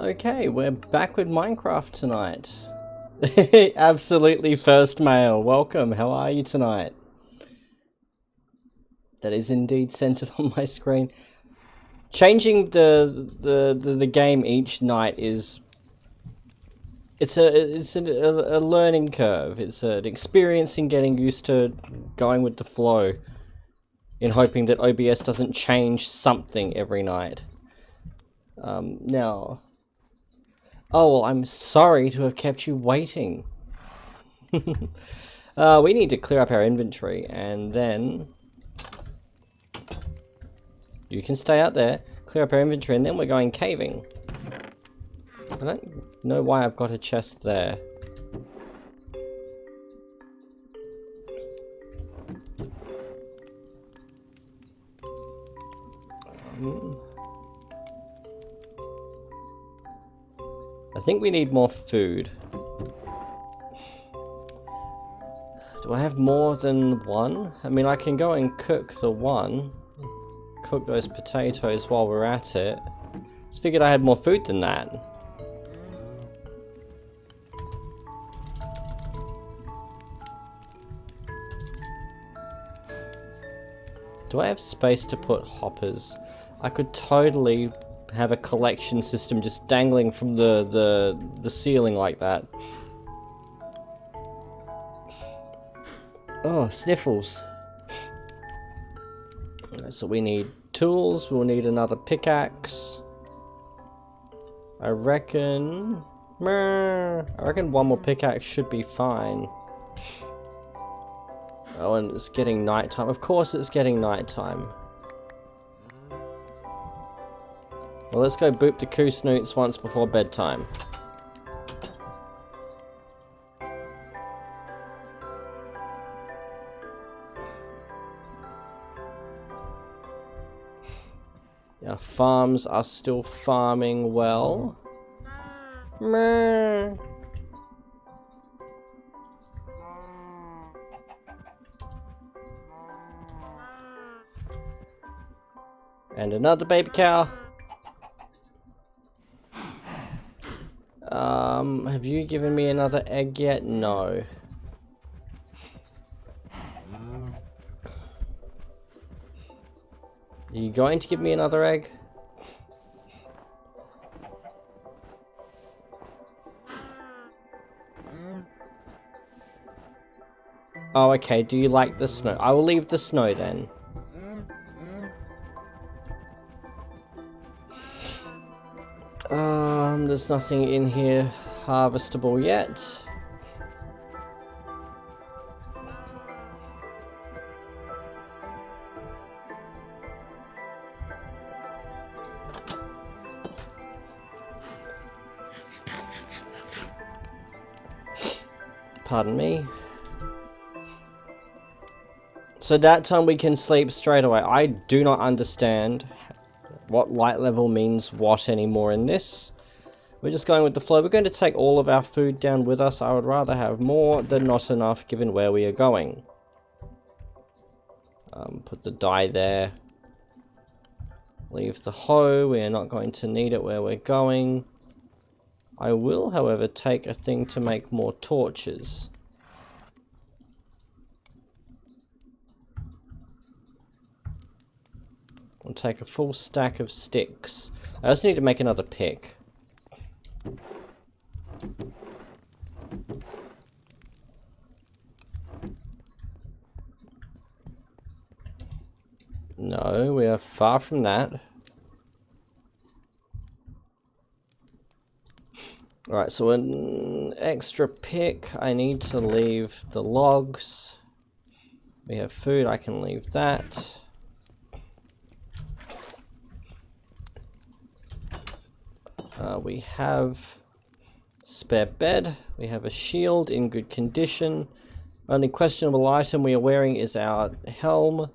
Okay, we're back with Minecraft tonight. Absolutely first mail. Welcome. How are you tonight? That is indeed centered on my screen. Changing the game each night is it's a learning curve. It's an experience in getting used to going with the flow, in hoping that OBS doesn't change something every night. Now. Oh, well, I'm sorry to have kept you waiting. We need to clear up our inventory, and then... You can stay out there, clear up our inventory, and then we're going caving. I don't know why I've got a chest there. I think we need more food. Do I have more than one? I mean, I can go and cook the one. Cook those potatoes while we're at it. Just figured I had more food than that. Do I have space to put hoppers? I could totally have a collection system just dangling from the ceiling like that. Oh, sniffles. So we need tools, we'll need another pickaxe. I reckon one more pickaxe should be fine. Oh, and it's getting nighttime. Of course it's getting nighttime. Well, let's go boop the coo snoots once before bedtime. Our farms are still farming well. Meh. And another baby cow. Have you given me another egg yet? No. Are you going to give me another egg? Oh, okay. Do you like the snow? I will leave the snow then. There's nothing in here harvestable yet. Pardon me. So that time we can sleep straight away. I do not understand what light level means what anymore in this. We're just going with the flow. We're going to take all of our food down with us. I would rather have more than not enough given where we are going. Put the dye there. Leave the hoe. We are not going to need it where we're going. I will, however, take a thing to make more torches. I'll take a full stack of sticks. I also need to make another pick. No, we are far from that. Alright, so an extra pick. I need to leave the logs. We have food, I can leave that. We have spare bed. We have a shield in good condition. Only questionable item we are wearing is our helm,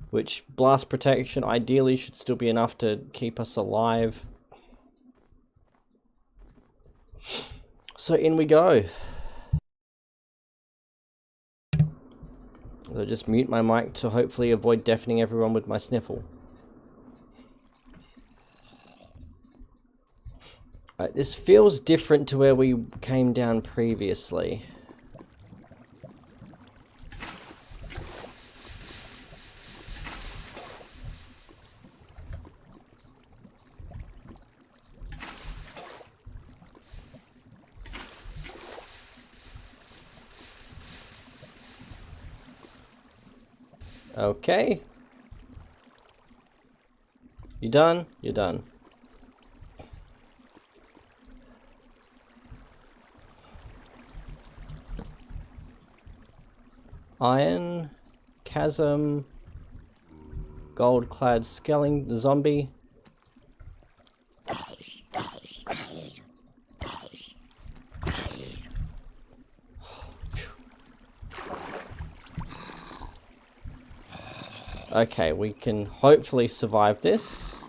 which blast protection ideally should still be enough to keep us alive. So in we go. I'll just mute my mic to hopefully avoid deafening everyone with my sniffle. This feels different to where we came down previously. Okay. You done? You're done. Iron, chasm, gold-clad skelling zombie. Okay, we can hopefully survive this.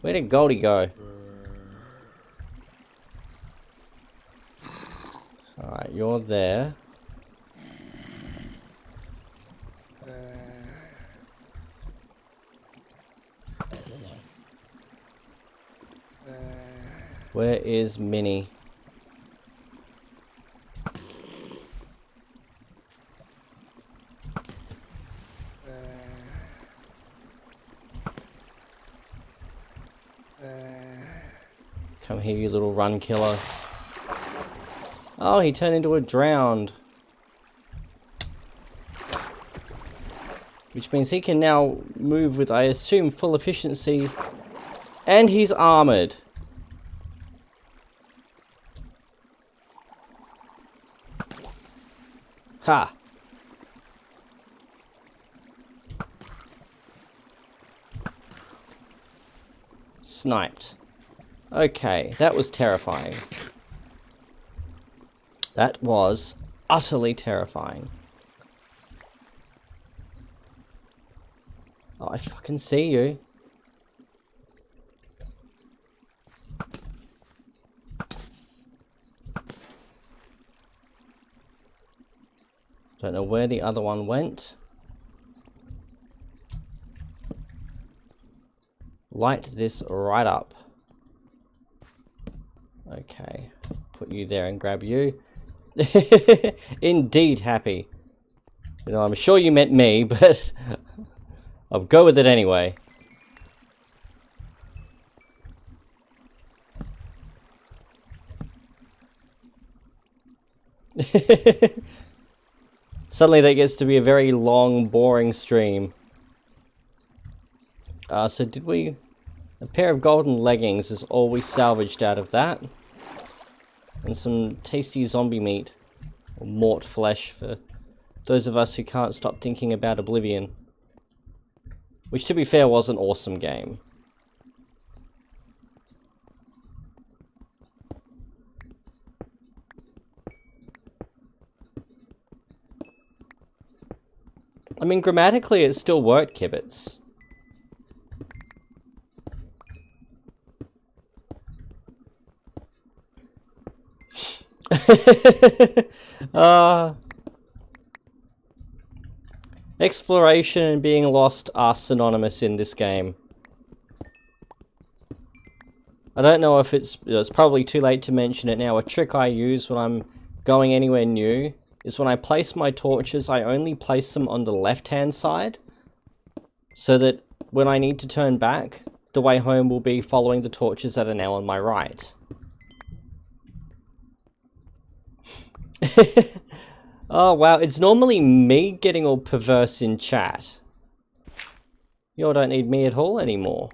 Where did Goldie go? Alright, you're there. Where is Minnie? Come here, you little run killer. Oh, he turned into a drowned. Which means he can now move with, I assume, full efficiency. And he's armored. Ha! Sniped. Okay, that was terrifying. That was utterly terrifying. Oh, I fucking see you. Don't know where the other one went. Light this right up. Okay, put you there and grab you. Indeed happy. You know, I'm sure you meant me, but I'll go with it anyway. Suddenly that gets to be a very long, boring stream. So did we... A pair of golden leggings is all we salvaged out of that. And some tasty zombie meat. Or mort flesh for those of us who can't stop thinking about Oblivion. Which, to be fair, was an awesome game. I mean, grammatically it still worked, Kibitz. Exploration and being lost are synonymous in this game. I don't know if it's probably too late to mention it now. A trick I use when I'm going anywhere new is when I place my torches, I only place them on the left-hand side, so that when I need to turn back, the way home will be following the torches that are now on my right. Oh wow, it's normally me getting all perverse in chat. You all don't need me at all anymore.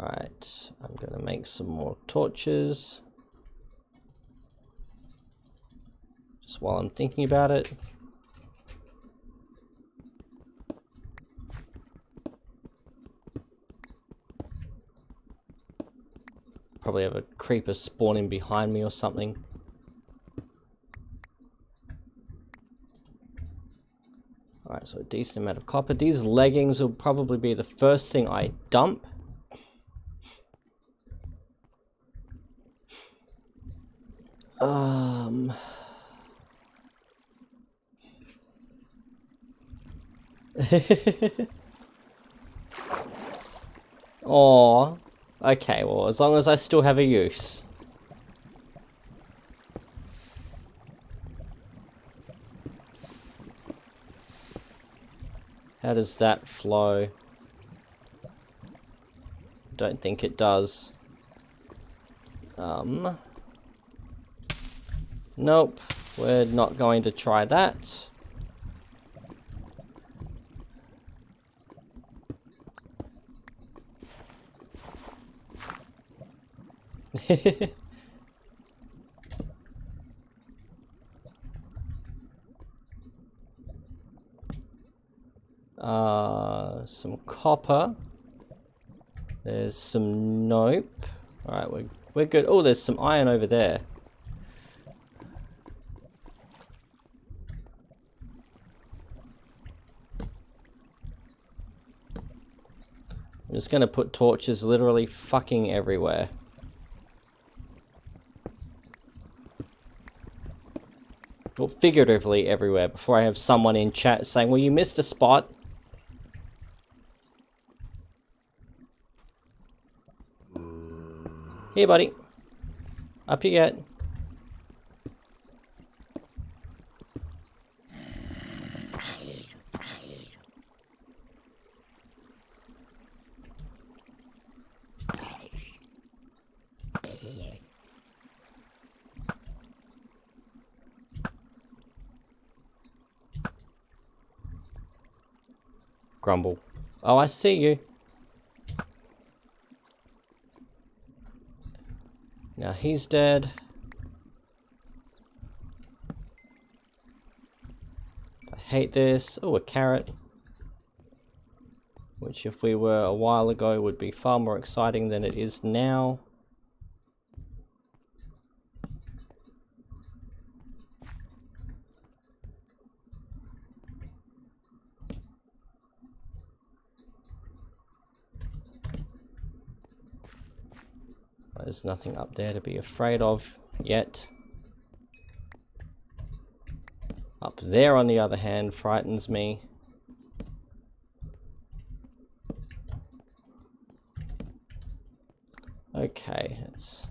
Alright, I'm gonna make some more torches. Just while I'm thinking about it. Probably have a creepers spawning behind me or something. Alright, so a decent amount of copper. These leggings will probably be the first thing I dump. Oh, okay, well, as long as I still have a use. How does that flow? Don't think it does. Nope, we're not going to try that. Some copper. There's some nope. Alright, we're good. Oh, there's some iron over there. I'm just gonna put torches literally fucking everywhere. Well, figuratively everywhere, before I have someone in chat saying, well, you missed a spot. Here, buddy. Up you get. Grumble. Oh, I see you. Now he's dead. I hate this. Oh, a carrot. Which if we were a while ago would be far more exciting than it is now. There's nothing up there to be afraid of yet. Up there, on the other hand, frightens me. Okay, it's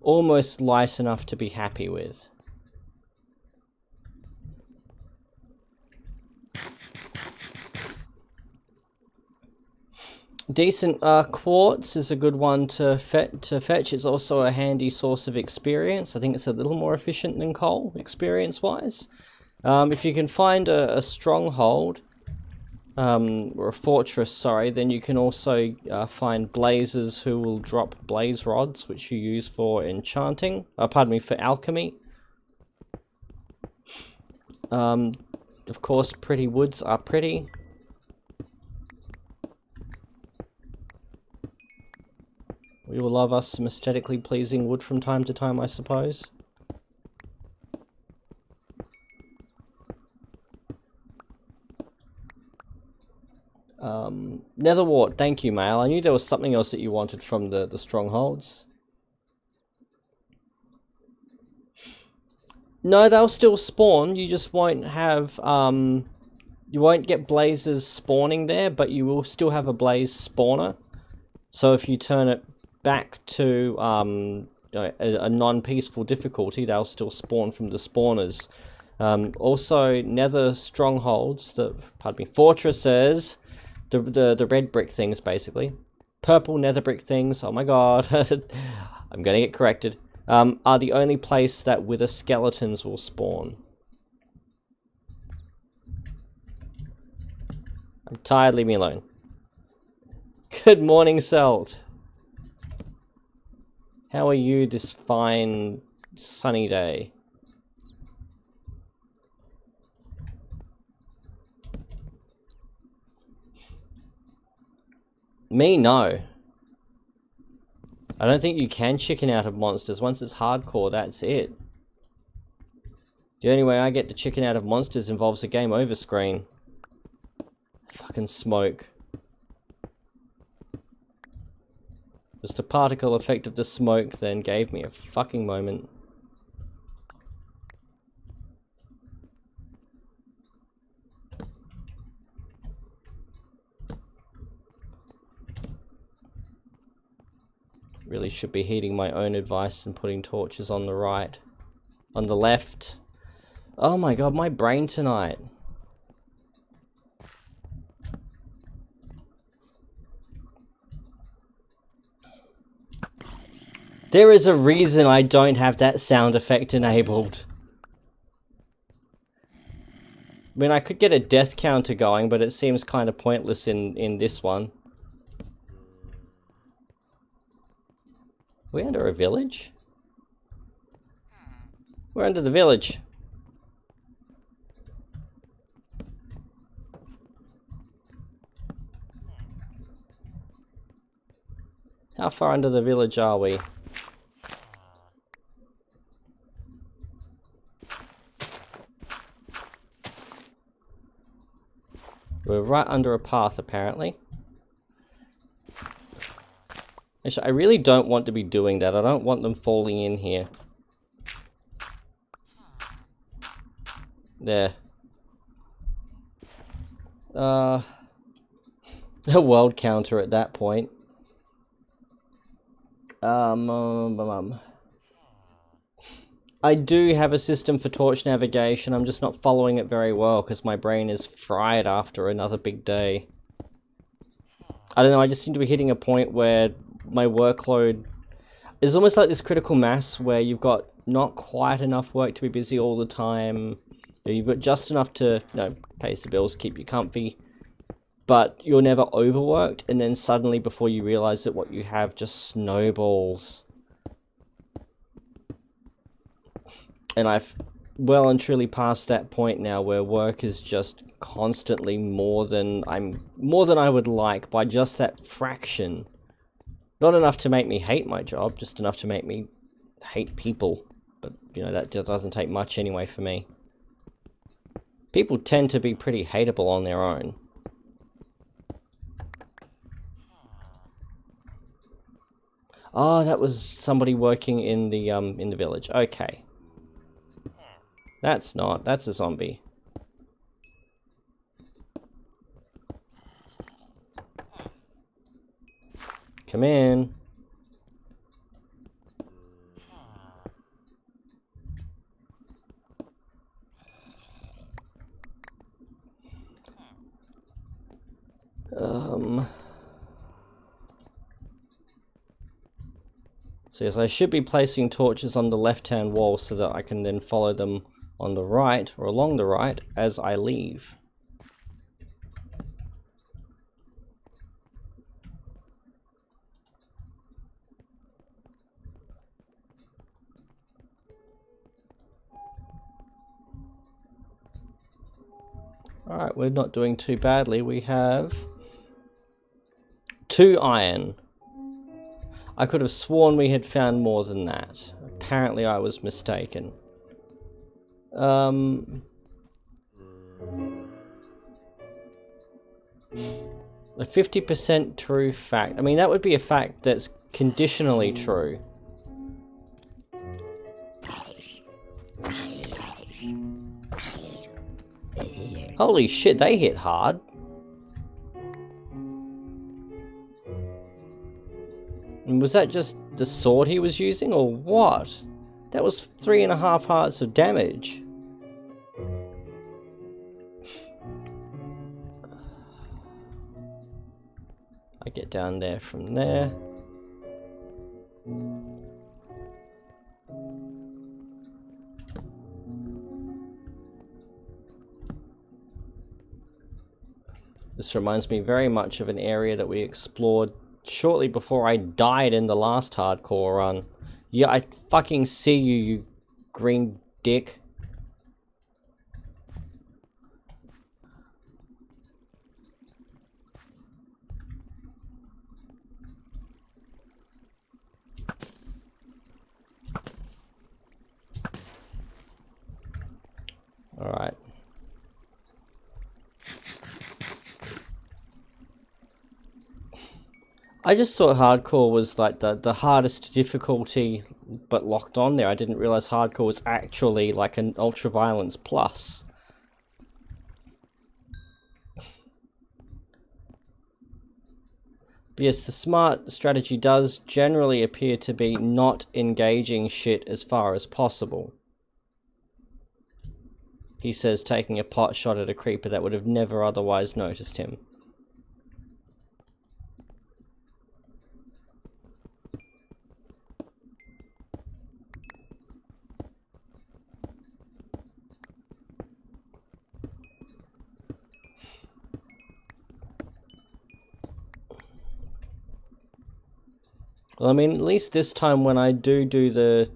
almost light enough to be happy with. Decent quartz is a good one to fetch. It's also a handy source of experience. I think it's a little more efficient than coal, experience-wise. If you can find a stronghold, or a fortress, sorry, then you can also find blazers who will drop blaze rods, which you use for enchanting. Pardon me, for alchemy. Of course, pretty woods are pretty. We will love us some aesthetically pleasing wood from time to time, I suppose. Netherwart, thank you, Mail. I knew there was something else that you wanted from the strongholds. No, they'll still spawn. You just won't have, you won't get blazes spawning there, but you will still have a blaze spawner. So if you turn it back to a non-peaceful difficulty, they'll still spawn from the spawners. Also, nether strongholds, fortresses, the red brick things, basically. Purple nether brick things, oh my god, I'm gonna get corrected, are the only place that wither skeletons will spawn. I'm tired, leave me alone. Good morning, Selt. How are you this fine, sunny day? Me, no. I don't think you can chicken out of monsters. Once it's hardcore, that's it. The only way I get to chicken out of monsters involves a game over screen. Fucking smoke. Just the particle effect of the smoke then gave me a fucking moment. Really should be heeding my own advice and putting torches on the right. On the left. Oh my god, my brain tonight. There is a reason I don't have that sound effect enabled. I mean, I could get a death counter going, but it seems kind of pointless in this one. We're under a village? We're under the village. How far under the village are we? We're right under a path, apparently. Actually, I really don't want to be doing that. I don't want them falling in here. There. A world counter at that point. I do have a system for torch navigation. I'm just not following it very well because my brain is fried after another big day. I don't know, I just seem to be hitting a point where my workload is almost like this critical mass where you've got not quite enough work to be busy all the time. You've got just enough to, you know, pay the bills, keep you comfy, but you're never overworked, and then suddenly before you realize that what you have just snowballs. And I've well and truly passed that point now where work is just constantly more than I would like by just that fraction. Not enough to make me hate my job, just enough to make me hate people. But, you know, that doesn't take much anyway for me. People tend to be pretty hateable on their own. Oh, that was somebody working in the village. Okay. That's a zombie. Come in. So yes, I should be placing torches on the left-hand wall so that I can then follow them on the right, or along the right, as I leave. Alright, we're not doing too badly. We have 2 iron. I could have sworn we had found more than that. Apparently I was mistaken. A 50% true fact. I mean, that would be a fact that's conditionally true. Holy shit, they hit hard. And was that just the sword he was using, or what? That was 3.5 hearts of damage. I get down there from there. This reminds me very much of an area that we explored shortly before I died in the last hardcore run. Yeah, I fucking see you, you green dick. I just thought hardcore was like the hardest difficulty, but locked on there. I didn't realize hardcore was actually like an ultra-violence plus. But yes, the smart strategy does generally appear to be not engaging shit as far as possible. He says, taking a pot shot at a creeper that would have never otherwise noticed him. Well, I mean, at least this time when I do the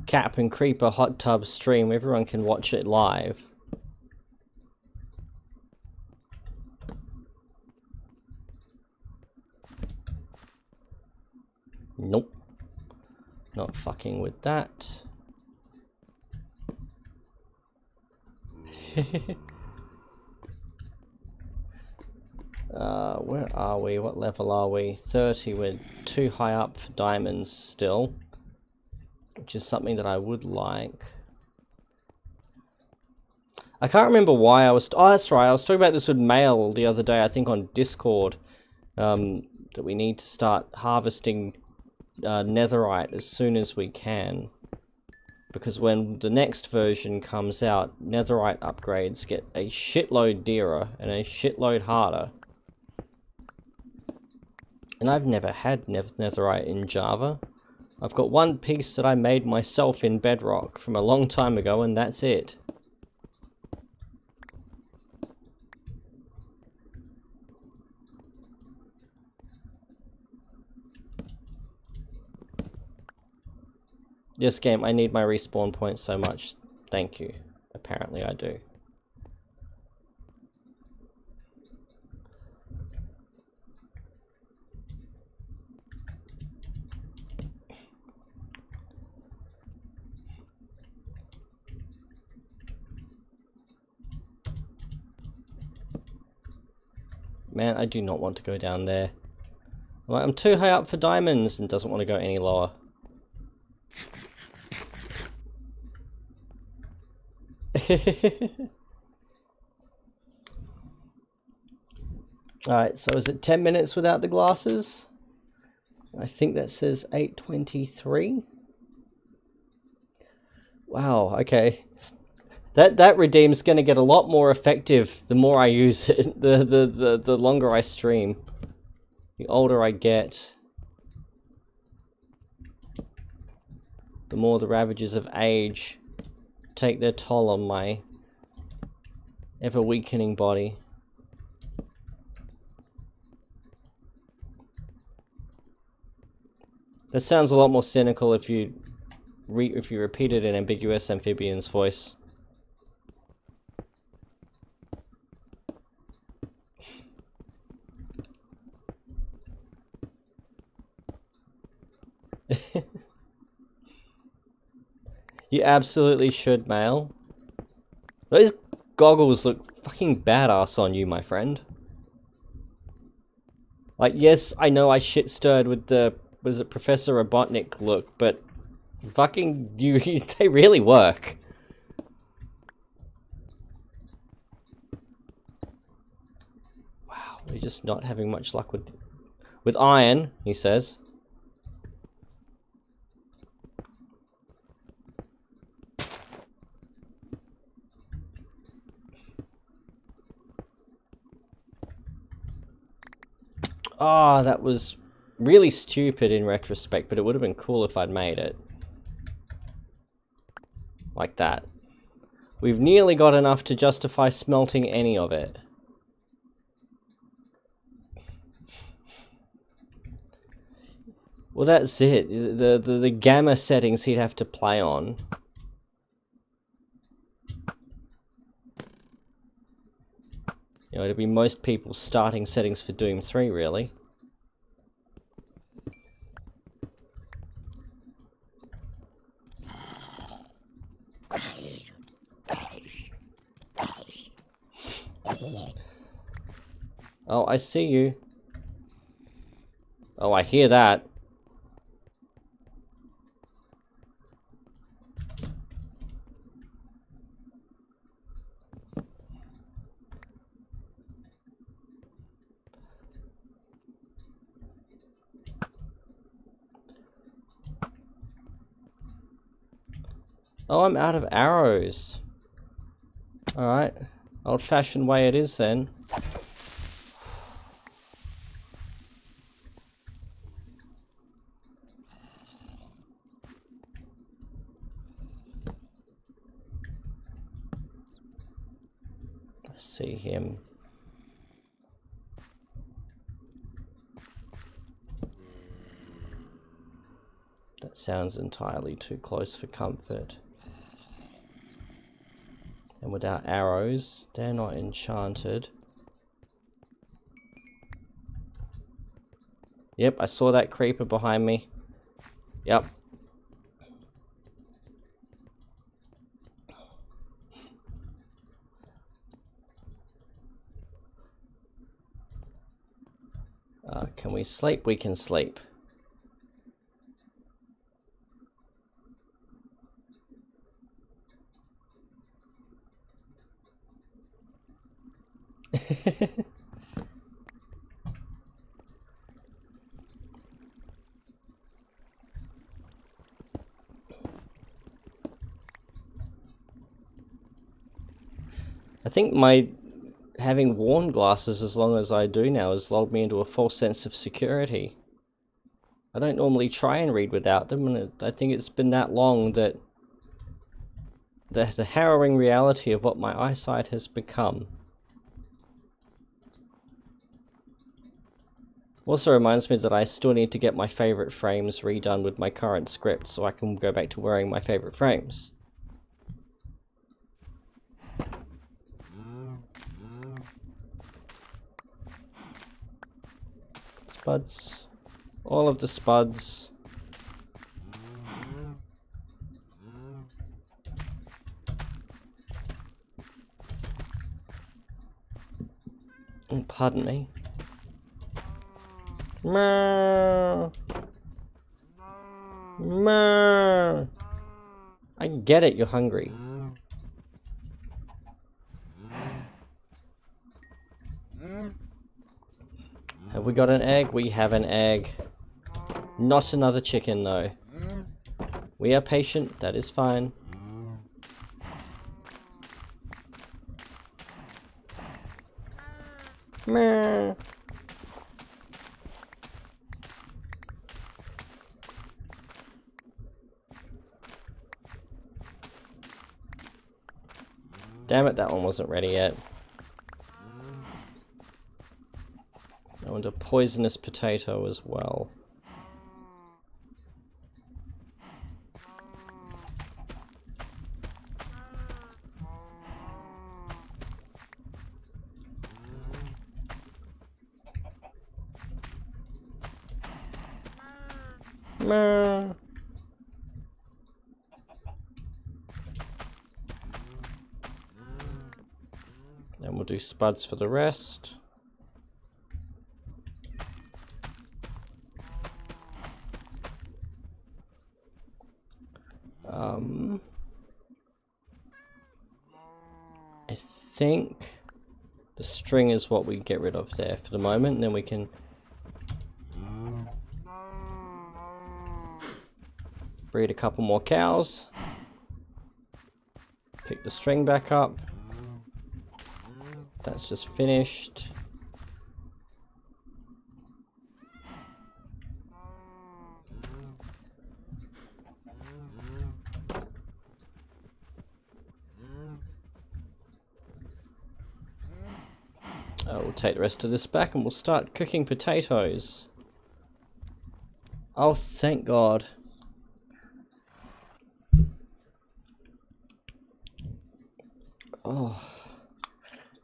Cap and Creeper hot tub stream, everyone can watch it live. Nope. Not fucking with that. Where are we? What level are we? 30. We're too high up for diamonds still, which is something that I would like. I can't remember why I was... Oh, that's right. I was talking about this with Mail the other day, I think on Discord, that we need to start harvesting netherite as soon as we can. Because when the next version comes out, netherite upgrades get a shitload dearer and a shitload harder. And I've never had netherite in Java. I've got one piece that I made myself in Bedrock from a long time ago, and that's it. Yes, game, I need my respawn points so much. Thank you. Apparently I do. Man, I do not want to go down there. I'm too high up for diamonds and doesn't want to go any lower. Alright, so is it 10 minutes without the glasses? I think that says 8:23. Wow, okay. That redeem's gonna get a lot more effective the more I use it, the longer I stream. The older I get, the more the ravages of age take their toll on my ever weakening body. That sounds a lot more cynical if you repeat it in Ambiguous Amphibian's voice. You absolutely should, Mail. Those goggles look fucking badass on you, my friend. Like, yes, I know I shit-stirred with the, what is it, Professor Robotnik look, but fucking, they really work. Wow, we're just not having much luck with iron, he says. Ah, that was really stupid in retrospect, but it would have been cool if I'd made it. Like that. We've nearly got enough to justify smelting any of it. Well, that's it. The gamma settings he'd have to play on. You know, it'd be most people's starting settings for Doom 3, really. Oh, I see you. Oh, I hear that. Oh, I'm out of arrows. Alright. Old-fashioned way it is then. I see him. That sounds entirely too close for comfort. And without arrows, they're not enchanted. Yep, I saw that creeper behind me. Yep. Can we sleep? We can sleep. I think my having worn glasses as long as I do now has lulled me into a false sense of security. I don't normally try and read without them, and I think it's been that long that the harrowing reality of what my eyesight has become also reminds me that I still need to get my favorite frames redone with my current script so I can go back to wearing my favorite frames. Spuds. All of the spuds. Oh, pardon me. Meow. Meow. I get it, you're hungry. Have we got an egg? We have an egg. Not another chicken, though. We are patient, that is fine. Meh. Damn it, that one wasn't ready yet. I want a poisonous potato as well. Meh. Then we'll do spuds for the rest. I think the string is what we get rid of there for the moment, and then we can breed a couple more cows. Pick the string back up. That's just finished. We'll take the rest of this back and we'll start cooking potatoes. Oh, thank God. Oh,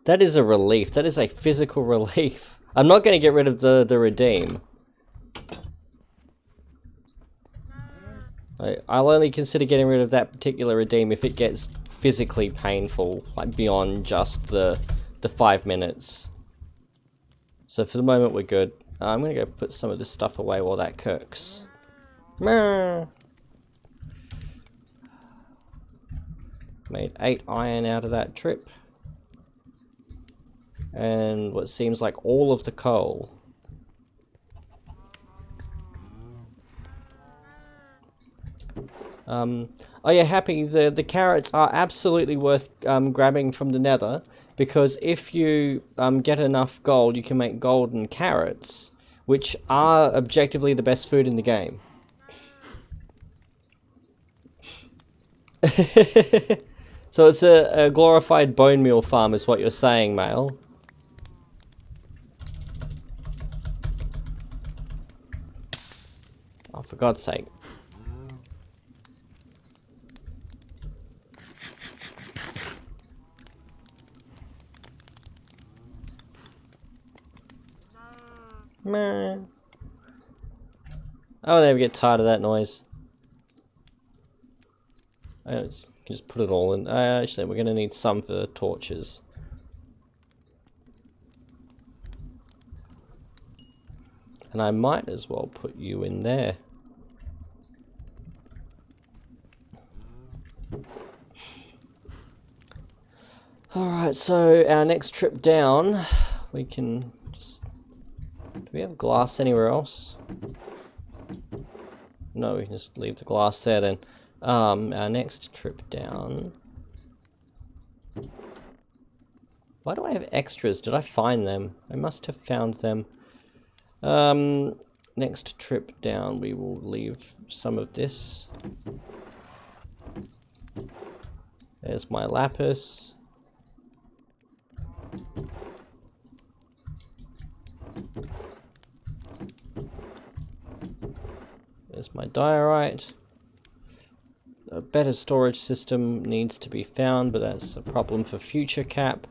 that is a relief. That is a physical relief. I'm not going to get rid of the redeem. I'll only consider getting rid of that particular redeem if it gets physically painful, like beyond just the 5 minutes. So for the moment we're good. I'm gonna go put some of this stuff away while that cooks. Meh. Made 8 iron out of that trip. And what seems like all of the coal. Oh yeah, Happy, the carrots are absolutely worth grabbing from the nether, because if you get enough gold, you can make golden carrots, which are objectively the best food in the game. So it's a glorified bone meal farm is what you're saying, Mail. Oh, for God's sake. Meh. I'll never get tired of that noise. I just put it all in. Actually, we're going to need some for torches. And I might as well put you in there. Alright, so our next trip down, we can just... Do we have glass anywhere else? No, we can just leave the glass there then. Our next trip down... Why do I have extras? Did I find them? I must have found them. Next trip down, we will leave some of this. There's my lapis. There's my diorite. A better storage system needs to be found, but that's a problem for future cap.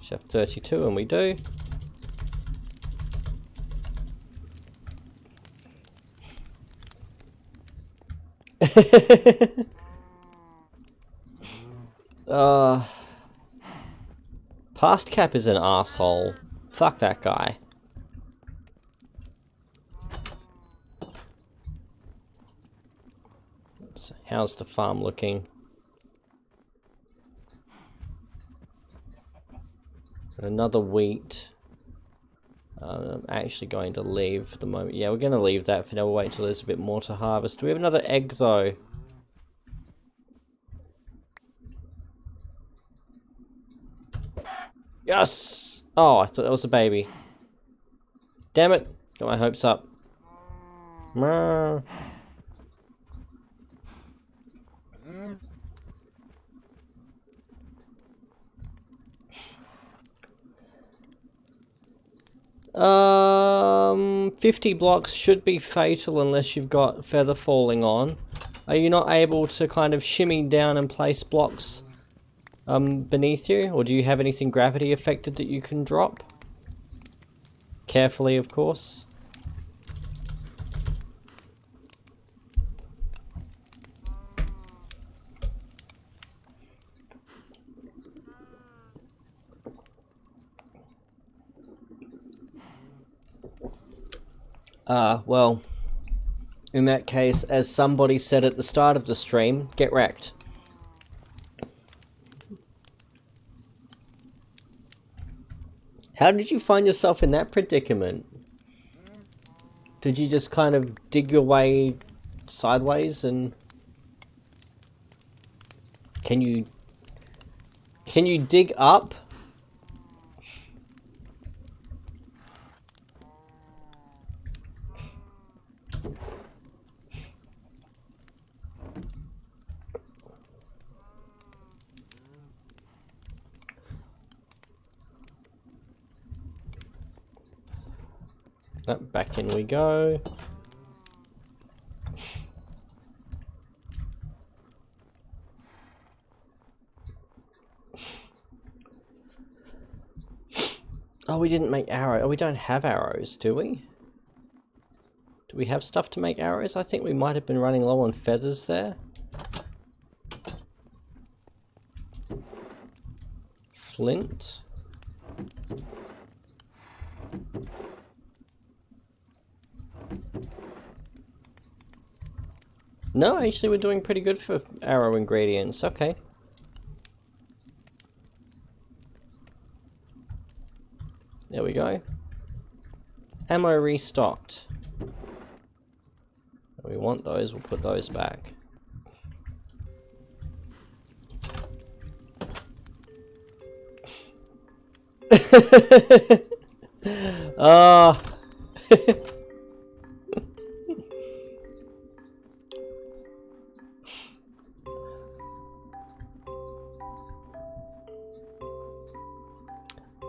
Chef 32, and we do. Past Cap is an asshole. Fuck that guy. So how's the farm looking? Another wheat. I'm actually going to leave for the moment. Yeah, we're going to leave that for now. We'll wait until there's a bit more to harvest. Do we have another egg though? Yes! Oh, I thought that was a baby. Damn it! Got my hopes up. Meh. Um, 50 blocks should be fatal unless you've got feather falling on. Are you not able to kind of shimmy down and place blocks beneath you? Or do you have anything gravity affected that you can drop? Carefully, of course. Well, in that case, as somebody said at the start of the stream, get wrecked. How did you find yourself in that predicament? Did you just kind of dig your way sideways and... Can you dig up? Back in we go. Oh, we didn't make arrow. Oh, we don't have arrows, do we? Do we have stuff to make arrows? I think we might have been running low on feathers there. Flint. No, actually we're doing pretty good for arrow ingredients. Okay. There we go. Ammo restocked. We want those, we'll put those back. Ah.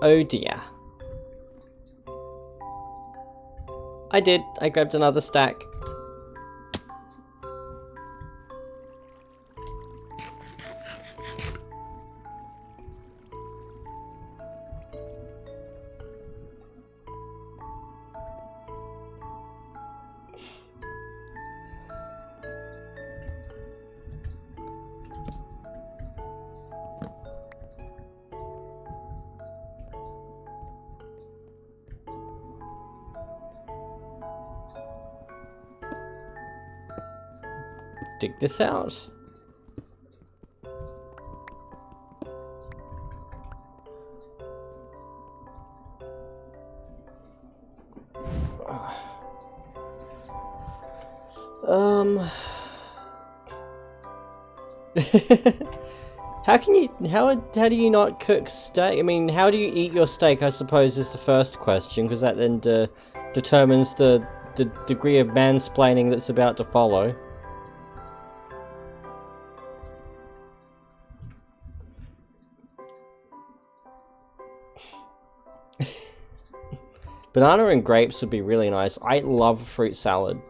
Oh dear. I did. I grabbed another stack. Dig this out. How do you not cook steak? I mean, how do you eat your steak, I suppose, is the first question, because that then determines the degree of mansplaining that's about to follow. Banana and grapes would be really nice. I love fruit salad.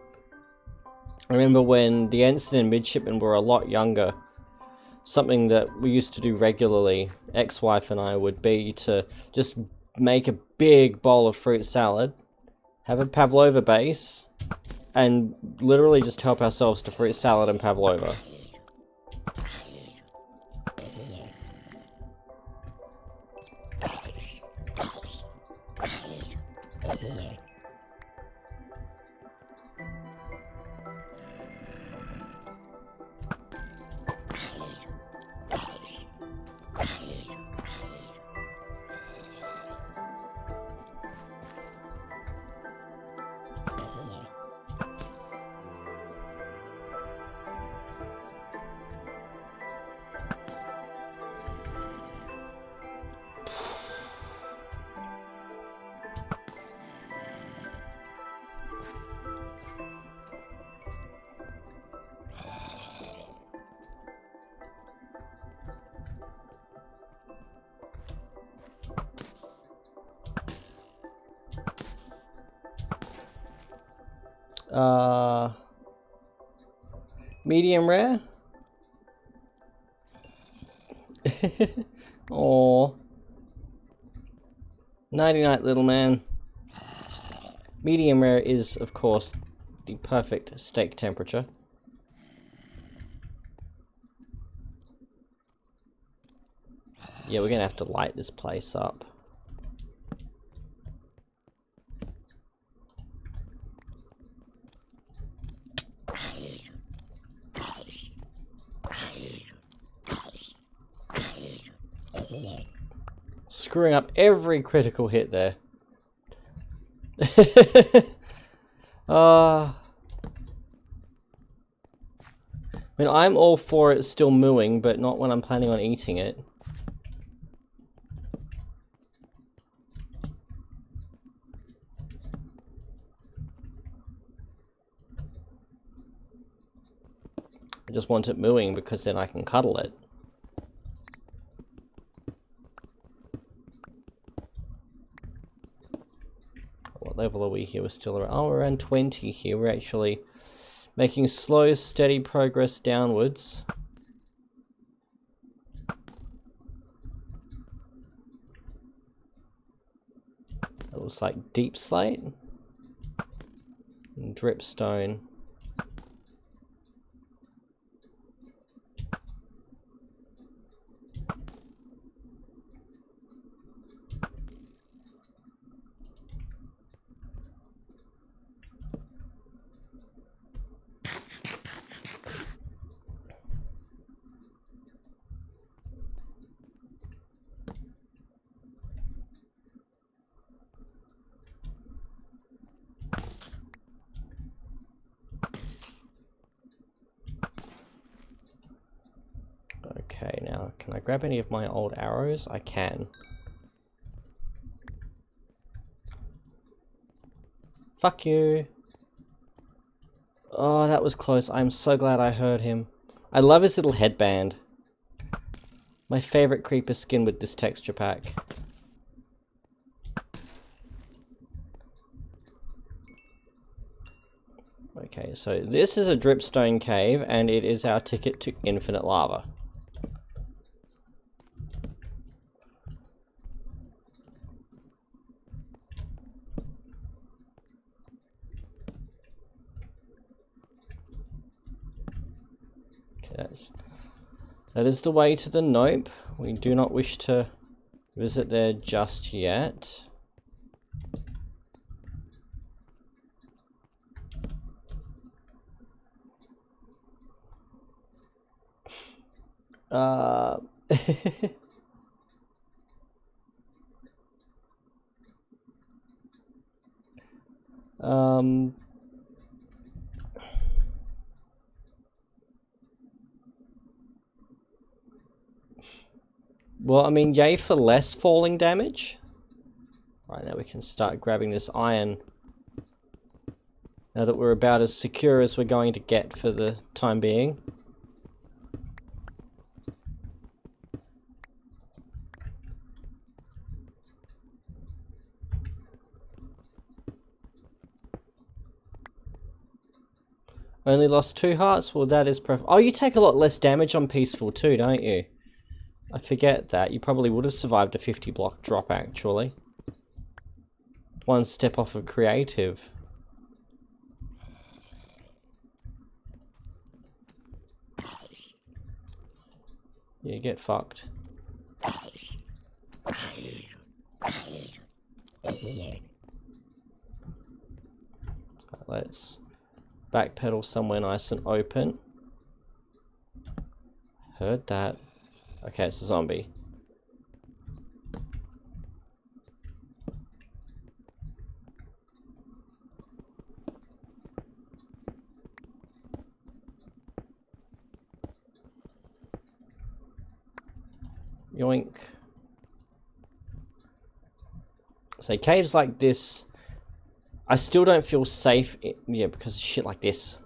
I remember when the ensign and midshipman were a lot younger, something that we used to do regularly, ex-wife and I, would be to just make a big bowl of fruit salad, have a pavlova base, and literally just help ourselves to fruit salad and pavlova. Medium rare? Aww. Nighty-night, little man. Medium rare is, of course, the perfect steak temperature. Yeah, we're gonna have to light this place up. Screwing up every critical hit there. I mean, I'm all for it still mooing, but not when I'm planning on eating it. I just want it mooing because then I can cuddle it. What level are we here? We're still around, oh, we're around 20 here. We're actually making slow, steady progress downwards. It looks like deep slate. Dripstone. Okay, now can I grab any of my old arrows? I can. Fuck you. Oh, that was close. I'm so glad I heard him. I love his little headband. My favorite creeper skin with this texture pack. Okay, so this is a dripstone cave, and it is our ticket to infinite lava. Okay, that is the way to the Nope. We do not wish to visit there just yet. Well, I mean, yay for less falling damage. Right, now we can start grabbing this iron. Now that we're about as secure as we're going to get for the time being. Only lost 2 hearts? Well, that is perfect. Oh, you take a lot less damage on peaceful too, don't you? I forget that. You probably would have survived a 50 block drop, actually. One step off of creative. You get fucked. Let's backpedal somewhere nice and open. Heard that. Okay, it's a zombie. Yoink. So caves like this, I still don't feel safe in, yeah, because of shit like this.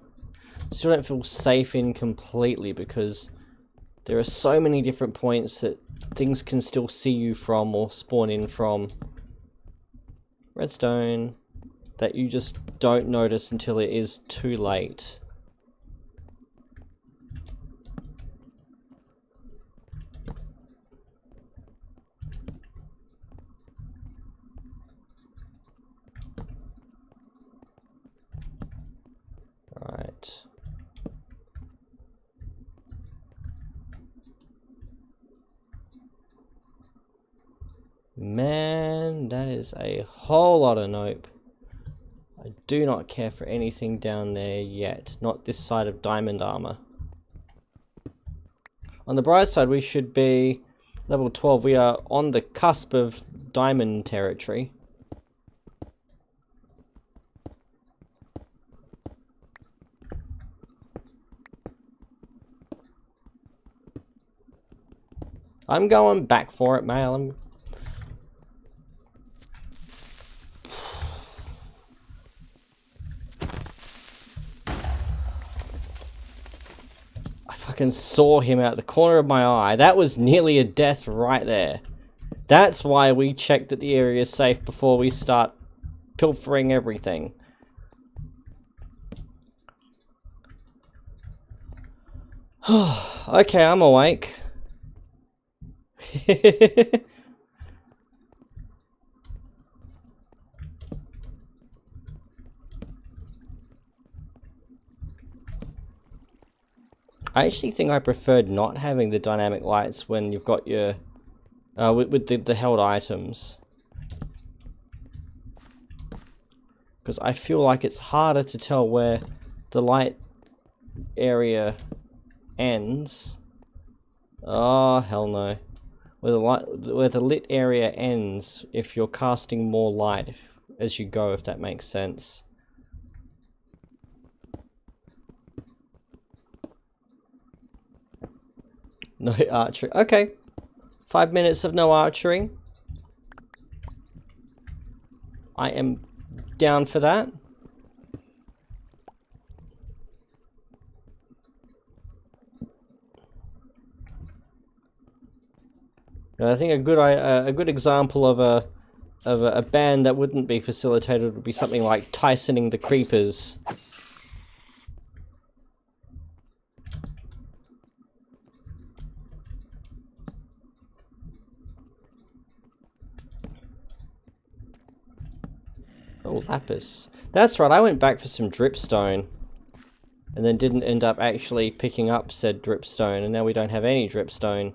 I still don't feel safe in completely because there are so many different points that things can still see you from or spawn in from. Redstone that you just don't notice until it is too late. Right. Man, that is a whole lot of nope. I do not care for anything down there yet. Not this side of diamond armor. On the bright side, we should be level 12. We are on the cusp of diamond territory. I'm going back for it, Mail. I fucking saw him out the corner of my eye. That was nearly a death right there. That's why we check that the area is safe before we start pilfering everything. Okay, I'm awake. I actually think I preferred not having the dynamic lights when you've got your with the held items, because I feel like it's harder to tell where the light area ends. Oh hell no! Where the lit area ends if you're casting more light as you go, if that makes sense. No archery. Okay. 5 minutes of no archery. I am down for that. And I think a good example of a ban that wouldn't be facilitated would be something like Tysoning the creepers. Oh, lapis. That's right, I went back for some dripstone. And then didn't end up actually picking up said dripstone, and now we don't have any dripstone.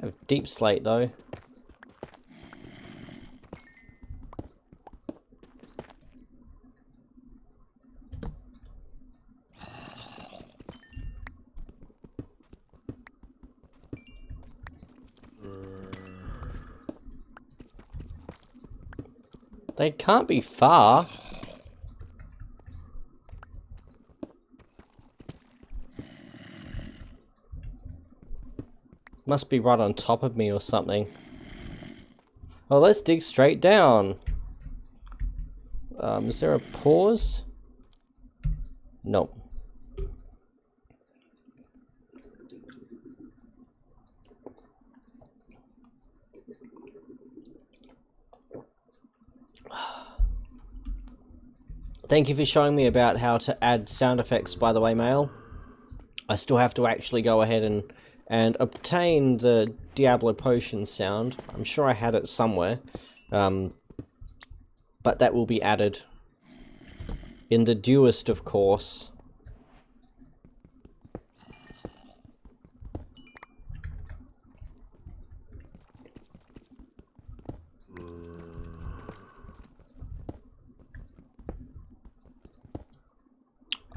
I have deep slate though. They can't be far. Must be right on top of me or something. Oh, let's dig straight down. Is there a pause? Nope. Thank you for showing me about how to add sound effects, by the way, Mail. I still have to actually go ahead and obtain the Diablo Potion sound. I'm sure I had it somewhere. But that will be added. In the Duist, of course.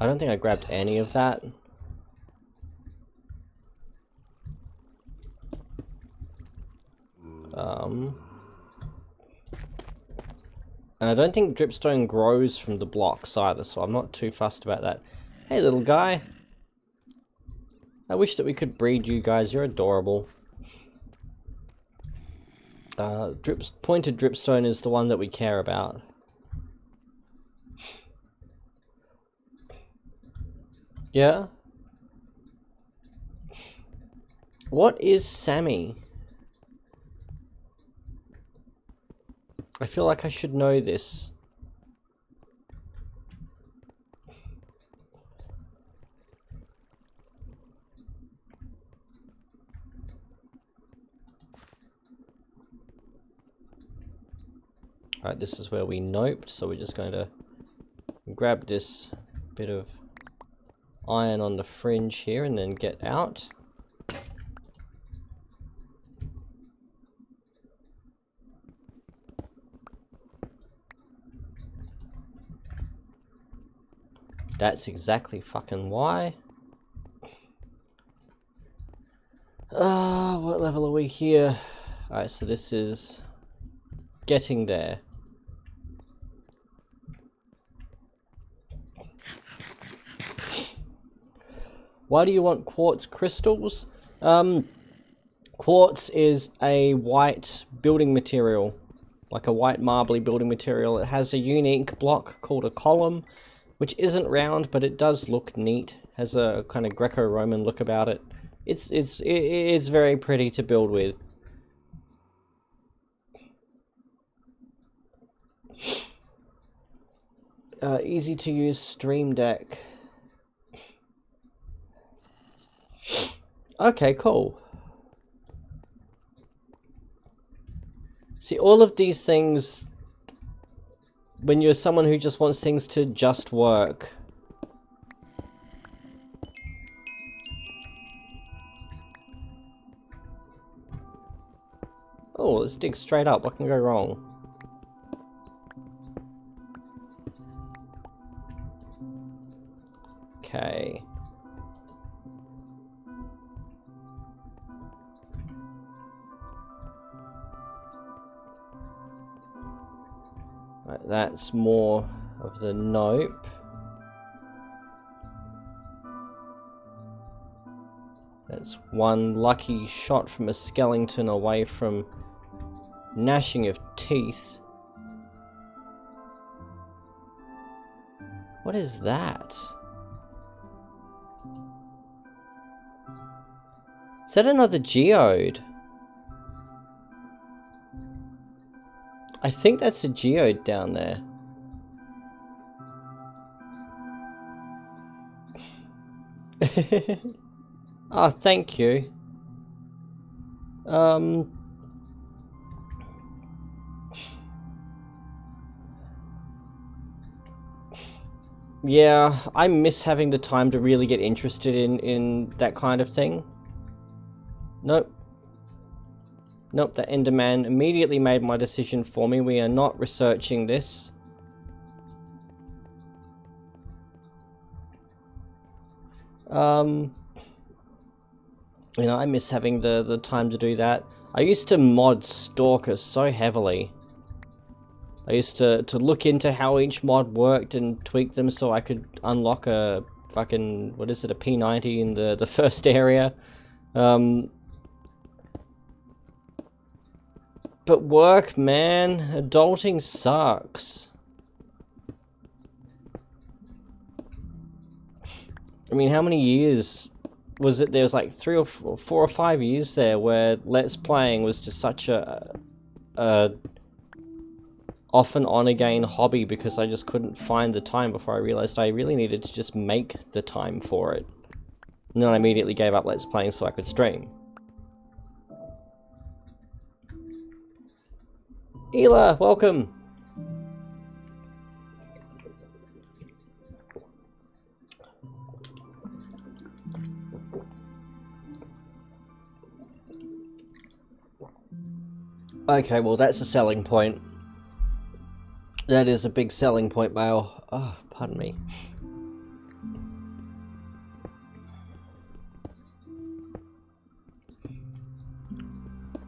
I don't think I grabbed any of that. And I don't think dripstone grows from the blocks either, so I'm not too fussed about that. Hey, little guy. I wish that we could breed you guys. You're adorable. Pointed dripstone is the one that we care about. Yeah? What is Sammy? I feel like I should know this. Alright, this is where we noped, so we're just going to grab this bit of iron on the fringe here and then get out. That's exactly fucking why. What level are we here? Alright, so this is getting there. Why do you want quartz crystals? Quartz is a white building material, like a white marbly building material. It has a unique block called a column, which isn't round, but it does look neat. Has a kind of Greco-Roman look about it. It's very pretty to build with. Easy to use Stream Deck. Okay, cool. See, all of these things, when you're someone who just wants things to just work. Oh, let's dig straight up. What can go wrong? Okay. Right, that's more of the nope. That's one lucky shot from a skeleton away from gnashing of teeth. What is that? Is that another geode? I think that's a geode down there. Oh, thank you. Yeah, I miss having the time to really get interested in that kind of thing. Nope. Nope, the Enderman immediately made my decision for me. We are not researching this. You know, I miss having the time to do that. I used to mod Stalker so heavily. I used to look into how each mod worked and tweak them so I could unlock a fucking, what is it, a P90 in the first area. But work, man. Adulting sucks. I mean, how many years was it? There was like 3 or 4 or 5 years there where Let's Playing was just such a off and on again hobby because I just couldn't find the time before I realized I really needed to just make the time for it. And then I immediately gave up Let's Playing so I could stream. Ela, welcome! Okay, well that's a selling point. That is a big selling point, Bale. Oh, pardon me.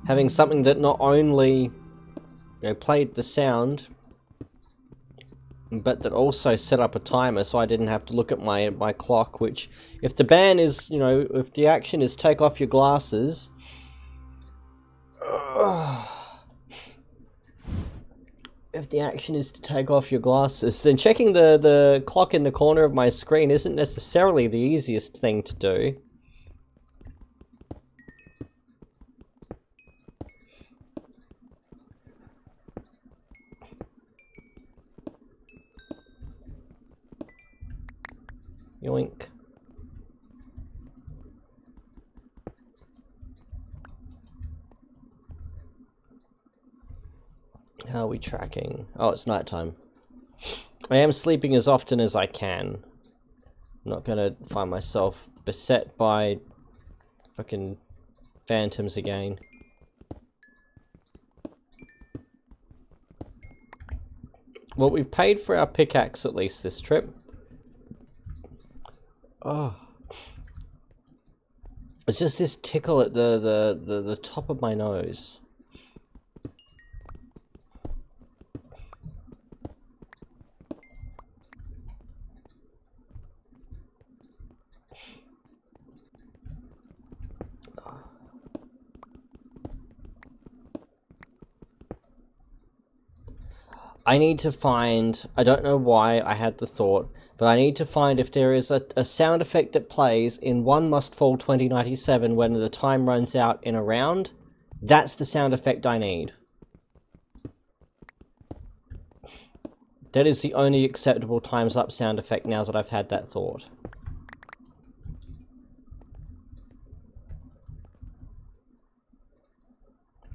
Having something that not only, you know, played the sound, but that also set up a timer so I didn't have to look at my clock, which, if the ban is, you know, if the action is take off your glasses... If the action is to take off your glasses, then checking the clock in the corner of my screen isn't necessarily the easiest thing to do. Yoink. How are we tracking? Oh, it's nighttime. I am sleeping as often as I can. I'm not gonna find myself beset by fucking phantoms again. Well, we've paid for our pickaxe at least this trip. Oh. It's just this tickle at the top of my nose. I need to find, I don't know why I had the thought, but I need to find if there is a sound effect that plays in One Must Fall 2097 when the time runs out in a round. That's the sound effect I need. That is the only acceptable time's up sound effect now that I've had that thought.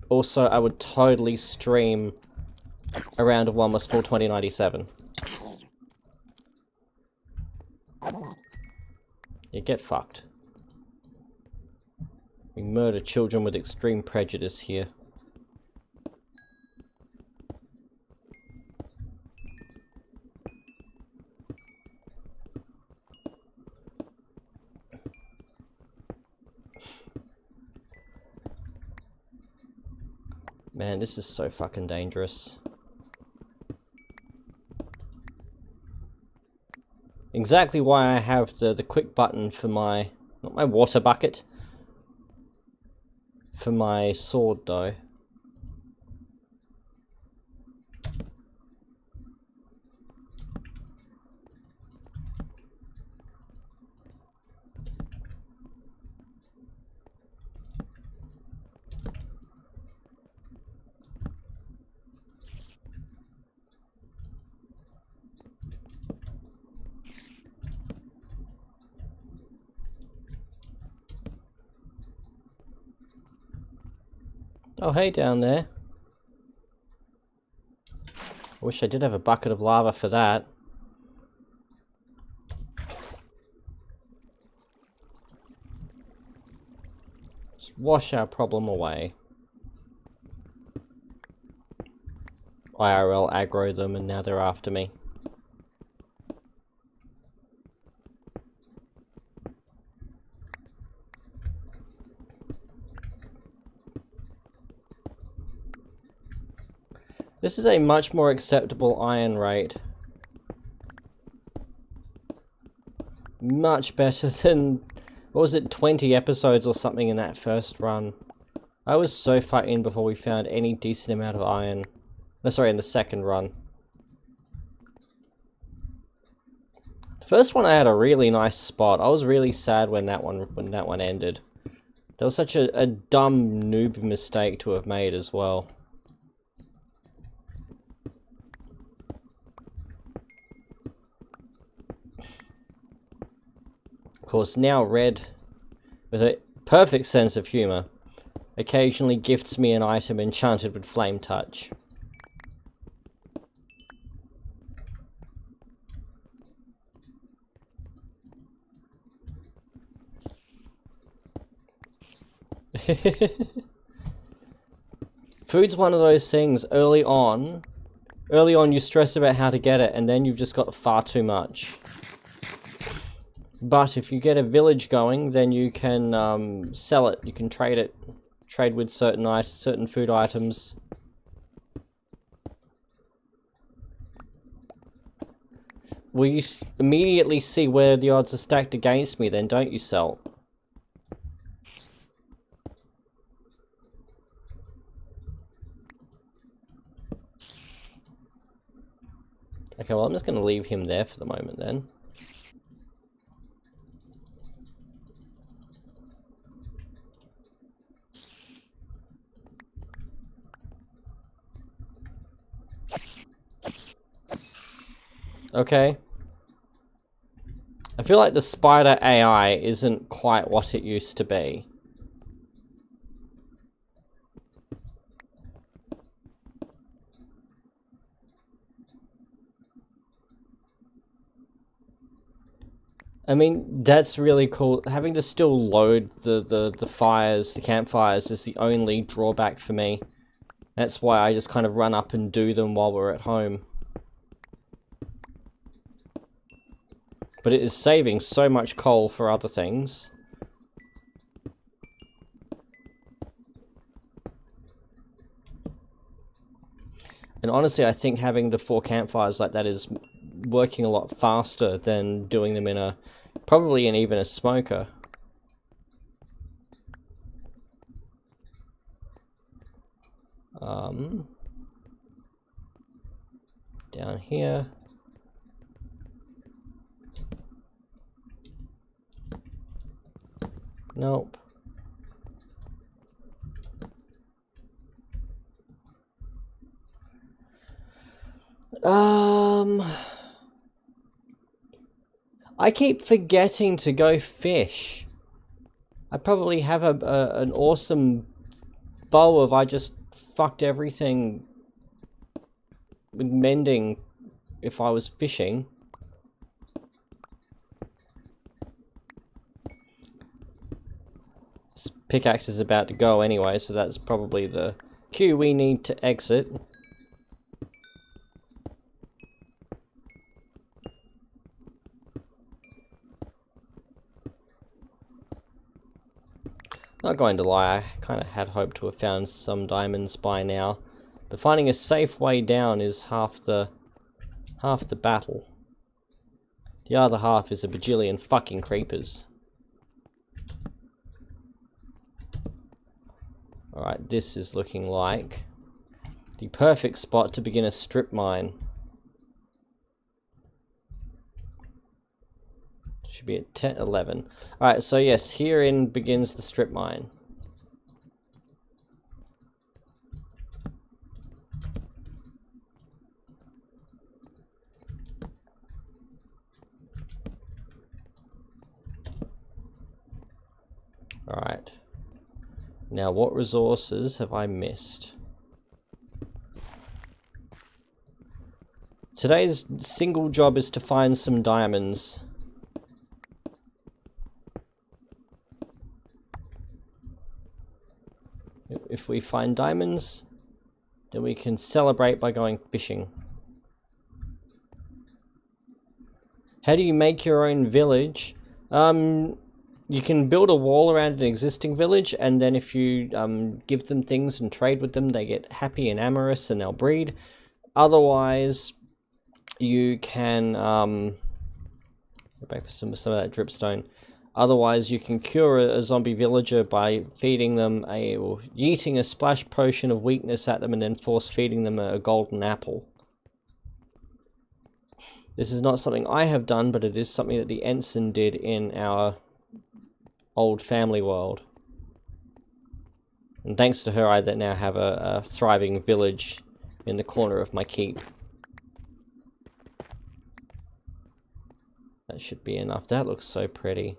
also, I would totally stream a round of 1 was full 2097. You get fucked. We murder children with extreme prejudice here. Man, this is so fucking dangerous. Exactly why I have the quick button for my, not my water bucket, for my sword though. Oh, hey, down there. I wish I did have a bucket of lava for that. Just wash our problem away. IRL aggro them and now they're after me. This is a much more acceptable iron rate. Much better than, what was it, 20 episodes or something in that first run. I was so far in before we found any decent amount of iron. No, sorry, in the second run. The first one I had a really nice spot. I was really sad when that one ended. That was such a dumb noob mistake to have made as well. Of course, now Red, with a perfect sense of humour, occasionally gifts me an item enchanted with flame touch. Food's one of those things, early on you stress about how to get it, and then you've just got far too much. But if you get a village going, then you can sell it. You can trade it. Trade with certain food items. Well, you immediately see where the odds are stacked against me then, don't you, Salt? Okay, well, I'm just going to leave him there for the moment then. Okay. I feel like the spider AI isn't quite what it used to be. I mean, that's really cool. Having to still load the fires, the campfires, is the only drawback for me. That's why I just kind of run up and do them while we're at home. But it is saving so much coal for other things. And honestly, I think having the 4 campfires like that is working a lot faster than doing them in a, probably in even a smoker. Down here. Nope. I keep forgetting to go fish. I probably have an awesome bow of I just fucked everything with mending if I was fishing. This pickaxe is about to go anyway, so that's probably the cue we need to exit. Not going to lie, I kind of had hoped to have found some diamonds by now, but finding a safe way down is half the battle. The other half is a bajillion fucking creepers. Alright, this is looking like the perfect spot to begin a strip mine. Should be at 10, 11. Alright, so yes, herein begins the strip mine. Alright. Now, what resources have I missed? Today's single job is to find some diamonds. If we find diamonds, then we can celebrate by going fishing. How do you make your own village? You can build a wall around an existing village, and then if you give them things and trade with them, they get happy and amorous and they'll breed. Otherwise, you can go back for some of that dripstone. Otherwise, you can cure a zombie villager by feeding them or yeeting a splash potion of weakness at them and then force feeding them a golden apple. This is not something I have done, but it is something that the ensign did in our old family world. And thanks to her, I now have a thriving village in the corner of my keep. That should be enough. That looks so pretty.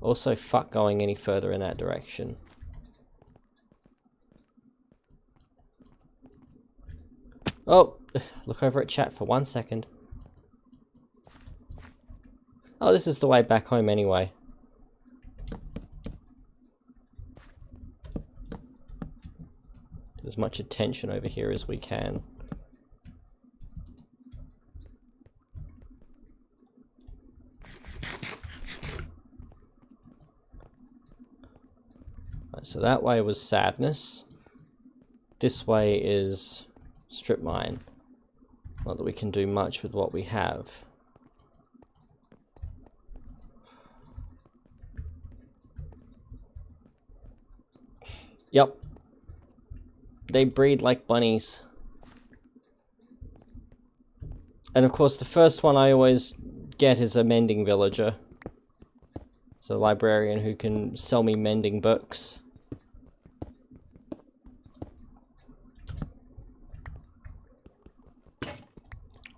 Also, fuck going any further in that direction. Oh, look over at chat for 1 second. Oh, this is the way back home anyway. As much attention over here as we can. Right, so that way was sadness. This way is strip mine. Not that we can do much with what we have. Yep. They breed like bunnies. And of course the first one I always get is a mending villager. It's a librarian who can sell me mending books.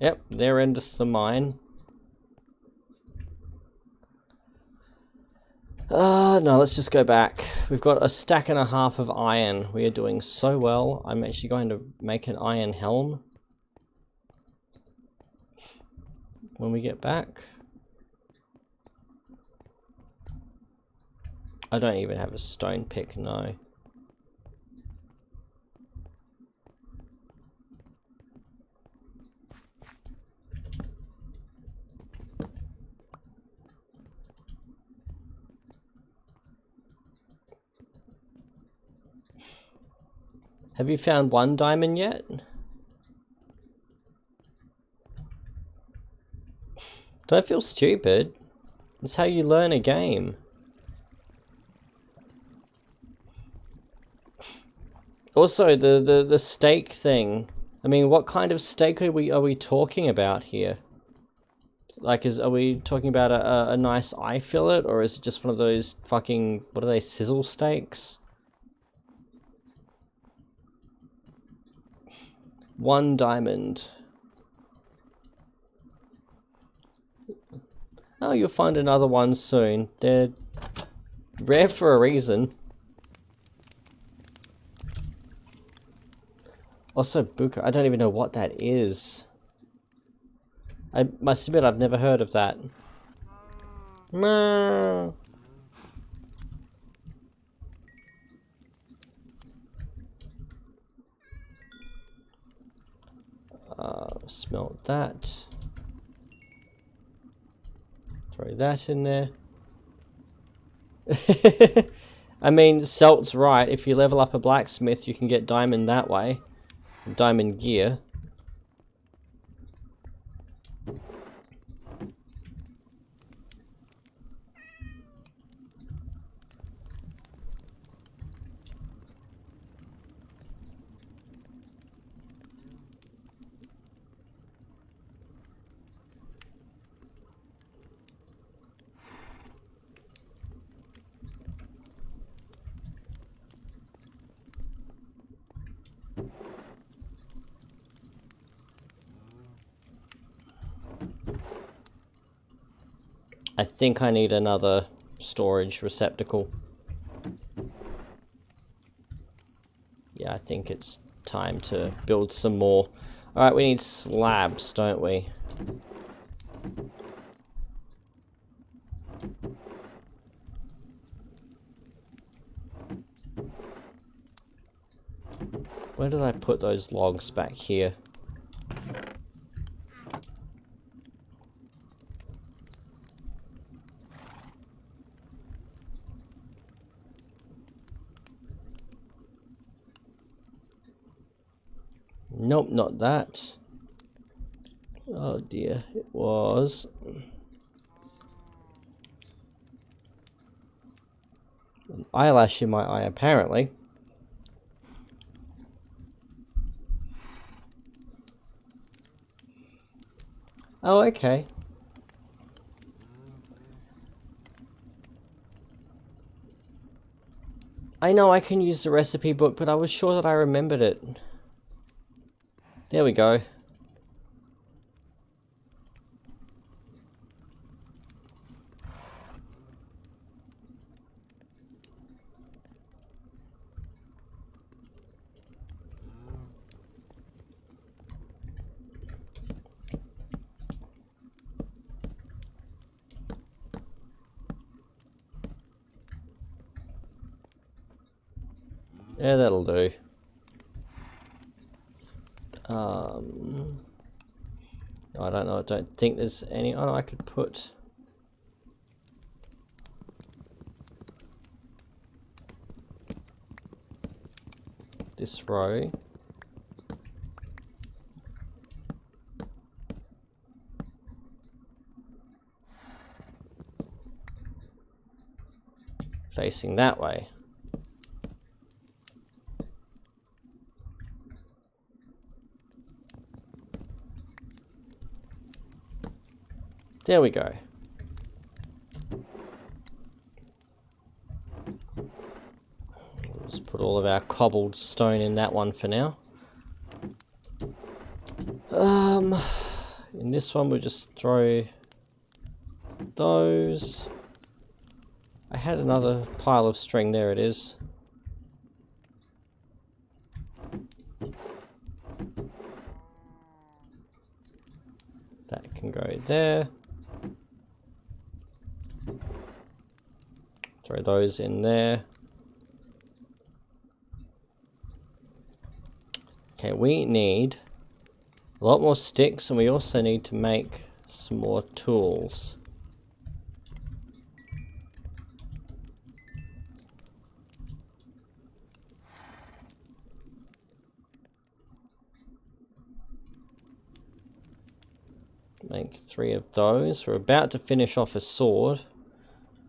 Yep, there ends the mine. No, let's just go back. We've got a stack and a half of iron. We are doing so well. I'm actually going to make an iron helm when we get back. I don't even have a stone pick, no. Have you found one diamond yet? Don't feel stupid. It's how you learn a game. Also, the steak thing. I mean, what kind of steak are we talking about here? Like, are we talking about a nice eye fillet, or is it just one of those fucking, what are they, sizzle steaks? 1 diamond. Oh, you'll find another one soon. They're rare for a reason. Also, Buka, I don't even know what that is. I must admit, I've never heard of that. Meow. Smelt that. Throw that in there. I mean, Salt's right. If you level up a blacksmith, you can get diamond that way. Diamond gear. I think I need another storage receptacle. Yeah, I think it's time to build some more. Alright, we need slabs, don't we? Where did I put those logs back here? Nope, not that. Oh dear, it was... an eyelash in my eye, apparently. Oh, okay. I know I can use the recipe book, but I was sure that I remembered it. There we go. Yeah, that'll do. I don't know. I don't think there's any. Oh, I could put. This row. Facing that way. There we go. Just put all of our cobbled stone in that one for now. In this one we'll just throw those. I had another pile of string, there it is. That can go there. Throw those in there. Okay, we need a lot more sticks, and we also need to make some more tools. Make 3 of those. We're about to finish off a sword,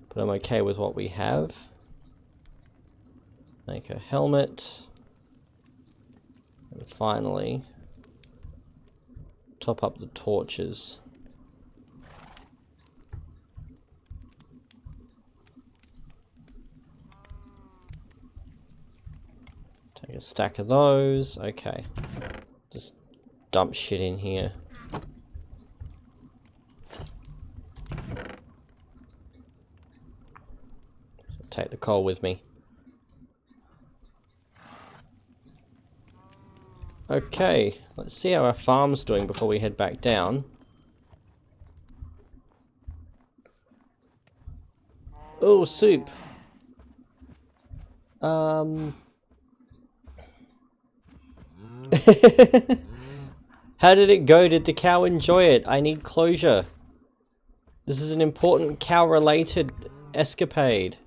but I'm okay with what we have. Make a helmet. And finally, top up the torches. Take a stack of those. Okay. Just dump shit in here. Take the coal with me. Okay, let's see how our farm's doing before we head back down. Oh, soup. How did it go? Did the cow enjoy it? I need closure. This is an important cow-related escapade.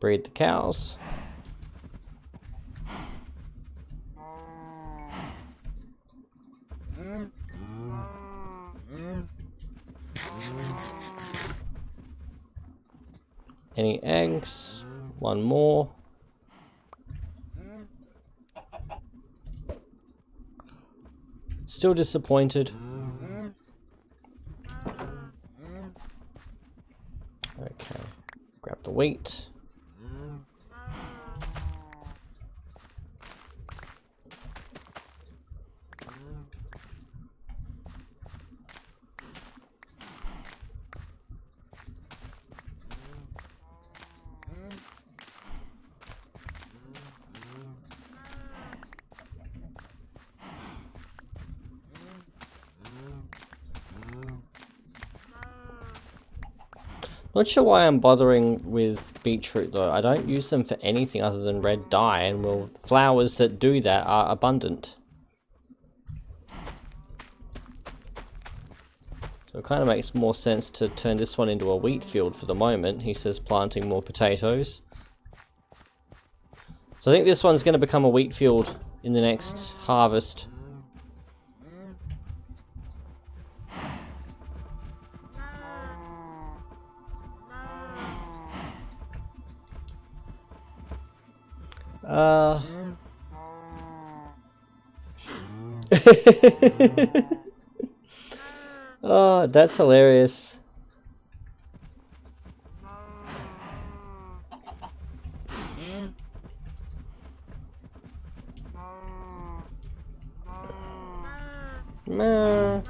Breed the cows. Any eggs? One more. Still disappointed. Okay, grab the wheat. Not sure why I'm bothering with beetroot though. I don't use them for anything other than red dye, and well, flowers that do that are abundant. So it kind of makes more sense to turn this one into a wheat field for the moment. He says planting more potatoes. So I think this one's going to become a wheat field in the next harvest. Oh, that's hilarious. Meh.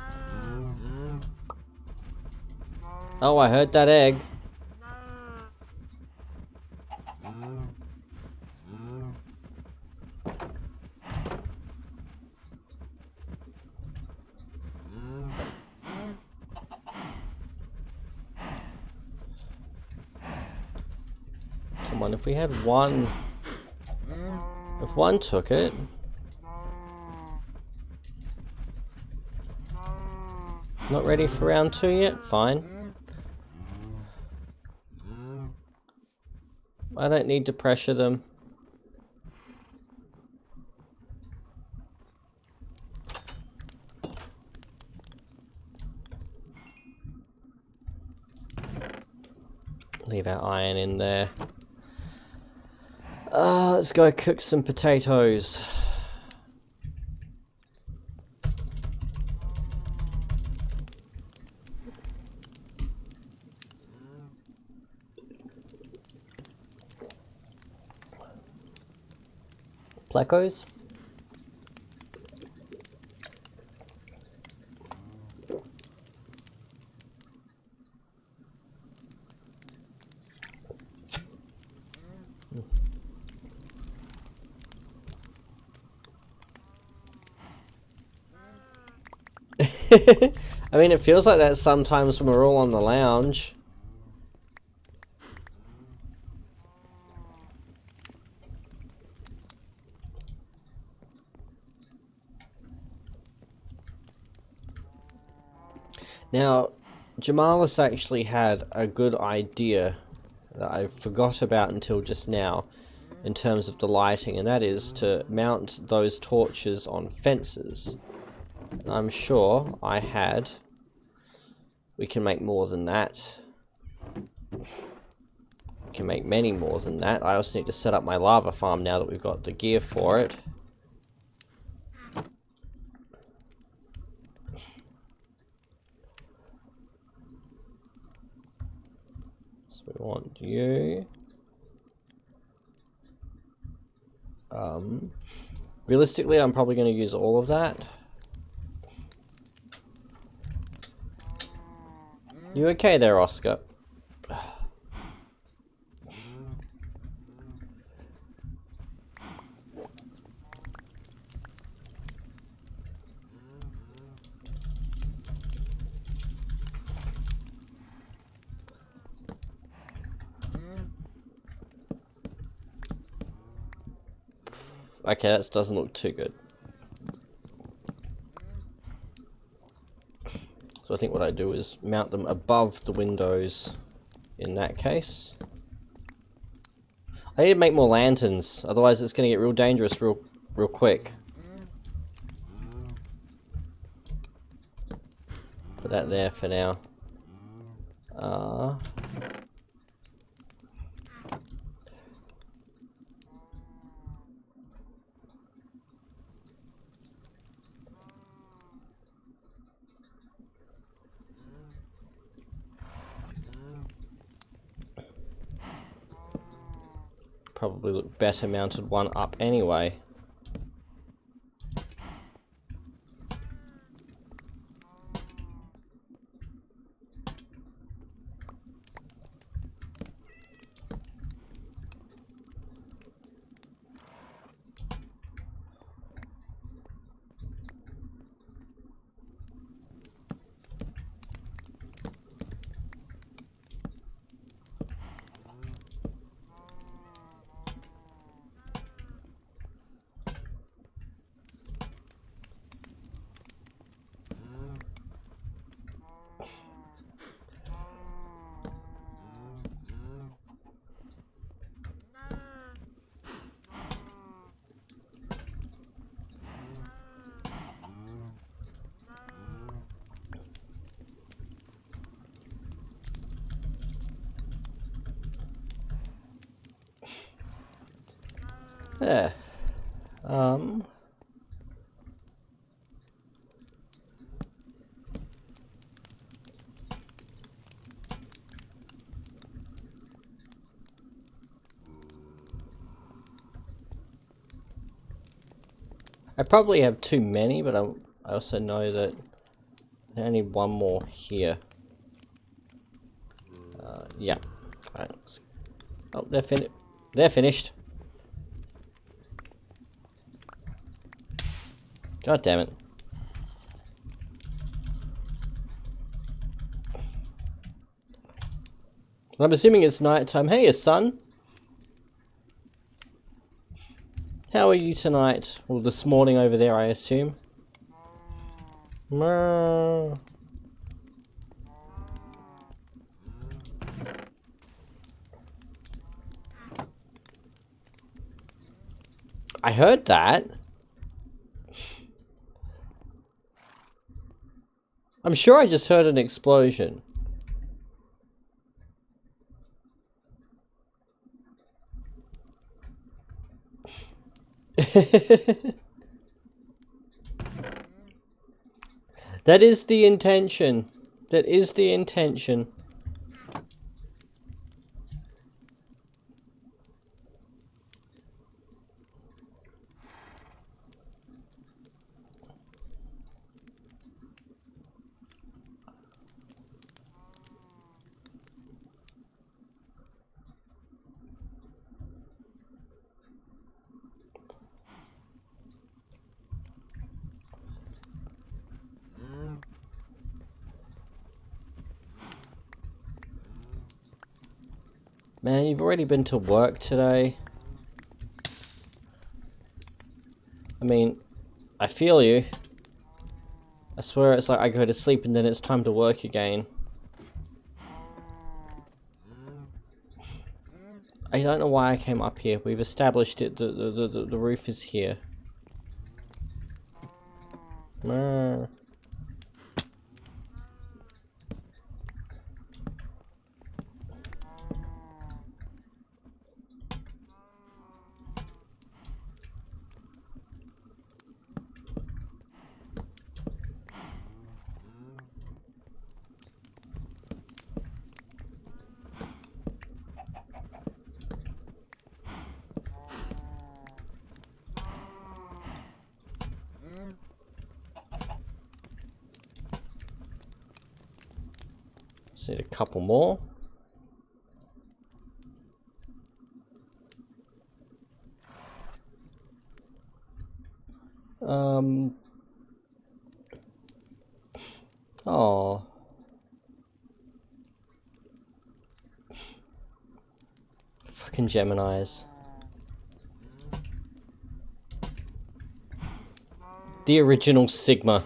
Oh, I heard that egg. Come on, if we had one... If one took it... Not ready for round 2 yet? Fine. I don't need to pressure them. Leave our iron in there. Let's go cook some potatoes. Plecos? I mean, it feels like that sometimes when we're all on the lounge. Now, Jamalis actually had a good idea that I forgot about until just now in terms of the lighting, and that is to mount those torches on fences. I'm sure I had. We can make more than that. We can make many more than that. I also need to set up my lava farm now that we've got the gear for it. So we want you. Realistically, I'm probably going to use all of that. You okay there, Oscar? Okay, that doesn't look too good. So I think what I do is mount them above the windows in that case. I need to make more lanterns, otherwise it's going to get real dangerous real quick. Put that there for now. Probably look better mounted one up anyway. Yeah. I probably have too many, but I also know that I need one more here. Yeah. Right. Oh, they're finished. God damn it. I'm assuming it's nighttime. Hey, son. How are you tonight? Well, this morning over there, I assume. I heard that. I'm sure I just heard an explosion. That is the intention. That is the intention. Man, you've already been to work today. I mean, I feel you. I swear it's like I go to sleep and then it's time to work again. I don't know why I came up here. We've established it. The roof is here. Ah. Just need a couple more. Oh. Fucking Geminis. The original Sigma.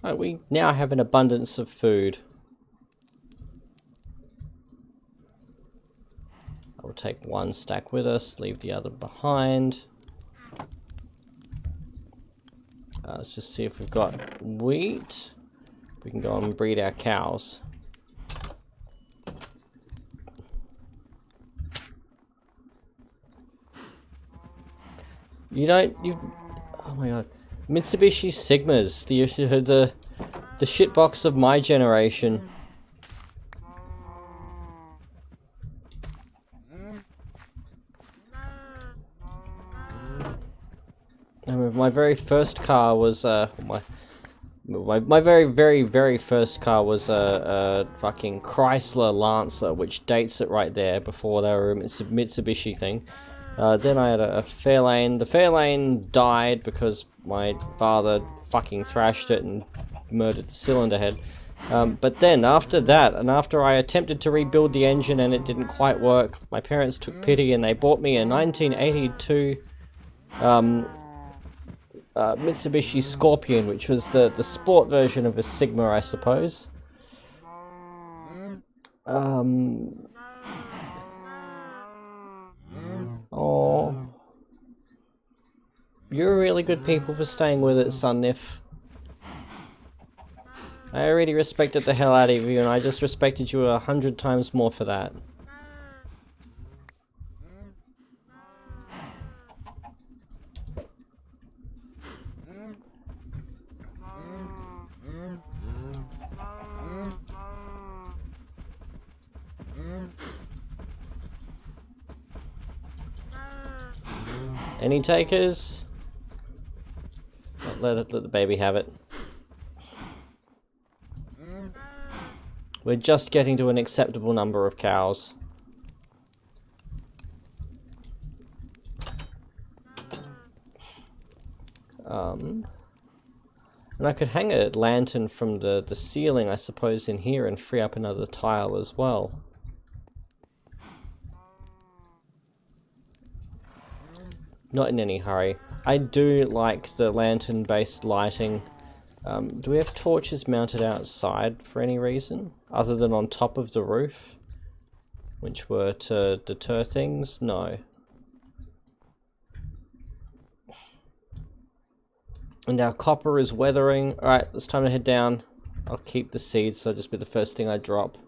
Right, we now have an abundance of food. I will take one stack with us, leave the other behind. Let's just see if we've got wheat. We can go and breed our cows. Oh my god. Mitsubishi Sigmas, the shitbox of my generation. I remember my very first car was my very first car was a fucking Chrysler Lancer, which dates it right there before they were a Mitsubishi thing. Then I had a Fairlane. The Fairlane died because my father fucking thrashed it and murdered the cylinder head. But then after that, and after I attempted to rebuild the engine and it didn't quite work, my parents took pity and they bought me a 1982 Mitsubishi Scorpion, which was the sport version of a Sigma, I suppose. Oh, you're really good people for staying with it, Sunnif. I already respected the hell out of you, and I just respected you 100 times more for that. Any takers? Let the baby have it. We're just getting to an acceptable number of cows. And I could hang a lantern from the ceiling, I suppose, in here and free up another tile as well. Not in any hurry. I do like the lantern-based lighting. Do we have torches mounted outside for any reason? Other than on top of the roof? Which were to deter things? No. And our copper is weathering. Alright, it's time to head down. I'll keep the seeds, so it'll just be the first thing I drop.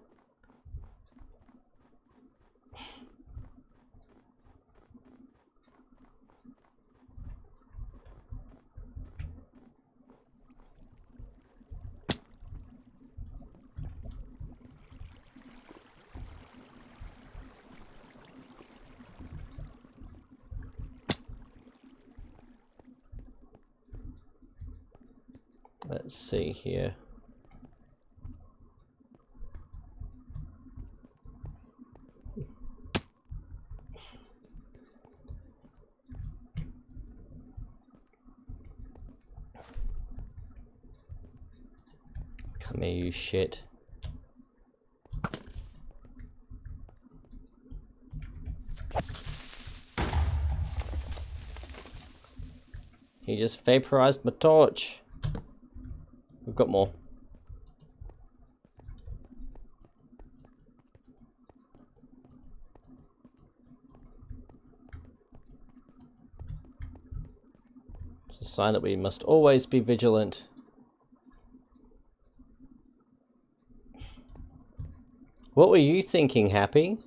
Let's see here. Come here, you shit. He just vaporized my torch. We've got more. a sign that we must always be vigilant. What were you thinking, Happy?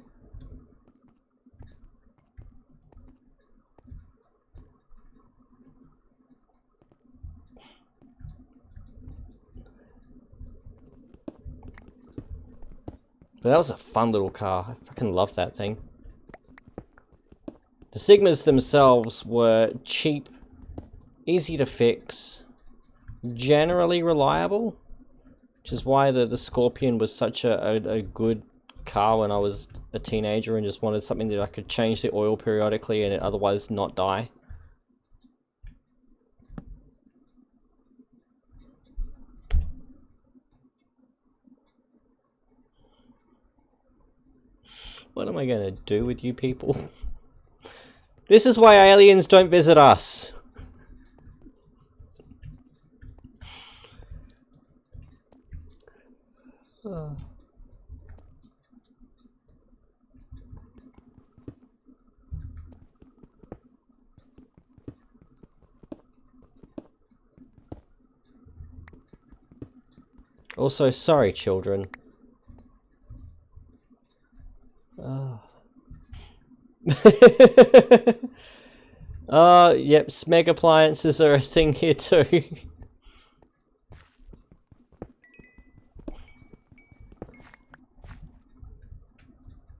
But that was a fun little car. I fucking love that thing. The Sigmas themselves were cheap, easy to fix, generally reliable, which is why the Scorpion was such a good car when I was a teenager and just wanted something that I could change the oil periodically and it otherwise not die. What am I gonna do with you people? This is why aliens don't visit us. Also, sorry, children. Yep, Smeg appliances are a thing here too.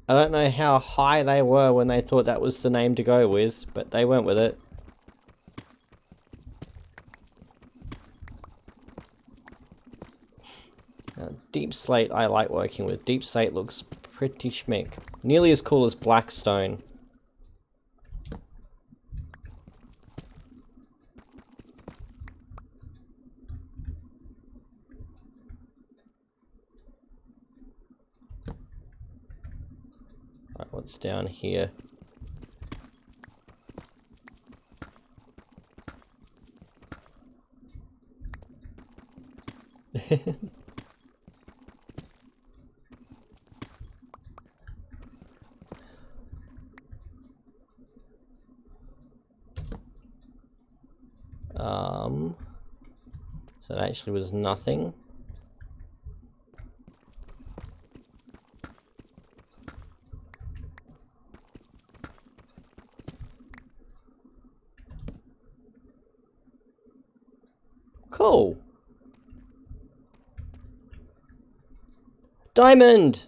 I don't know how high they were when they thought that was the name to go with, but they went with it. Deep Slate I like working with. Deep Slate looks pretty schmick. Nearly as cool as Blackstone. Right, what's down here? So that actually was nothing. Cool. Diamond!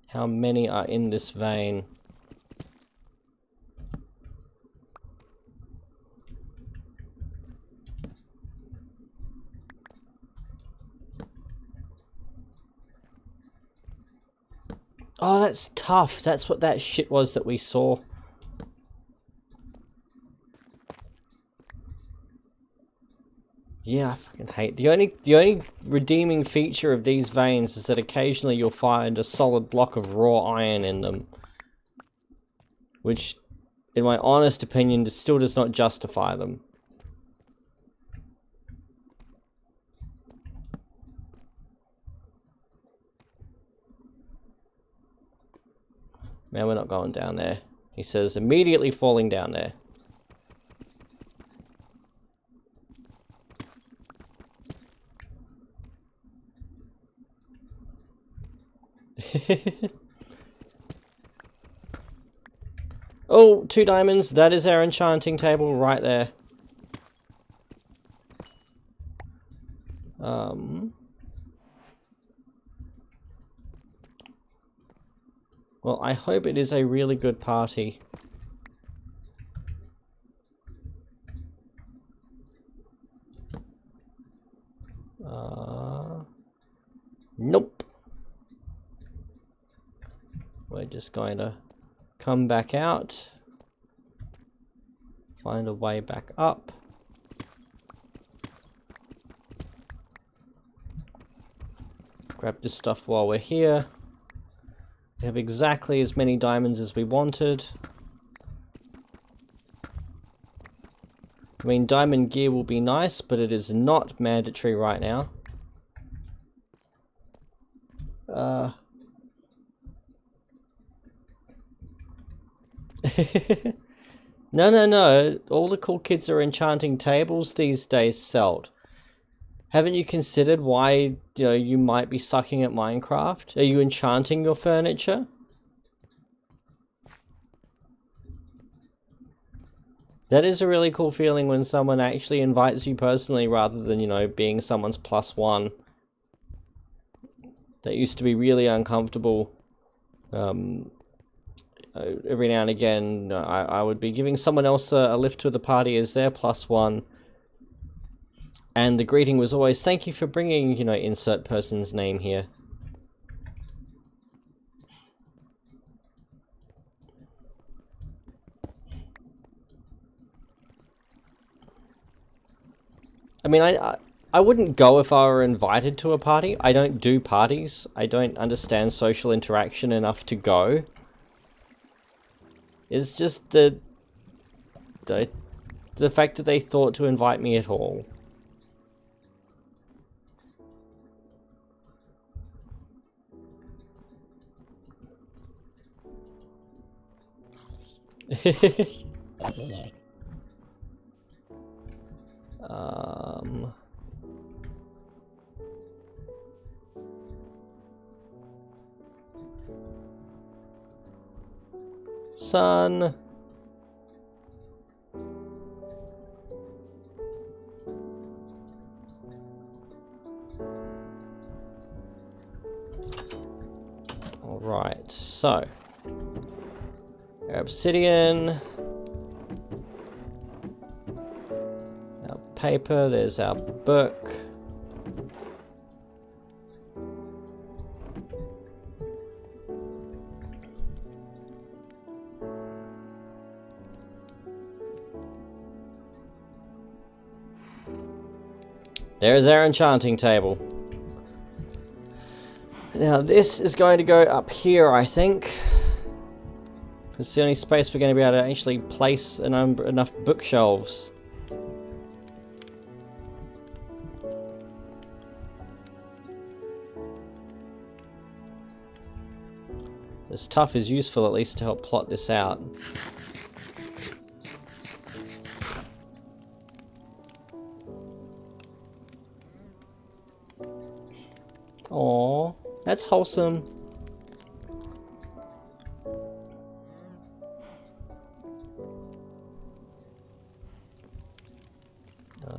How many are in this vein? Oh, that's tough. That's what that shit was that we saw. Yeah, I fucking hate the only redeeming feature of these veins is that occasionally you'll find a solid block of raw iron in them, which, in my honest opinion, still does not justify them. Man, we're not going down there. He says, immediately falling down there. Oh, 2 diamonds. That is our enchanting table right there. Well, I hope it is a really good party. Nope. We're just going to come back out. Find a way back up. Grab this stuff while we're here. We have exactly as many diamonds as we wanted. I mean, diamond gear will be nice, but it is not mandatory right now. No. All the cool kids are enchanting tables these days, Celt. Haven't you considered why, you might be sucking at Minecraft? Are you enchanting your furniture? That is a really cool feeling when someone actually invites you personally rather than, being someone's +1. That used to be really uncomfortable. Every now and again, I would be giving someone else a lift to the party as their +1. And the greeting was always, thank you for bringing, insert person's name here. I mean, I wouldn't go if I were invited to a party. I don't do parties. I don't understand social interaction enough to go. It's just the fact that they thought to invite me at all. Son. Alright, so. Obsidian. Our paper, there's our book. There's our enchanting table. Now this is going to go up here, I think. It's the only space we're going to be able to actually place enough bookshelves. This tuff is useful at least to help plot this out. Aww, that's wholesome.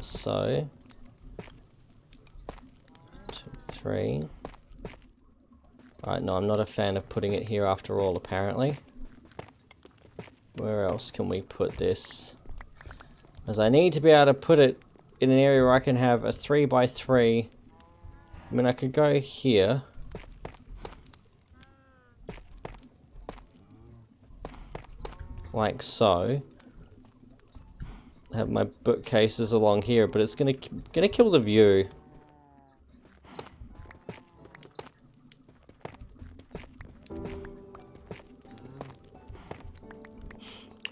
So, 2, 3. Alright, no, I'm not a fan of putting it here after all, apparently. Where else can we put this? Because I need to be able to put it in an area where I can have a 3x3. I mean, I could go here. Like so. Have my bookcases along here, but it's gonna kill the view.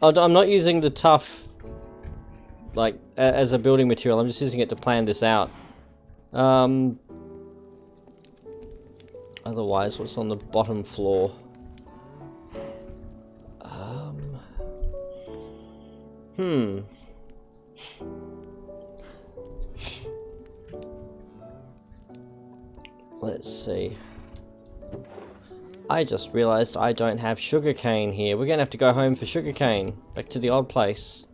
Oh, I'm not using the tuff like as a building material. I'm just using it to plan this out. Otherwise, what's on the bottom floor? Let's see. I just realized I don't have sugarcane here. We're gonna have to go home for sugarcane. Back to the old place.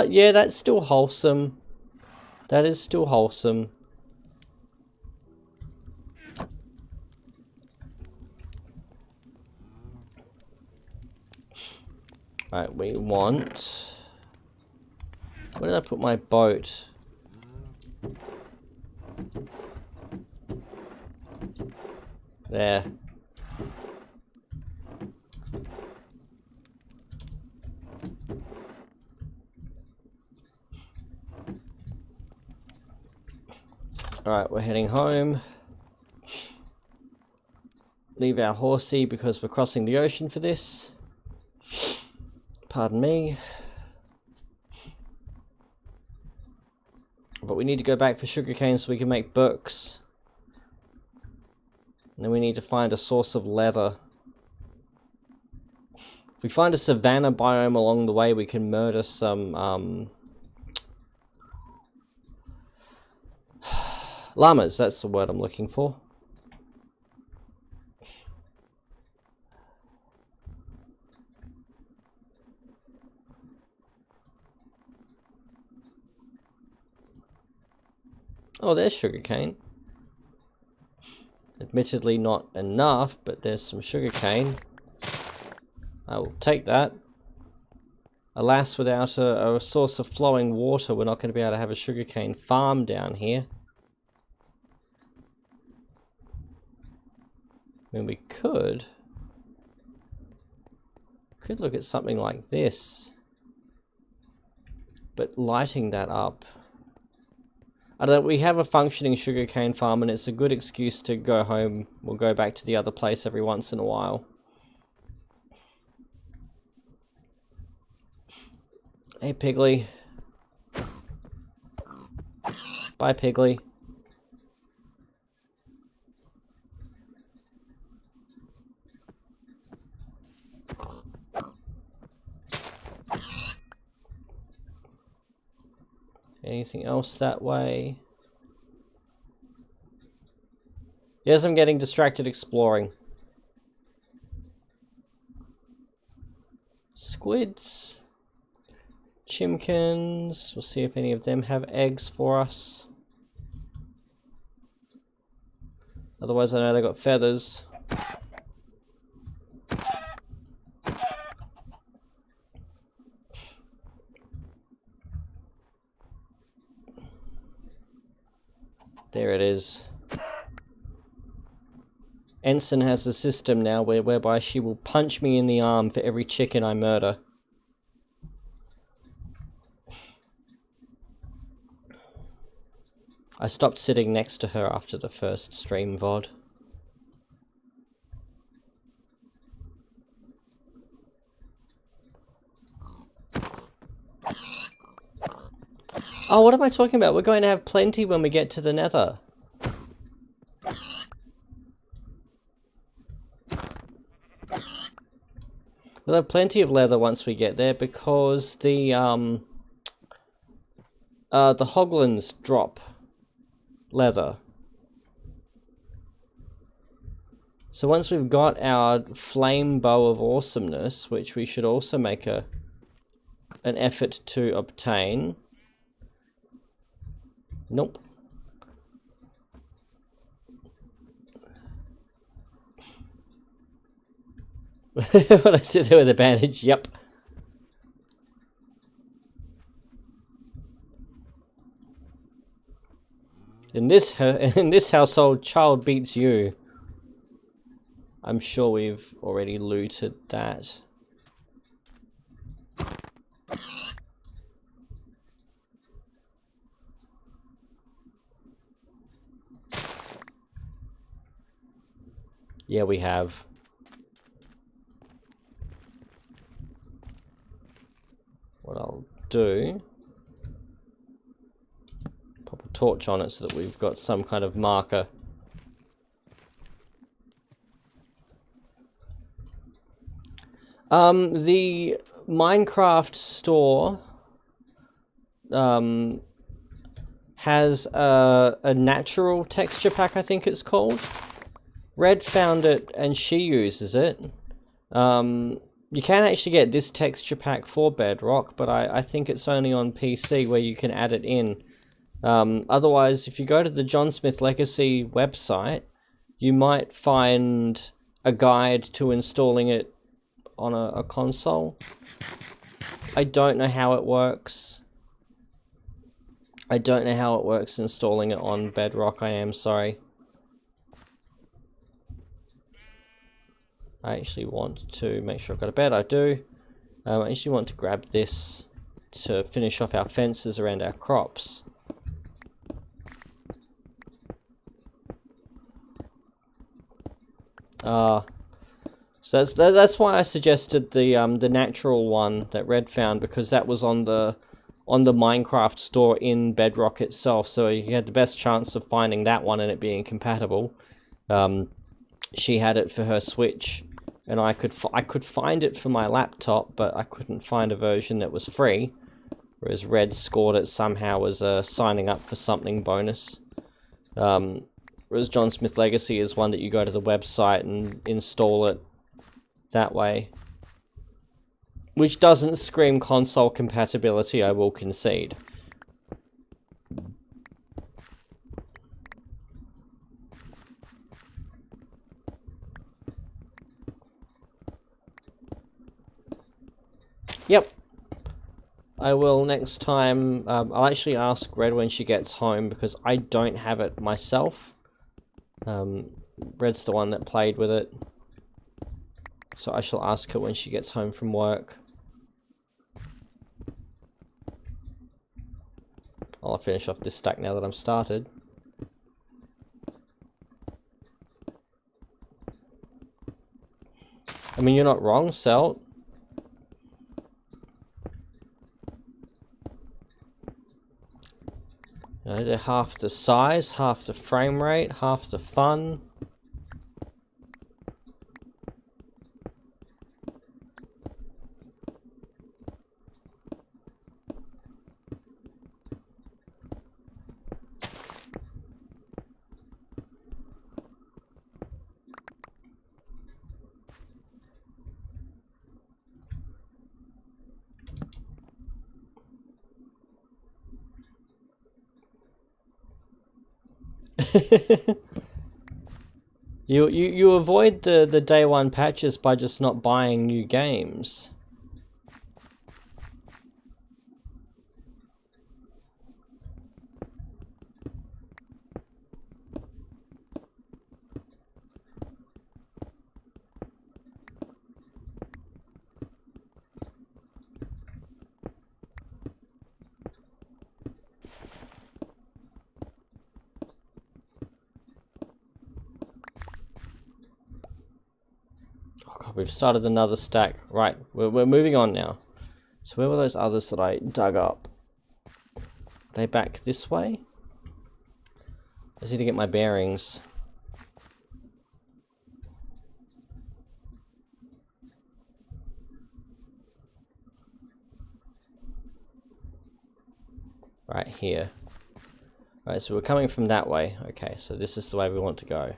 Yeah, that's still wholesome. That is still wholesome. Right, we want... Where did I put my boat? There. Alright, we're heading home. Leave our horsey because we're crossing the ocean for this. Pardon me. But we need to go back for sugarcane so we can make books. And then we need to find a source of leather. If we find a savanna biome along the way, we can murder some llamas. That's the word I'm looking for. Oh, there's sugarcane. Admittedly not enough, but there's some sugarcane. I will take that. Alas, without a source of flowing water, we're not going to be able to have a sugarcane farm down here. I mean, we could look at something like this. But lighting that up... I don't know, we have a functioning sugarcane farm and it's a good excuse to go home or go back to the other place every once in a while. Hey Piggly. Bye Piggly. Anything else that way? Yes, I'm getting distracted exploring. Squids. Chimkins. We'll see if any of them have eggs for us. Otherwise I know they got feathers. There it is. Ensign has a system now whereby she will punch me in the arm for every chicken I murder. I stopped sitting next to her after the first stream VOD. Oh, what am I talking about? We're going to have plenty when we get to the Nether. We'll have plenty of leather once we get there because the Hoglins drop leather. So once we've got our flame bow of awesomeness, which we should also make an effort to obtain. Nope. When I sit there with a bandage, yep. In this household, child beats you. I'm sure we've already looted that. Yeah, we have. What I'll do, pop a torch on it so that we've got some kind of marker. The Minecraft store has a natural texture pack, I think it's called. Red found it and she uses it. You can actually get this texture pack for Bedrock, but I think it's only on PC where you can add it in. Otherwise, if you go to the John Smith Legacy website, you might find a guide to installing it on a console. I don't know how it works. I don't know how it works installing it on Bedrock, I am sorry. I actually want to make sure I've got a bed, I do. I actually want to grab this to finish off our fences around our crops. So that's why I suggested the natural one that Red found, because that was on the Minecraft store in Bedrock itself, so you had the best chance of finding that one and it being compatible. She had it for her Switch, and I could find it for my laptop, but I couldn't find a version that was free. Whereas Red scored it somehow as a signing up for something bonus. Whereas John Smith Legacy is one that you go to the website and install it that way. Which doesn't scream console compatibility, I will concede. Yep. I will next time. I'll actually ask Red when she gets home, because I don't have it myself. Red's the one that played with it. So I shall ask her when she gets home from work. I'll finish off this stack now that I'm started. I mean, you're not wrong, Celt. You know, they're half the size, half the frame rate, half the fun. You avoid the day one patches by just not buying new games. We've started another stack. Right, we're moving on now. So where were those others that I dug up? Are they back this way? I just need to get my bearings. Right here. Right, so we're coming from that way. Okay, so this is the way we want to go.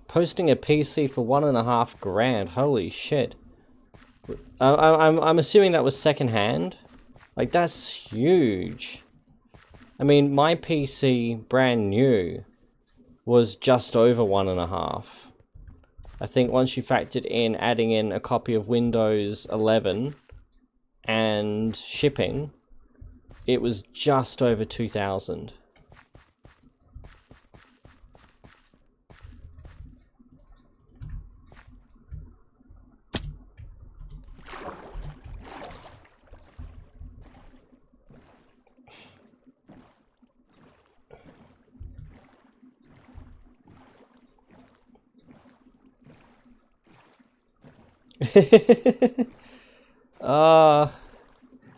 Posting a PC for $1.5 grand. Holy shit! I'm assuming that was secondhand. Like, that's huge. I mean, my PC, brand new, was just over 1.5. I think once you factored in adding in a copy of Windows 11 and shipping, it was just over 2,000.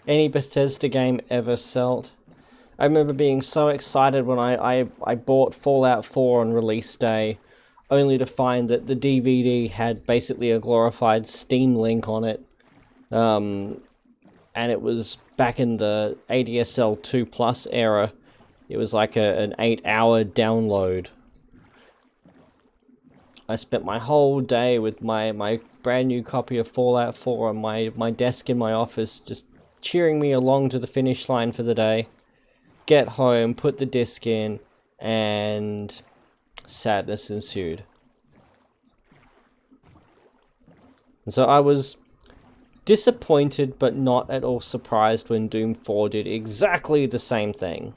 Any Bethesda game ever, Celt? I remember being so excited when I bought Fallout 4 on release day, only to find that the DVD had basically a glorified Steam link on it. And it was back in the ADSL 2 Plus era. It was like an 8-hour download. I spent my whole day with my brand new copy of Fallout 4 on my desk in my office, just cheering me along to the finish line for the day. Get home, put the disc in, and sadness ensued. And so I was disappointed but not at all surprised when Doom 4 did exactly the same thing.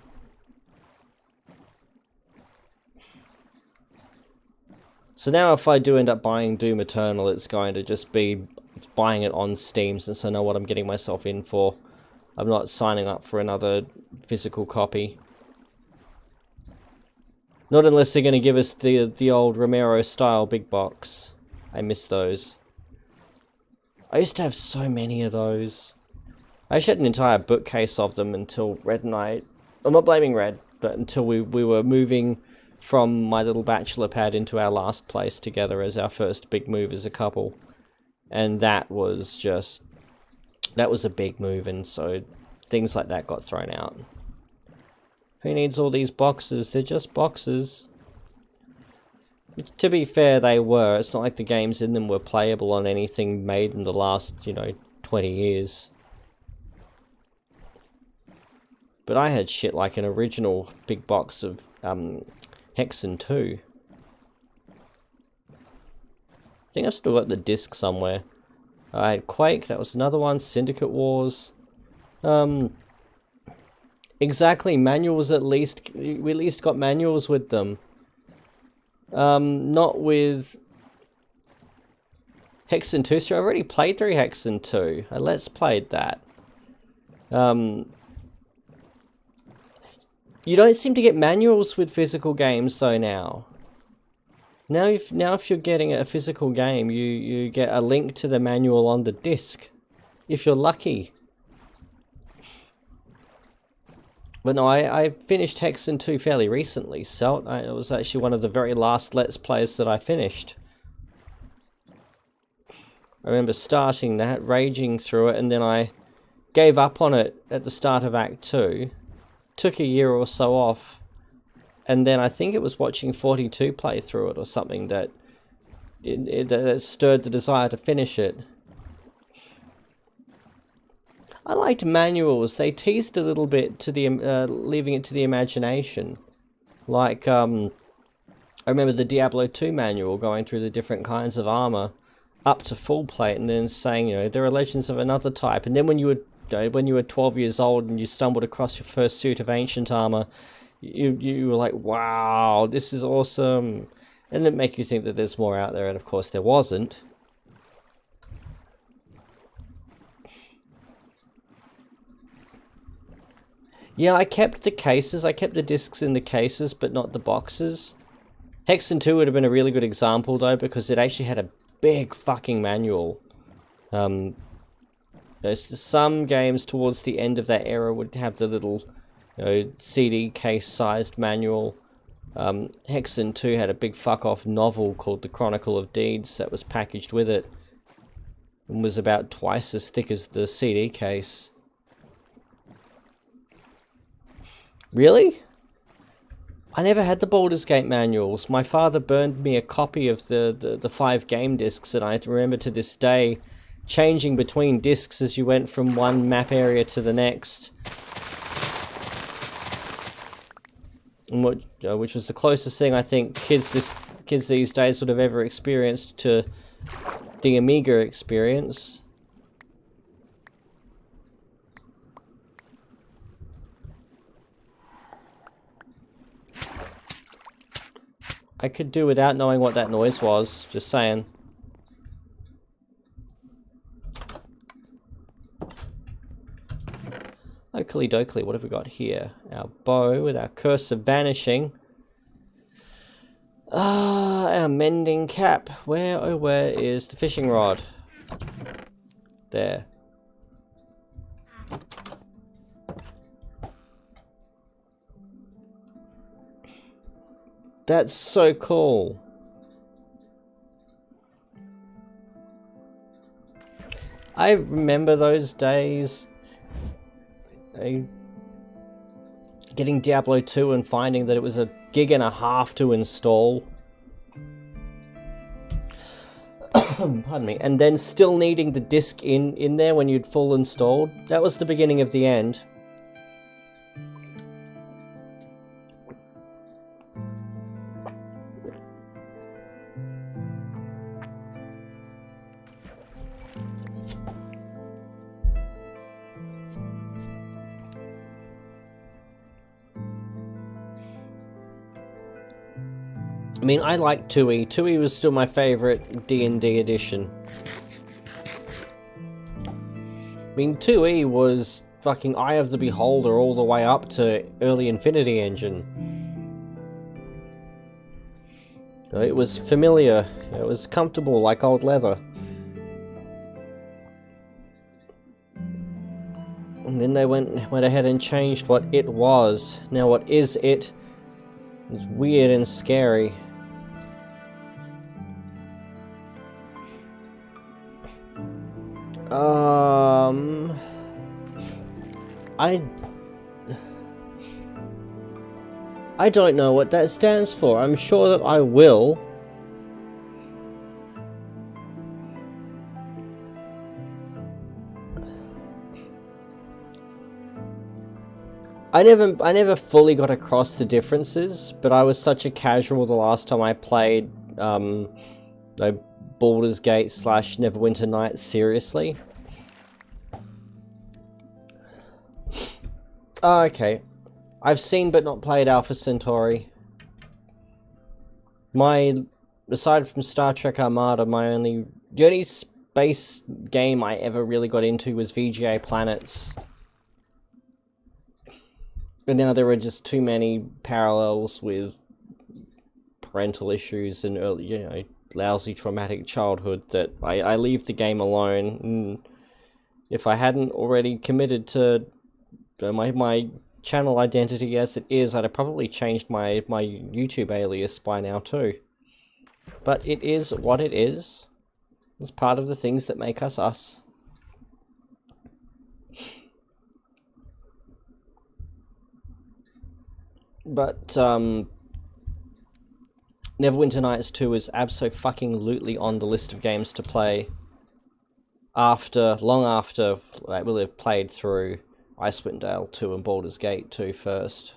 So now if I do end up buying Doom Eternal, it's going to just be buying it on Steam since I know what I'm getting myself in for. I'm not signing up for another physical copy. Not unless they're going to give us the old Romero style big box. I miss those. I used to have so many of those. I actually had an entire bookcase of them until Red and I... I'm not blaming Red, but until we were moving from my little bachelor pad into our last place together as our first big move as a couple. And that was just... that was a big move, and so things like that got thrown out. Who needs all these boxes? They're just boxes. Which, to be fair, they were. It's not like the games in them were playable on anything made in the last, 20 years. But I had shit like an original big box of Hexen 2. I think I've still got the disc somewhere. I had Quake, that was another one. Syndicate Wars. Exactly, manuals at least. We at least got manuals with them. Not with Hexen 2. So I already played through Hexen 2. I let's played that. You don't seem to get manuals with physical games though now. Now if you're getting a physical game, you get a link to the manual on the disc. If you're lucky. But no, I finished Hexen 2 fairly recently, so it was actually one of the very last Let's Plays that I finished. I remember starting that, raging through it, and then I gave up on it at the start of Act 2. Took a year or so off, and then I think it was watching 42 play through it or something that that stirred the desire to finish it. I liked manuals. They teased a little bit to the leaving it to the imagination. Like I remember the Diablo 2 manual going through the different kinds of armor up to full plate, and then saying, there are legends of another type. And then when you were 12 years old and you stumbled across your first suit of ancient armor, you were like, wow, this is awesome. And it make you think that there's more out there, and of course there wasn't. Yeah, I kept the cases. I kept the discs in the cases, but not the boxes. Hexen 2 would have been a really good example, though, because it actually had a big fucking manual. Some games towards the end of that era would have the little, CD case-sized manual. Hexen 2 had a big fuck-off novel called The Chronicle of Deeds that was packaged with it, and was about twice as thick as the CD case. Really? I never had the Baldur's Gate manuals. My father burned me a copy of the 5 game discs, and I remember to this day changing between discs as you went from one map area to the next. And which was the closest thing I think kids these days would have ever experienced to the Amiga experience. I could do without knowing what that noise was, just saying. Oakley dokley, what have we got here? Our bow with our curse of vanishing. Our mending cap. Where is the fishing rod? There. That's so cool. I remember those days. Getting Diablo 2 and finding that it was a gig and a half to install. Pardon me. And then still needing the disc in there when you'd full installed. That was the beginning of the end. I mean, I like 2E. 2E was still my favourite D&D edition. mean, 2E was fucking Eye of the Beholder all the way up to early Infinity Engine. It was familiar, it was comfortable like old leather. And then they went ahead and changed what it was. Now what is it? It's weird and scary. I don't know what that stands for. I'm sure that I will. I never fully got across the differences, but I was such a casual the last time I played Baldur's Gate / Neverwinter Nights seriously. Oh, okay. I've seen but not played Alpha Centauri. Aside from Star Trek Armada, the only space game I ever really got into was VGA Planets. And now there were just too many parallels with parental issues and early, lousy traumatic childhood that I leave the game alone. And if I hadn't already committed to my channel identity as it is, I'd have probably changed my YouTube alias by now too. But it is what it is. It's part of the things that make us us. But Neverwinter Nights 2 is abso-fucking-lutely on the list of games to play long after I will have played through Icewind Dale 2 and Baldur's Gate 2 first.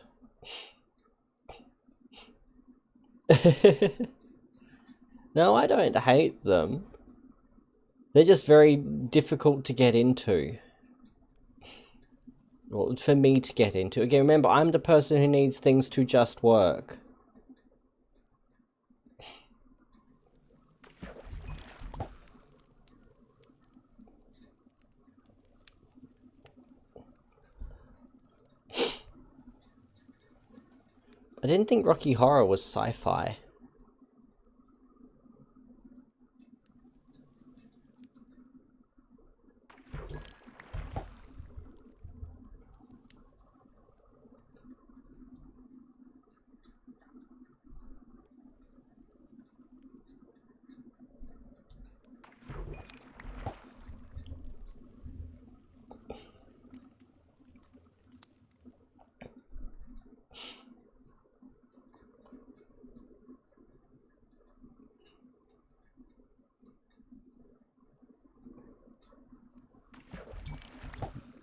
No, I don't hate them. They're just very difficult to get into. Well, for me to get into. Again, remember, I'm the person who needs things to just work. I didn't think Rocky Horror was sci-fi.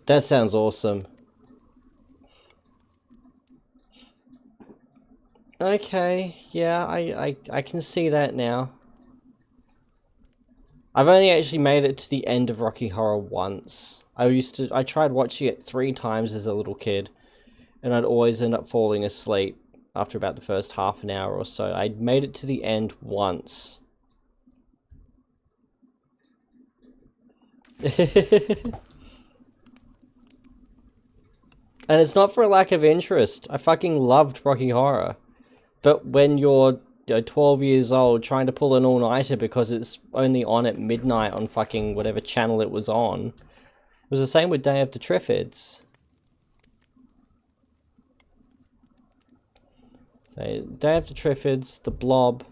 That sounds awesome. Okay, yeah, I can see that now. I've only actually made it to the end of Rocky Horror once. I tried watching it 3 times as a little kid, and I'd always end up falling asleep after about the first half an hour or so. I made it to the end once. And it's not for a lack of interest. I fucking loved Rocky Horror. But when you're 12 years old trying to pull an all-nighter because it's only on at midnight on fucking whatever channel it was on. It was the same with Day of the Triffids. So, Day of the Triffids, The Blob.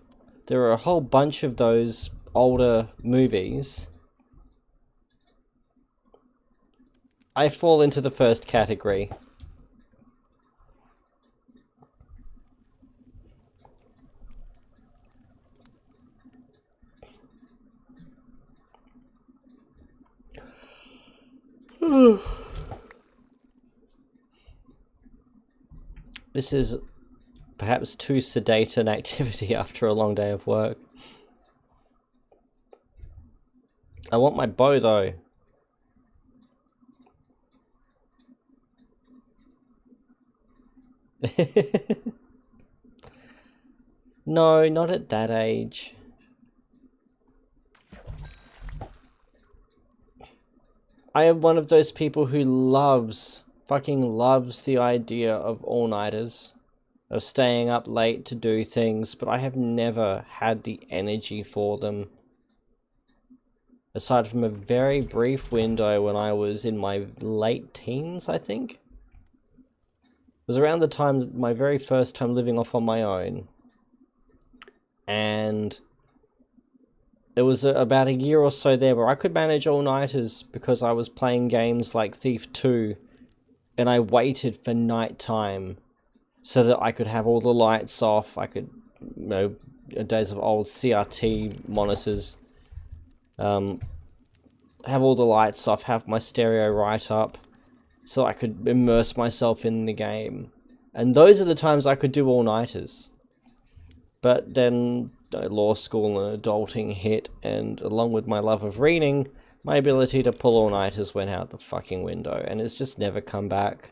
There are a whole bunch of those older movies. I fall into the first category. This is perhaps too sedate an activity after a long day of work. I want my bow though. No, not at that age. I am one of those people who fucking loves the idea of all-nighters, of staying up late to do things, but I have never had the energy for them. Aside from a very brief window when I was in my late teens, I think. It was around the time, my very first time living off on my own. And it was about a year or so there where I could manage all-nighters because I was playing games like Thief 2, and I waited for night time so that I could have all the lights off. I could, you know, days of old CRT monitors, have all the lights off, have my stereo right up, so I could immerse myself in the game. And those are the times I could do all-nighters. But then law school and adulting hit, and along with my love of reading, my ability to pull all-nighters went out the fucking window, and it's just never come back.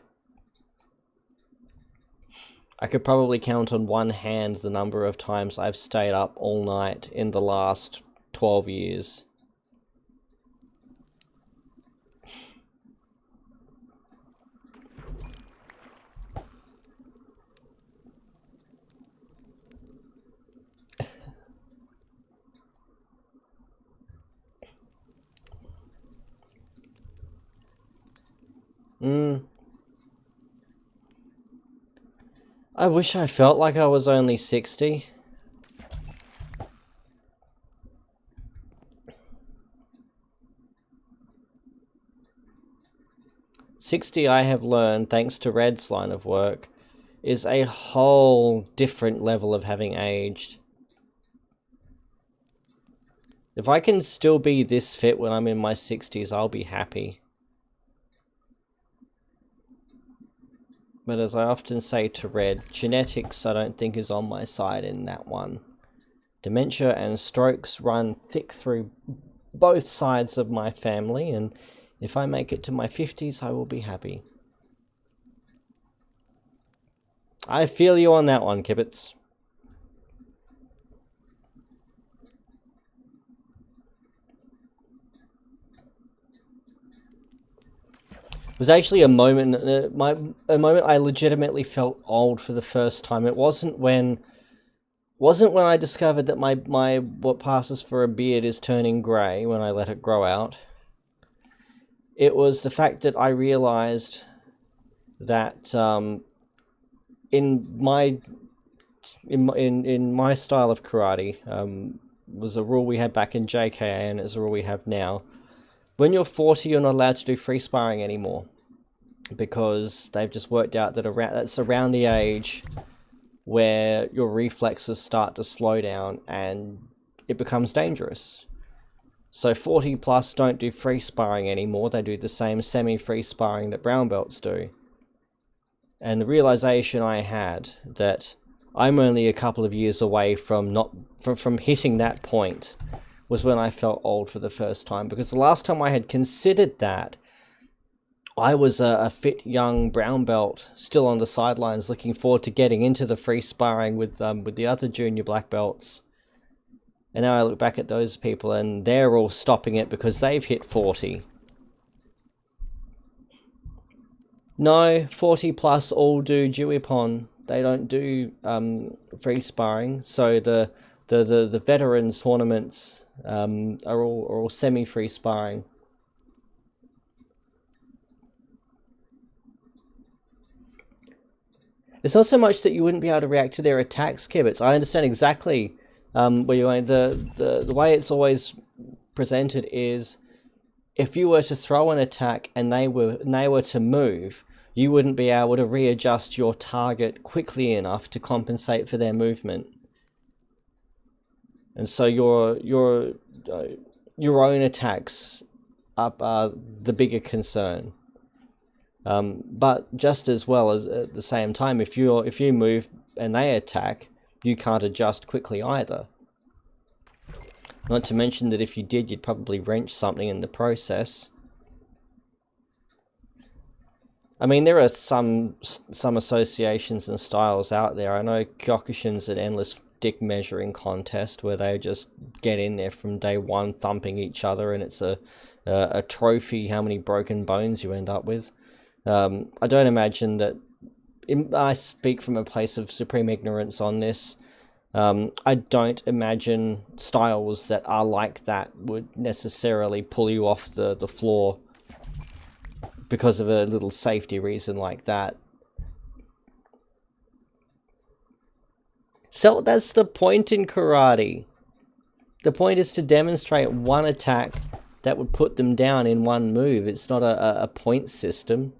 I could probably count on one hand the number of times I've stayed up all night in the last 12 years. I wish I felt like I was only 60. I have learned, thanks to Red's line of work, is a whole different level of having aged. If I can still be this fit when I'm in my 60s, I'll be happy. But as I often say to Red, genetics I don't think is on my side in that one. Dementia and strokes run thick through both sides of my family, and if I make it to my 50s, I will be happy. I feel you on that one, Kibbits. It was actually a moment, a moment I legitimately felt old for the first time. It wasn't when I discovered that my what passes for a beard is turning grey when I let it grow out. It was the fact that I realized that in my style of karate, was a rule we had back in JKA, and it's a rule we have now. When you're 40, you're not allowed to do free sparring anymore, because they've just worked out that that's around the age where your reflexes start to slow down and it becomes dangerous. So 40 plus don't do free sparring anymore. They do the same semi-free sparring that brown belts do. And the realization I had that I'm only a couple of years away from hitting that point was when I felt old for the first time, because the last time I had considered that, I was a fit young brown belt still on the sidelines, looking forward to getting into the free sparring with the other junior black belts. And now I look back at those people and they're all stopping it because they've hit 40. No, 40 plus all do Juipon. They don't do free sparring. So the veterans tournaments are all semi-free sparring. It's not so much that you wouldn't be able to react to their attacks, Kibbits. I understand exactly where you're going. The way it's always presented is, if you were to throw an attack and they were to move, you wouldn't be able to readjust your target quickly enough to compensate for their movement. And so your own attacks are the bigger concern. But just as well as at the same time, if you move and they attack, you can't adjust quickly either. Not to mention that if you did, you'd probably wrench something in the process. I mean, there are some associations and styles out there. I know Kyokushin's an endless dick measuring contest where they just get in there from day one thumping each other, and it's a a trophy, how many broken bones you end up with. I don't imagine that. I speak from a place of supreme ignorance on this. I don't imagine styles that are like that would necessarily pull you off the floor because of a little safety reason like that. So that's the point in karate. The point is to demonstrate one attack that would put them down in one move. It's not a point system.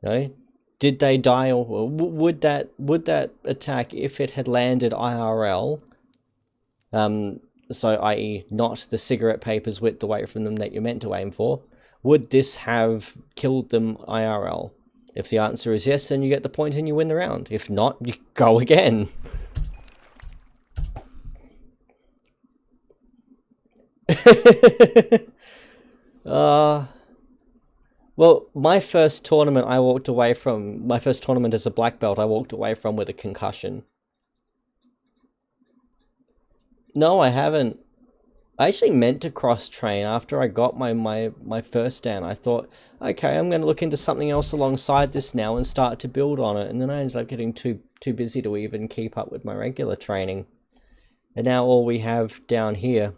No? Did they die, or would that attack, if it had landed IRL, so i.e. not the cigarette papers whipped away from them that you're meant to aim for, would this have killed them IRL? If the answer is yes, then you get the point and you win the round. If not, you go again. Well, my first tournament as a black belt, I walked away from with a concussion. No, I haven't. I actually meant to cross-train after I got my first dan. I thought, okay, I'm going to look into something else alongside this now and start to build on it. And then I ended up getting too busy to even keep up with my regular training. And now all we have down here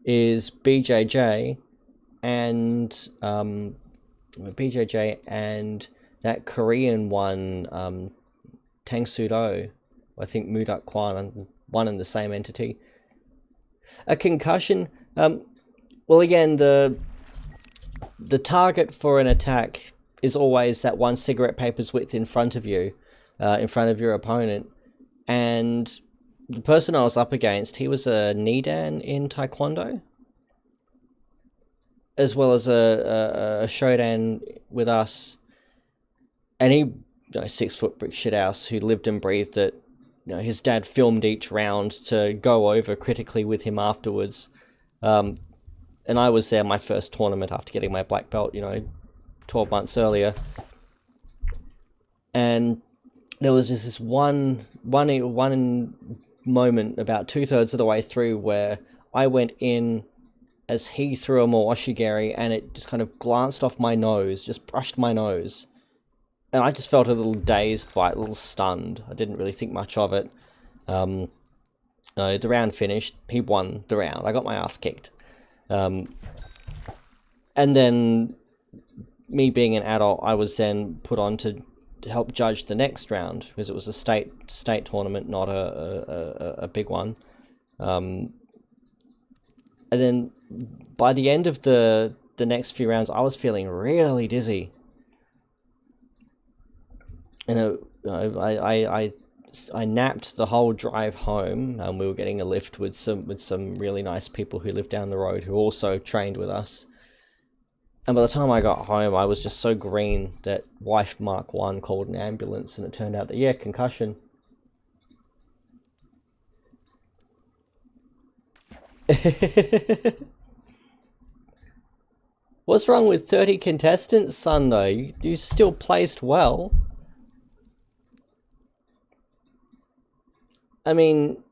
is BJJ and that Korean one, Tang Soo-do. I think Mudak Kwan, one and the same entity. A concussion, well, again, the target for an attack is always that one cigarette paper's width in front of you, in front of your opponent. And the person I was up against, he was a Nidan in Taekwondo, as well as a Shodan with us. And he, 6-foot brick shithouse who lived and breathed it. His dad filmed each round to go over critically with him afterwards. And I was there my first tournament after getting my black belt, 12 months earlier. And there was just this one moment about 2/3 of the way through where I went in as he threw a Moashigiri and it just kind of glanced off my nose, just brushed my nose. And I just felt a little dazed by it, a little stunned. I didn't really think much of it. The round finished. He won the round. I got my ass kicked. And then, me being an adult, I was then put on to help judge the next round, because it was a state tournament, not a big one. And then, by the end of the next few rounds, I was feeling really dizzy. And I napped the whole drive home, and we were getting a lift with some really nice people who lived down the road who also trained with us. And by the time I got home, I was just so green that wife Mark 1 called an ambulance, and it turned out that, yeah, concussion. What's wrong with 30 contestants, Sunday? You still placed well. I mean,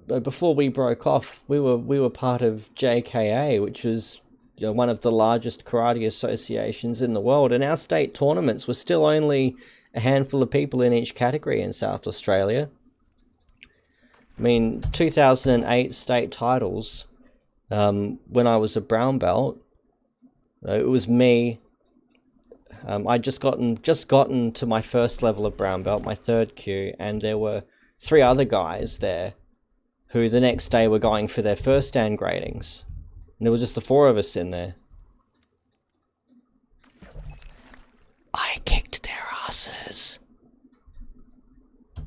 before we broke off, we were part of JKA, which was one of the largest karate associations in the world, and our state tournaments were still only a handful of people in each category in South Australia. I mean, 2008 state titles, when I was a brown belt, it was me. I'd just gotten to my first level of brown belt, my third Q, and there were 3 other guys there who the next day were going for their first dan gradings. And there were just the 4 of us in there. I kicked their asses.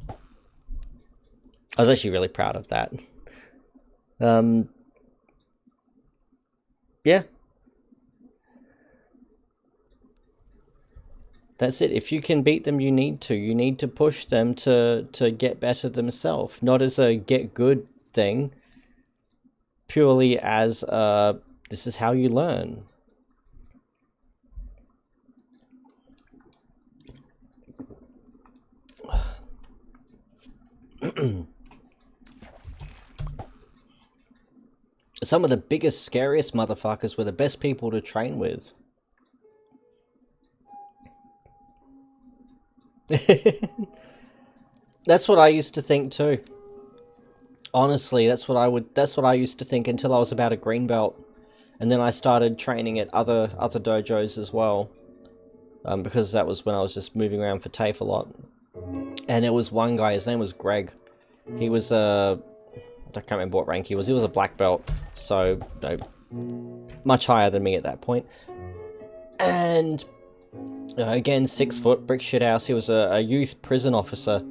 I was actually really proud of that. Yeah. That's it. If you can beat them, you need to. You need to push them to get better themselves. Not as a get good thing. Purely as this is how you learn. Some of the biggest, scariest motherfuckers were the best people to train with. That's what I used to think too. Honestly, that's what I used to think until I was about a green belt. And then I started training at other dojos as well. Because that was when I was just moving around for TAFE a lot. And there was one guy, his name was Greg. He was I can't remember what rank he was. He was a black belt, so much higher than me at that point. And again, 6 foot, brick shit house. He was a youth prison officer.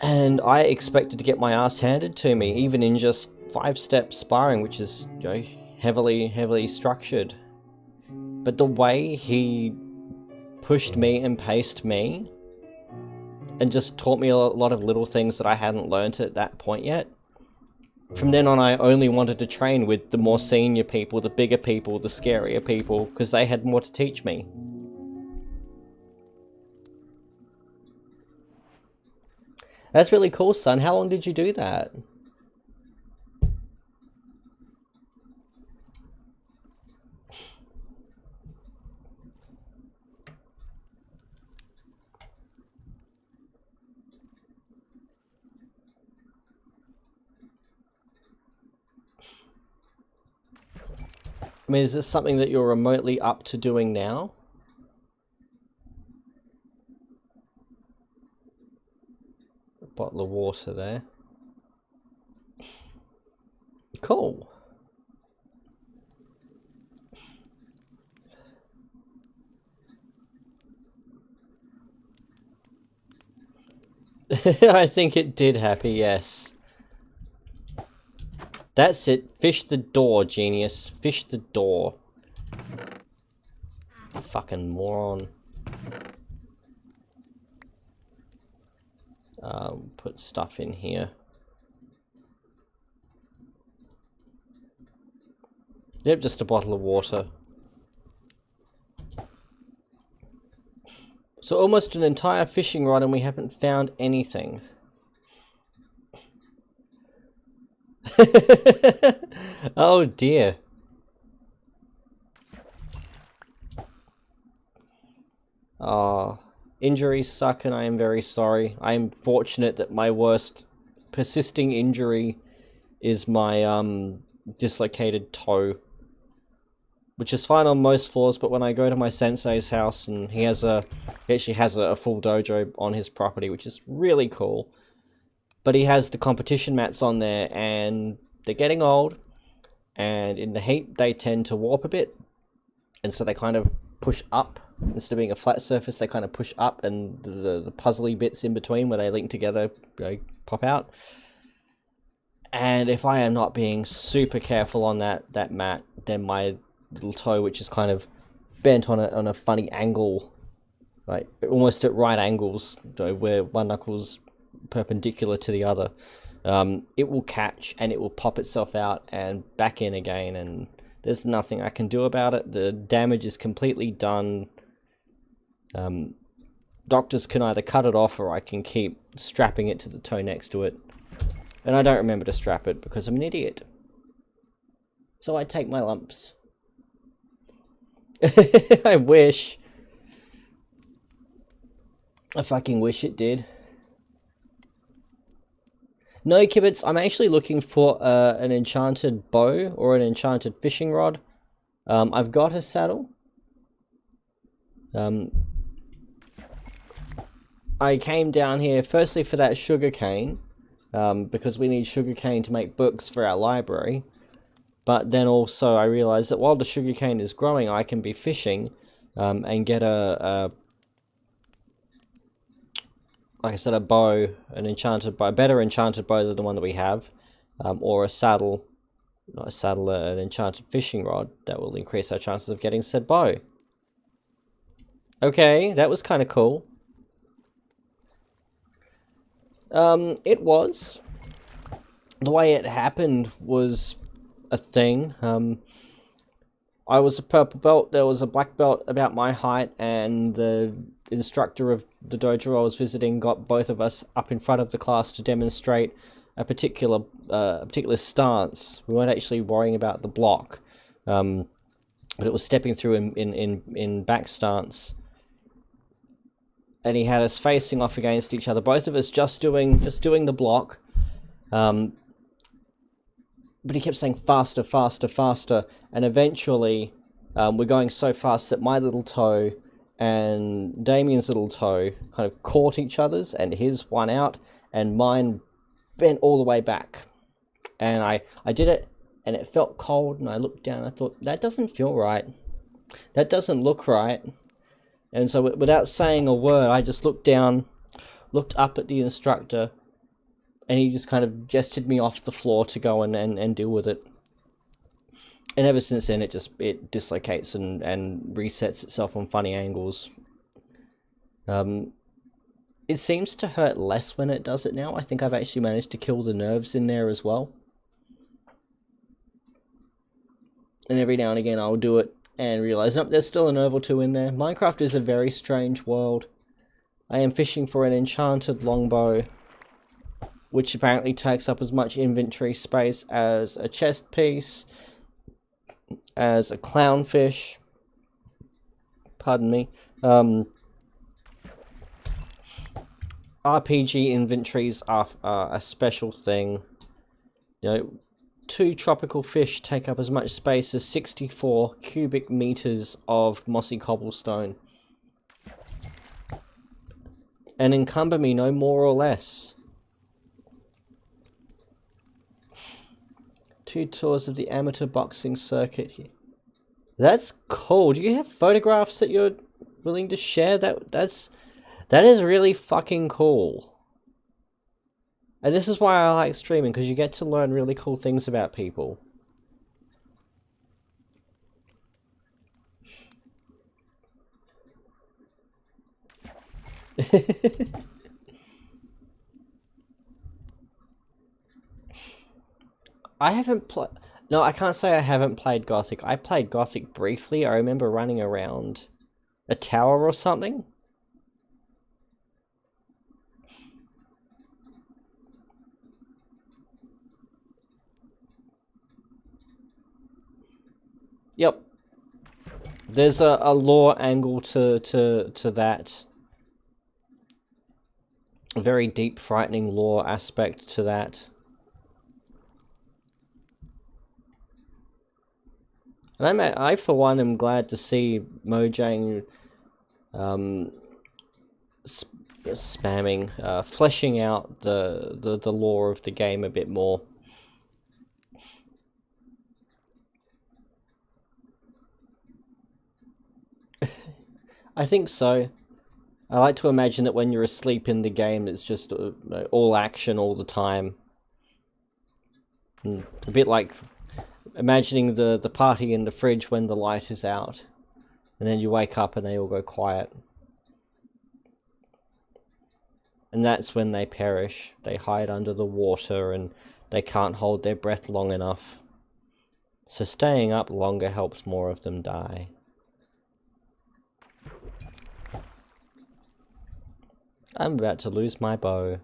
And I expected to get my ass handed to me, even in just 5-step sparring, which is, you know, heavily structured. But the way he pushed me and paced me, and just taught me a lot of little things that I hadn't learnt at that point yet. From then on, I only wanted to train with the more senior people, the bigger people, the scarier people, because they had more to teach me. That's really cool, son. How long did you do that? I mean, is this something that you're remotely up to doing now? A bottle of water there. Cool. I think it did, Happy, yes. That's it. Fish the door, genius. Fish the door. Fucking moron. Put stuff in here. Yep, just a bottle of water. So almost an entire fishing rod and we haven't found anything. Oh dear. Injuries suck and I am very sorry. I am fortunate that my worst persisting injury is my dislocated toe. Which is fine on most floors, but when I go to my sensei's house and he actually has a full dojo on his property, which is really cool. But he has the competition mats on there, and they're getting old, and in the heat they tend to warp a bit, and so they kind of push up. Instead of being a flat surface, they kind of push up, and the puzzly bits in between where they link together pop out. And if I am not being super careful on that mat, then my little toe, which is kind of bent on a funny angle, right, almost at right angles, where one knuckle's perpendicular to the other, it will catch and it will pop itself out and back in again, and there's nothing I can do about it. The damage is completely done. Doctors can either cut it off or I can keep strapping it to the toe next to it, and I don't remember to strap it because I'm an idiot, so I take my lumps. I wish. I fucking wish it did. No, Kibbits, I'm actually looking for an enchanted bow or an enchanted fishing rod. I've got a saddle. I came down here firstly for that sugarcane, because we need sugarcane to make books for our library. But then also I realized that while the sugarcane is growing, I can be fishing and get like I said, a bow, an enchanted bow, a better enchanted bow than the one that we have, or a saddle, not a saddle, an enchanted fishing rod that will increase our chances of getting said bow. Okay, that was kind of cool. It was. The way it happened was a thing. I was a purple belt, there was a black belt about my height, and the instructor of the dojo I was visiting got both of us up in front of the class to demonstrate particular stance. We weren't actually worrying about the block, but it was stepping through in back stance. And he had us facing off against each other, both of us just doing the block. But he kept saying faster, faster, faster, and eventually we're going so fast that my little toe and Damien's little toe kind of caught each other's, and his won out, and mine bent all the way back. And I did it, and it felt cold, and I looked down and I thought, that doesn't feel right. That doesn't look right. And so without saying a word, I just looked down, looked up at the instructor, and he just kind of gestured me off the floor to go and deal with it. And ever since then, it dislocates and resets itself on funny angles. It seems to hurt less when it does it now. I think I've actually managed to kill the nerves in there as well. And every now and again, I'll do it and realize, nope, there's still a nerve or two in there. Minecraft is a very strange world. I am fishing for an enchanted longbow, which apparently takes up as much inventory space as a chest piece, as a clownfish. Pardon me. RPG inventories are a special thing. You know, 2 tropical fish take up as much space as 64 cubic meters of mossy cobblestone. And encumber me no more or less. 2 tours of the amateur boxing circuit here. That's cool. Do you have photographs that you're willing to share? That is really fucking cool. And this is why I like streaming, because you get to learn really cool things about people. I haven't played... No, I can't say I haven't played Gothic. I played Gothic briefly. I remember running around a tower or something. Yep. There's a lore angle to that. A very deep, frightening lore aspect to that. And I for one am glad to see Mojang spamming, fleshing out the lore of the game a bit more. I think so. I like to imagine that when you're asleep in the game, it's just all action all the time. A bit like imagining the party in the fridge when the light is out. And then you wake up and they all go quiet. And that's when they perish. They hide under the water and they can't hold their breath long enough. So staying up longer helps more of them die. I'm about to lose my bow.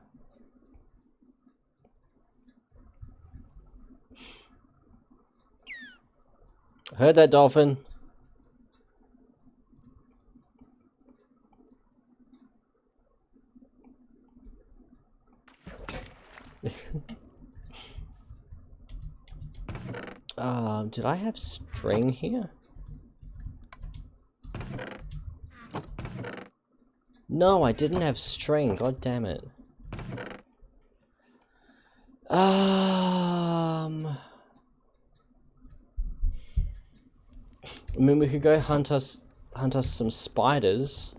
Heard that, dolphin. Did I have string here? No, I didn't have string. God damn it. I mean, we could go hunt us some spiders.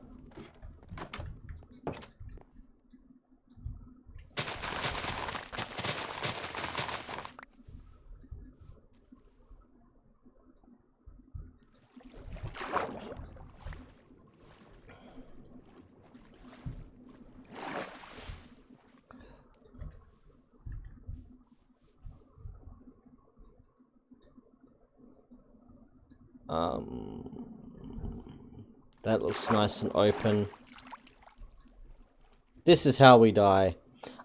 That looks nice and open. This is how we die.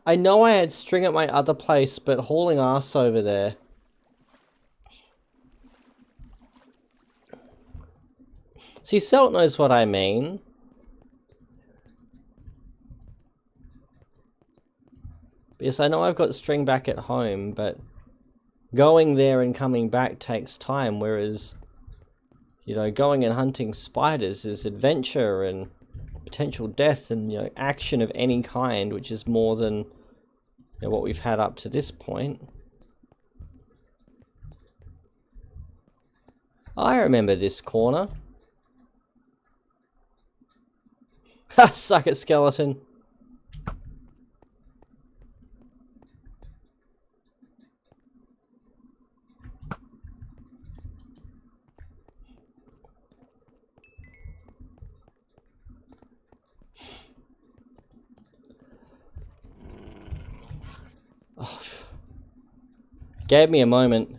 I know I had string at my other place, but hauling ass over there. See, Celt knows what I mean. Yes, I know I've got string back at home, but going there and coming back takes time, whereas, you know, going and hunting spiders is adventure and potential death and, you know, action of any kind, which is more than, you know, what we've had up to this point. I remember this corner. Ha! Suck it, skeleton. Oh. Gave me a moment.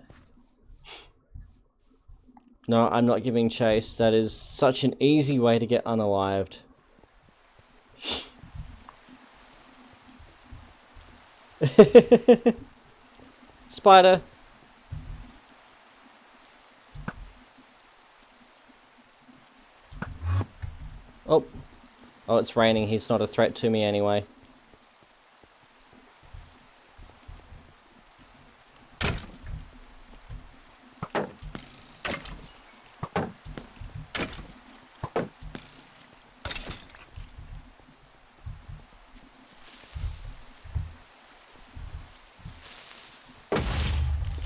No, I'm not giving chase. That is such an easy way to get unalived. Spider. Oh. Oh, it's raining. He's not a threat to me anyway.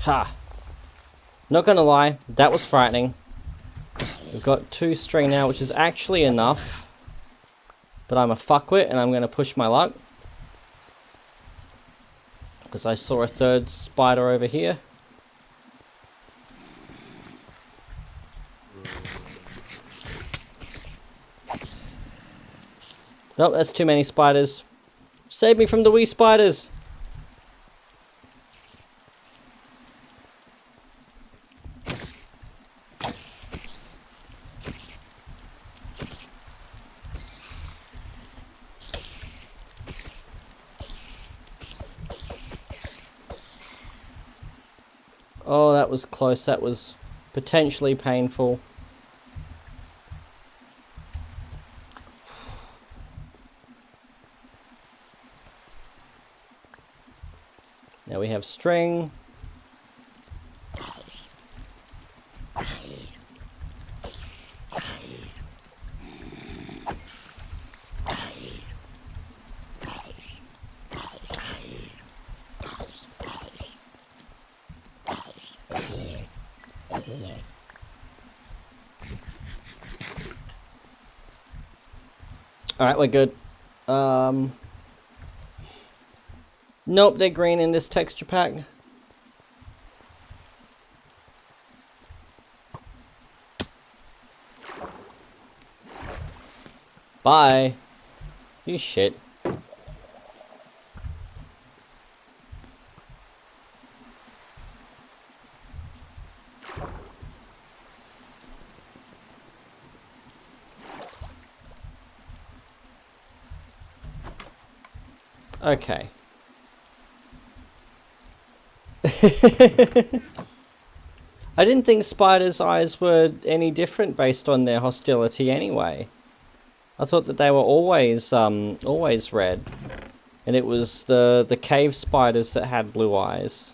Ha! Not gonna lie, that was frightening. We've got 2 string now, which is actually enough. But I'm a fuckwit and I'm gonna push my luck. Because I saw a 3rd spider over here. Nope, that's too many spiders. Save me from the wee spiders! Oh, that was close. That was potentially painful. Now we have string. Alright, we're good. Nope, they're green in this texture pack. Bye. You shit. Okay. I didn't think spiders' eyes were any different based on their hostility anyway. I thought that they were always red. And it was the cave spiders that had blue eyes.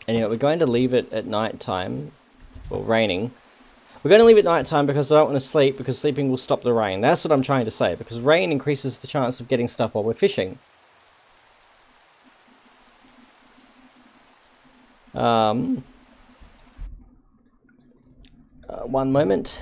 Anyway, we're going to leave it at night time. Well, raining. We're going to leave it night time because I don't want to sleep, because sleeping will stop the rain. That's what I'm trying to say, because rain increases the chance of getting stuff while we're fishing. One moment.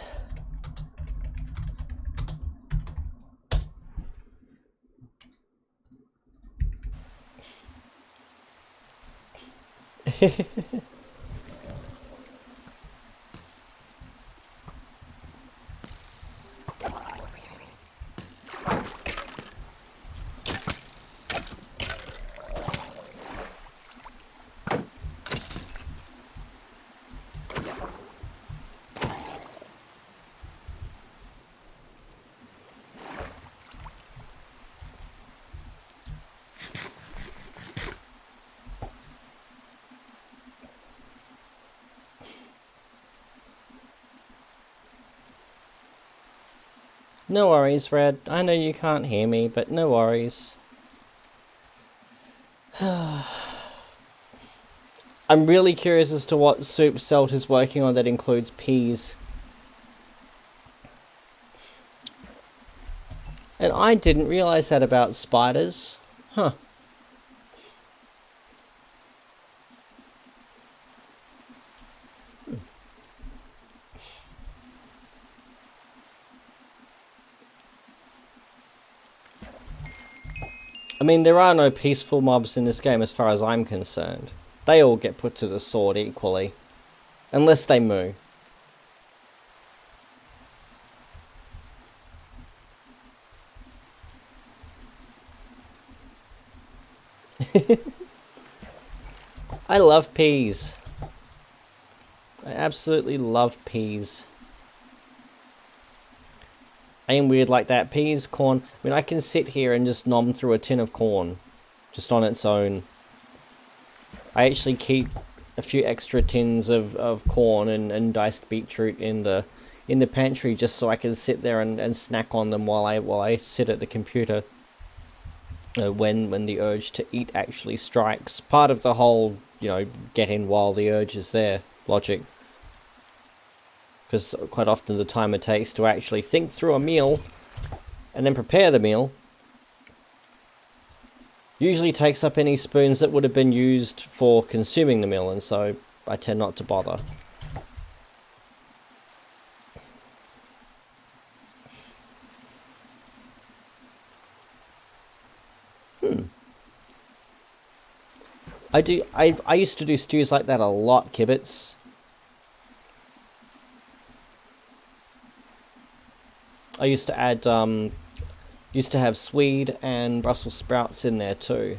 No worries, Red. I know you can't hear me, but no worries. I'm really curious as to what soup Celt is working on that includes peas. And I didn't realize that about spiders. Huh. I mean, there are no peaceful mobs in this game as far as I'm concerned. They all get put to the sword equally. Unless they moo. I love peas. I absolutely love peas. I am weird like that. Peas, corn. I mean, I can sit here and just nom through a tin of corn. Just on its own. I actually keep a few extra tins of corn and diced beetroot in the pantry just so I can sit there and snack on them while I sit at the computer. When the urge to eat actually strikes. Part of the whole, get in while the urge is there logic. Because quite often the time it takes to actually think through a meal and then prepare the meal usually takes up any spoons that would have been used for consuming the meal, and so I tend not to bother. I used to do stews like that a lot, Kibbits. I used to add, used to have swede and Brussels sprouts in there too.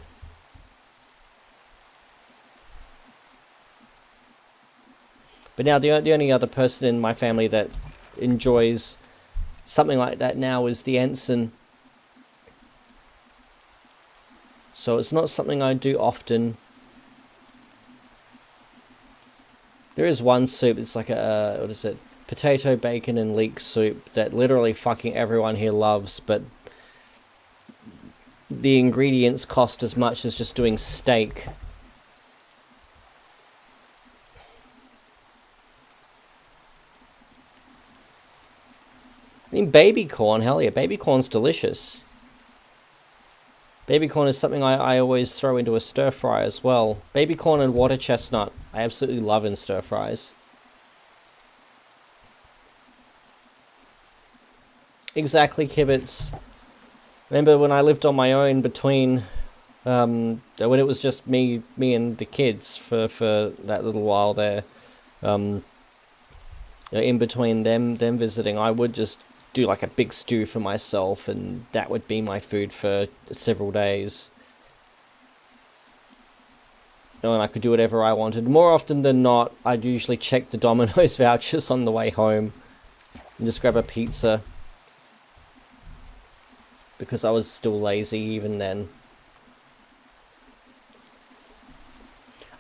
But now the only other person in my family that enjoys something like that now is the ensign. So it's not something I do often. There is one soup, it's like a, what is it? Potato, bacon, and leek soup that literally fucking everyone here loves, but the ingredients cost as much as just doing steak. I mean, baby corn, hell yeah, baby corn's delicious. Baby corn is something I always throw into a stir fry as well. Baby corn and water chestnut, I absolutely love in stir fries. Exactly, Kibbits. Remember when I lived on my own between, when it was just me and the kids for that little while there, in between them visiting, I would just do like a big stew for myself, and that would be my food for several days. And I could do whatever I wanted. More often than not, I'd usually check the Domino's vouchers on the way home and just grab a pizza, because I was still lazy even then.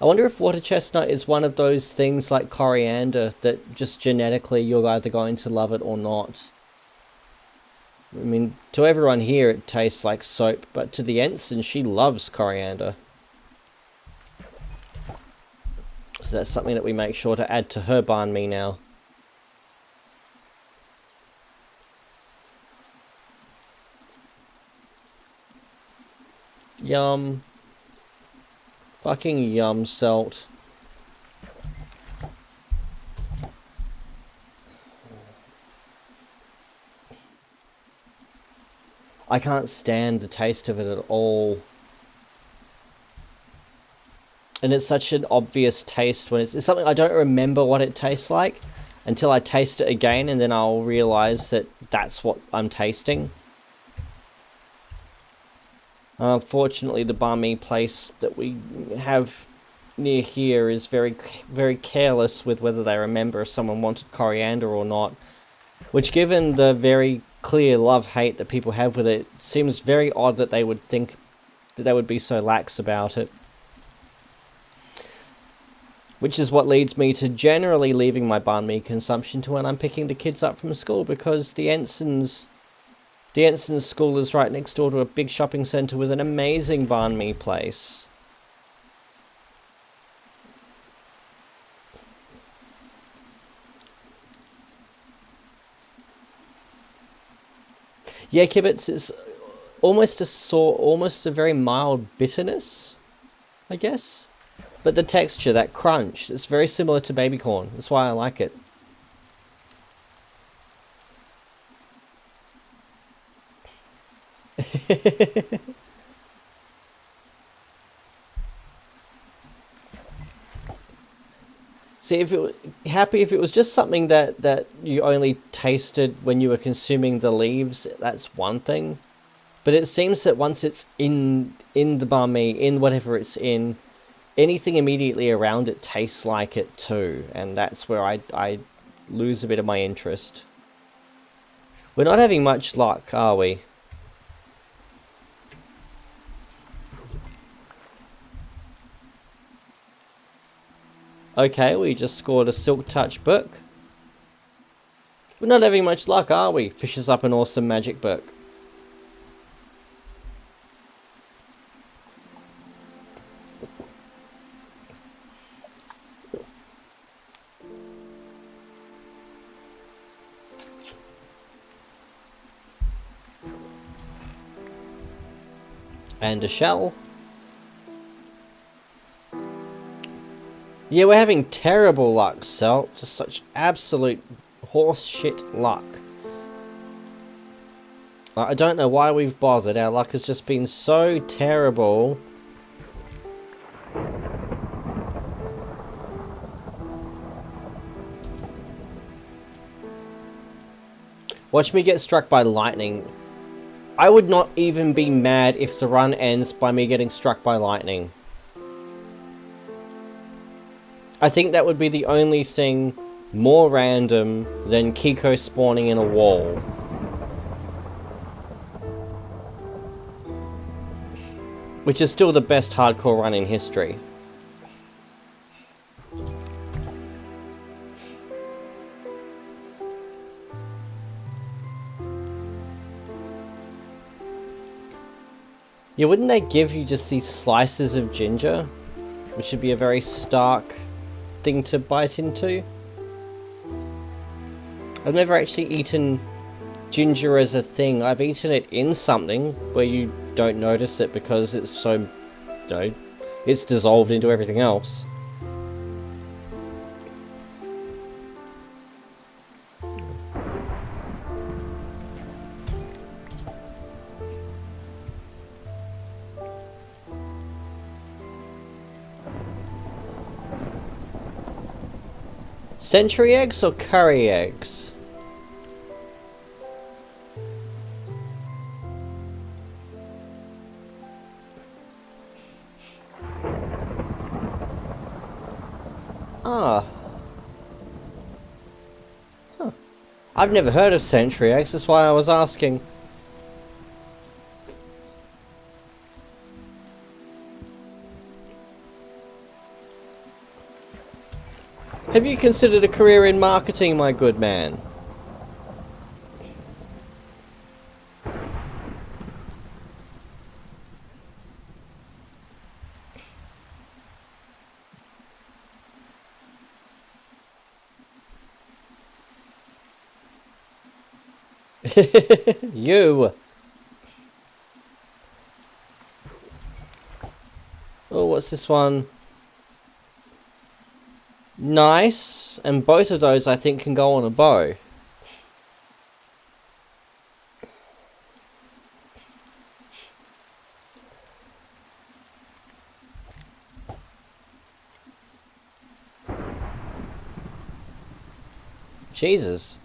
I wonder if water chestnut is one of those things like coriander that just genetically you're either going to love it or not. I mean, to everyone here it tastes like soap, but to the ensign, she loves coriander. So that's something that we make sure to add to her banh mi now. Yum. Fucking yum, Celt. I can't stand the taste of it at all. And it's such an obvious taste when it's something I don't remember what it tastes like until I taste it again, and then I'll realize that that's what I'm tasting. Unfortunately, the banh mi place that we have near here is very, very careless with whether they remember if someone wanted coriander or not. Which, given the very clear love-hate that people have with it, seems very odd that they would think that they would be so lax about it. Which is what leads me to generally leaving my banh mi consumption to when I'm picking the kids up from school, because the ensigns The Ensign School is right next door to a big shopping centre with an amazing banh mi place. Yeah, Kibbits, it's almost a very mild bitterness, I guess. But the texture, that crunch, it's very similar to baby corn. That's why I like it. See, happy if it was just something that you only tasted when you were consuming the leaves, that's one thing. But it seems that once it's in the banh mi, in whatever it's in, anything immediately around it tastes like it too, and that's where I lose a bit of my interest. We're not having much luck, are we? Okay, we just scored a Silk Touch book. We're not having much luck, are we? Fishes up an awesome magic book. And a shell. Yeah, we're having terrible luck, Cell. Just such absolute horse shit luck. I don't know why we've bothered. Our luck has just been so terrible. Watch me get struck by lightning. I would not even be mad if the run ends by me getting struck by lightning. I think that would be the only thing more random than Kiko spawning in a wall. Which is still the best hardcore run in history. Yeah, wouldn't they give you just these slices of ginger? Which would be a very stark thing to bite into. I've never actually eaten ginger as a thing. I've eaten it in something where you don't notice it because it's so, you know, it's dissolved into everything else. Century eggs or curry eggs? Ah. Huh. I've never heard of century eggs, that's why I was asking. Have you considered a career in marketing, my good man? You! Oh, what's this one? Nice, and both of those I think can go on a bow. Jesus.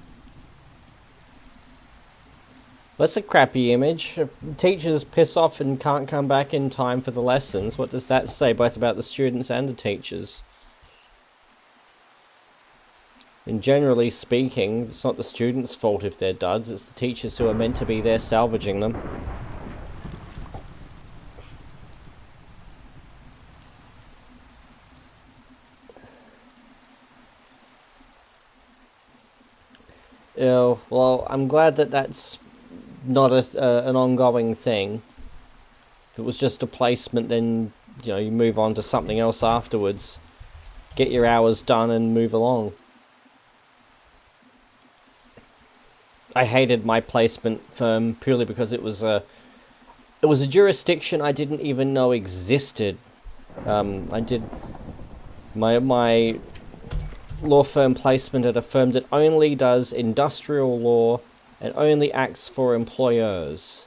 That's a crappy image. If teachers piss off and can't come back in time for the lessons, what does that say both about the students and the teachers? And generally speaking, it's not the students' fault if they're duds, it's the teachers who are meant to be there salvaging them. Well, I'm glad that that's not an ongoing thing. If it was just a placement, then you move on to something else afterwards. Get your hours done and move along. I hated my placement firm purely because it was a jurisdiction I didn't even know existed. I did my law firm placement at a firm that only does industrial law and only acts for employers.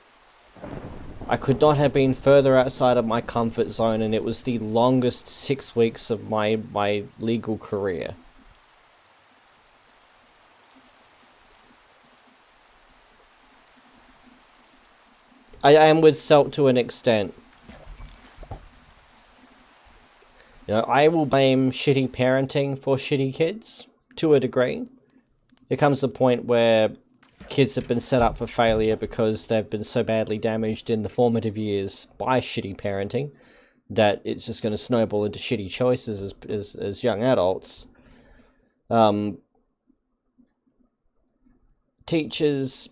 I could not have been further outside of my comfort zone, and it was the longest 6 weeks of my legal career. I am with Celt to an extent. I will blame shitty parenting for shitty kids, to a degree. There comes a point where kids have been set up for failure because they've been so badly damaged in the formative years by shitty parenting that it's just going to snowball into shitty choices as young adults. Teachers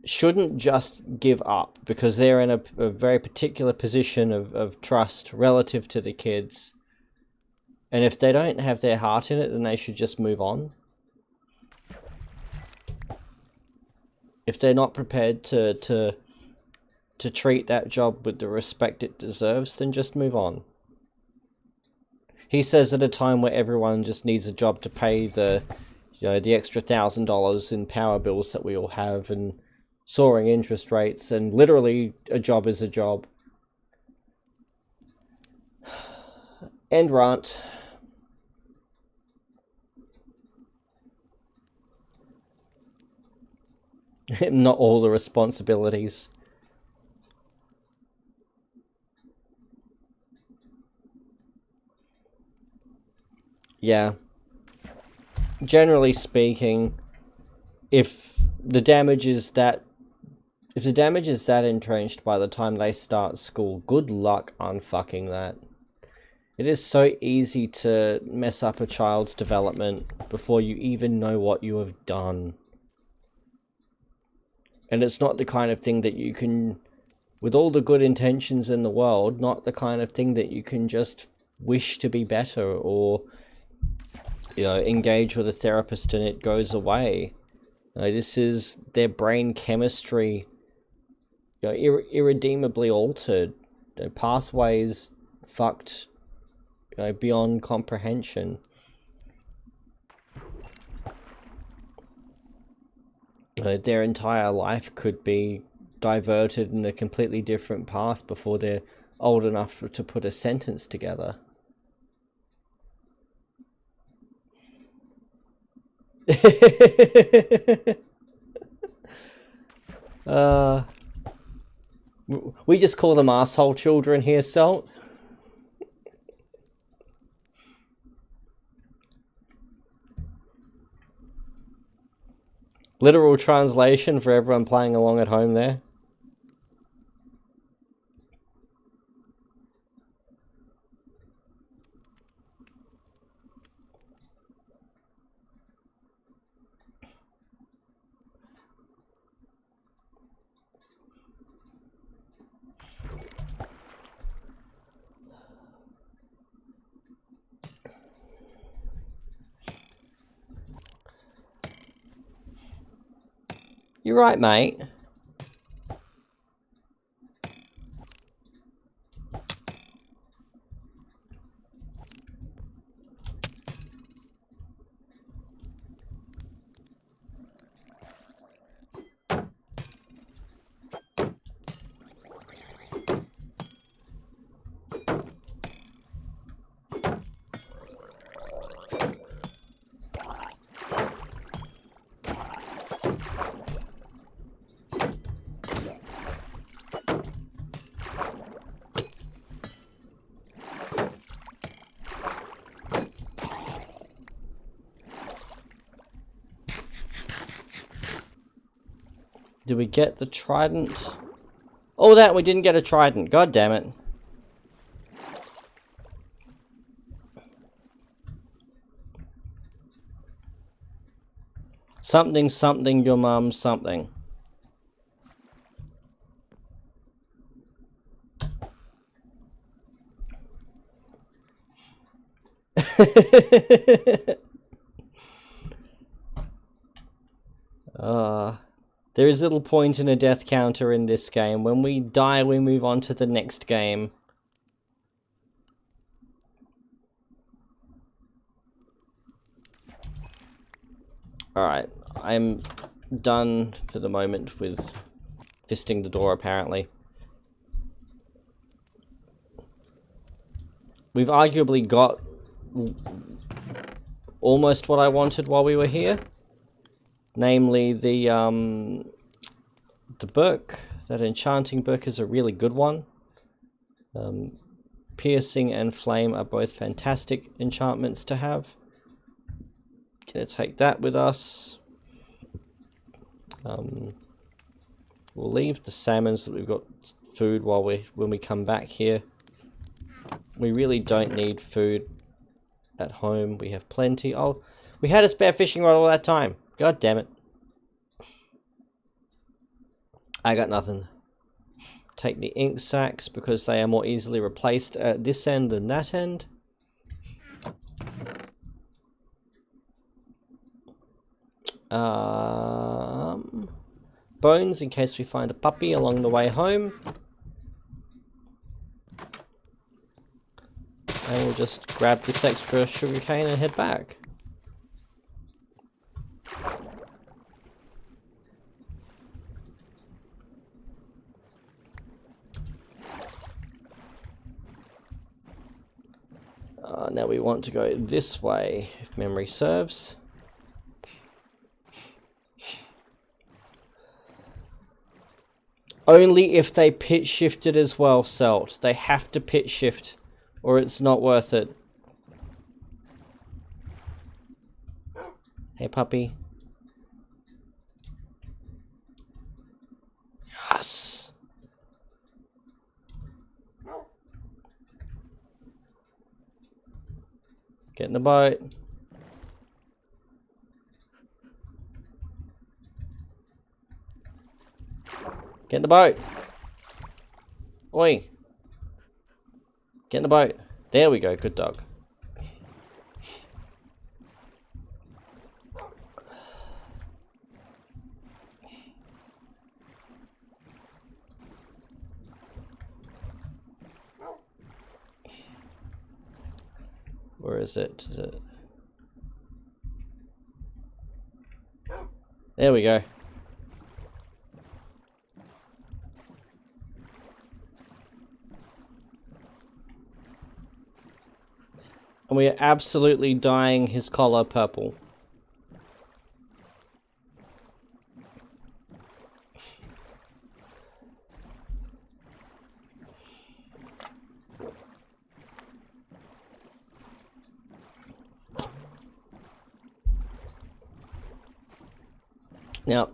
shouldn't just give up because they're in a very particular position of trust relative to the kids. And if they don't have their heart in it, then they should just move on. If they're not prepared to treat that job with the respect it deserves, then just move on. He says at a time where everyone just needs a job to pay the extra $1,000 in power bills that we all have, and soaring interest rates, and literally a job is a job. End rant. Not all the responsibilities. Yeah. Generally speaking, if the damage is that entrenched by the time they start school, good luck unfucking that. It is so easy to mess up a child's development before you even know what you have done. And it's not the kind of thing that you can, with all the good intentions in the world, not the kind of thing that you can just wish to be better or, engage with a therapist and it goes away. This is their brain chemistry, irredeemably altered. The pathways fucked, beyond comprehension. Their entire life could be diverted in a completely different path before they're old enough to put a sentence together. We just call them asshole children here, Salt. Literal translation for everyone playing along at home there. You're right, mate. Did we get the trident? Oh, that we didn't get a trident. God damn it. Something, something, your mum, something. There is little point in a death counter in this game. When we die, we move on to the next game. Alright, I'm done for the moment with fisting the door, apparently. We've arguably got almost what I wanted while we were here. Namely, the book. That enchanting book is a really good one. Piercing and flame are both fantastic enchantments to have. Gonna take that with us. We'll leave the salmon so that we've got food when we come back here. We really don't need food at home. We have plenty. Oh, we had a spare fishing rod all that time. God damn it. I got nothing. Take the ink sacks because they are more easily replaced at this end than that end. Bones in case we find a puppy along the way home. And we'll just grab this extra sugarcane and head back. Now we want to go this way, if memory serves. Only if they pitch shifted as well, Selt. They have to pitch shift, or it's not worth it. Hey, puppy. Yes! Get in the boat. Get in the boat. Oi. Get in the boat. There we go. Good dog. Where is it? Is it? There we go. And we are absolutely dyeing his collar purple. Now,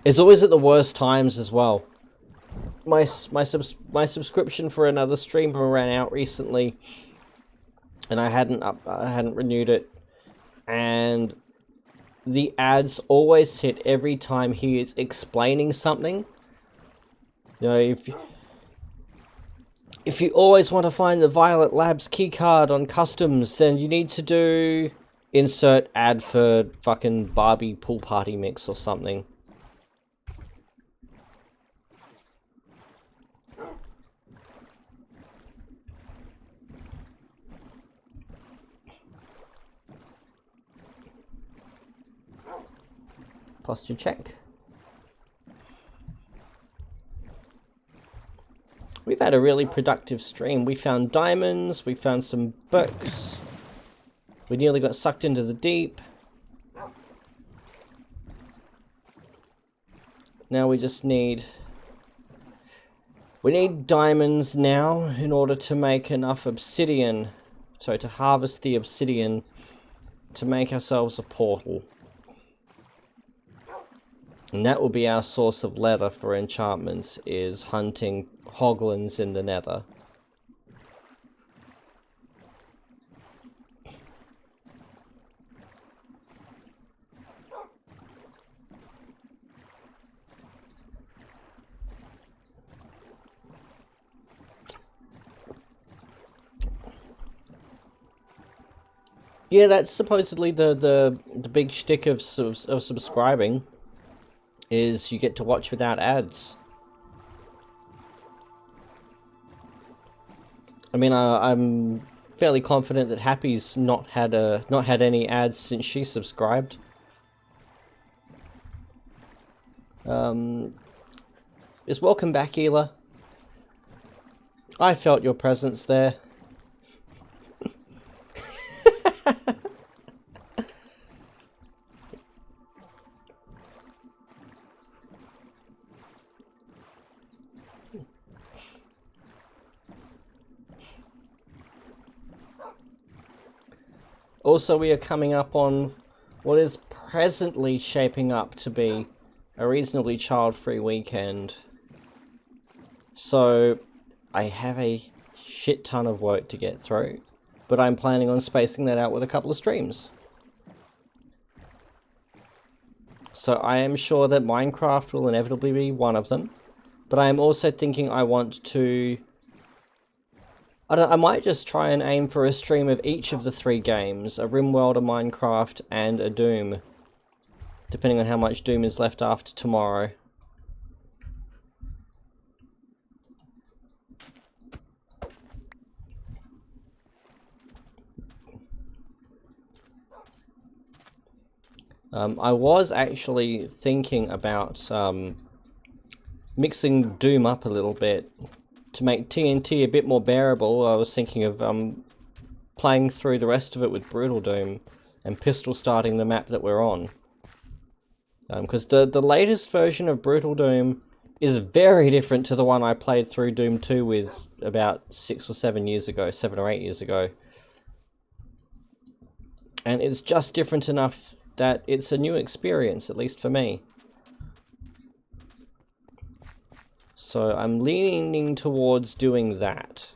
it's always at the worst times as well. My subscription for another streamer ran out recently, and I hadn't renewed it, and the ads always hit every time he is explaining something. You know, if you always want to find the Violet Labs keycard on customs, then you need to do insert ad for fucking Barbie pool party mix or something. Posture check. We've had a really productive stream. We found diamonds, we found some books. We nearly got sucked into the deep. Now we just need... We need diamonds now in order to make enough obsidian. So to harvest the obsidian to make ourselves a portal. And that will be our source of leather for enchantments, is hunting hoglins in the nether. Yeah, that's supposedly the big shtick of subscribing, is you get to watch without ads. I mean, I'm fairly confident that Happy's not had any ads since she subscribed. Just welcome back, Ela. I felt your presence there. Also, we are coming up on what is presently shaping up to be a reasonably child-free weekend. So, I have a shit ton of work to get through, but I'm planning on spacing that out with a couple of streams. So I am sure that Minecraft will inevitably be one of them, but I am also thinking I want to... I might just try and aim for a stream of each of the 3 games, a RimWorld, a Minecraft, and a Doom, depending on how much Doom is left after tomorrow. I was actually thinking about mixing Doom up a little bit to make TNT a bit more bearable. I was thinking of playing through the rest of it with Brutal Doom and pistol starting the map that we're on. Because the latest version of Brutal Doom is very different to the one I played through Doom 2 with about 6 or 7 years ago, 7 or 8 years ago. And it's just different enough that it's a new experience, at least for me. So I'm leaning towards doing that.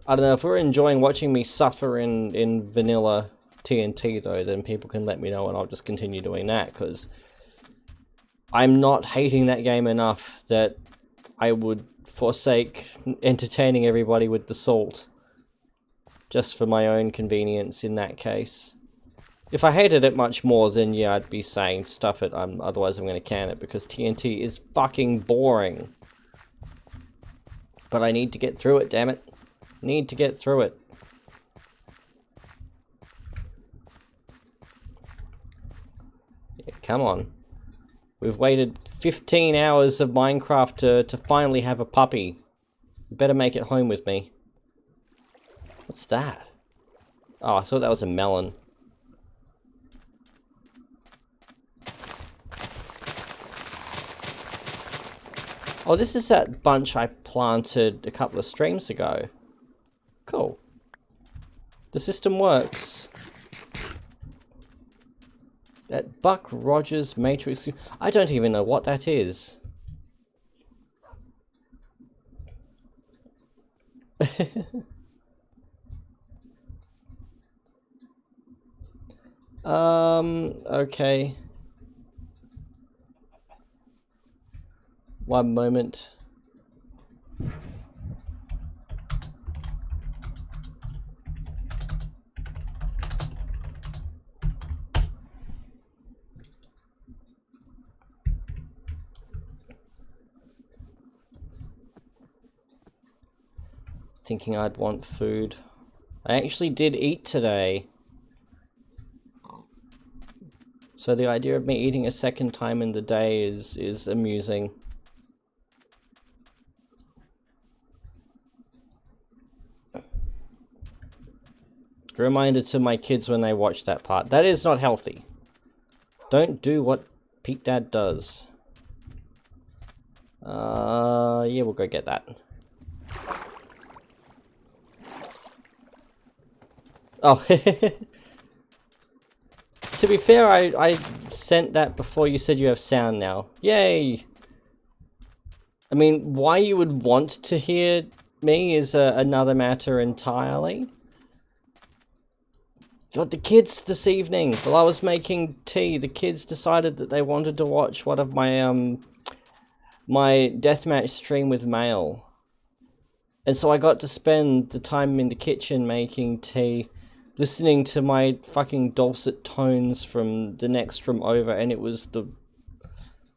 I don't know, if we're enjoying watching me suffer in vanilla TNT though, then people can let me know and I'll just continue doing that, because I'm not hating that game enough that I would forsake entertaining everybody with the salt just for my own convenience in that case. If I hated it much more, then yeah, I'd be saying stuff it, otherwise I'm going to can it, because TNT is fucking boring. But I need to get through it, damn it. Need to get through it. Yeah, come on. We've waited 15 hours of Minecraft to finally have a puppy. You better make it home with me. What's that? Oh, I thought that was a melon. Oh, this is that bunch I planted a couple of streams ago. Cool. The system works. At Buck Rogers Matrix... I don't even know what that is. Okay. One moment. Thinking I'd want food. I actually did eat today. So the idea of me eating a second time in the day is amusing. Reminder to my kids when they watch that part. That is not healthy. Don't do what Pete Dad does. Yeah, we'll go get that. Oh, to be fair, I sent that before you said you have sound now. Yay! I mean, why you would want to hear me is another matter entirely. God, the kids this evening, while I was making tea, the kids decided that they wanted to watch one of my my deathmatch stream with Mail. And so I got to spend the time in the kitchen making tea, listening to my fucking dulcet tones from the next room over, and it was the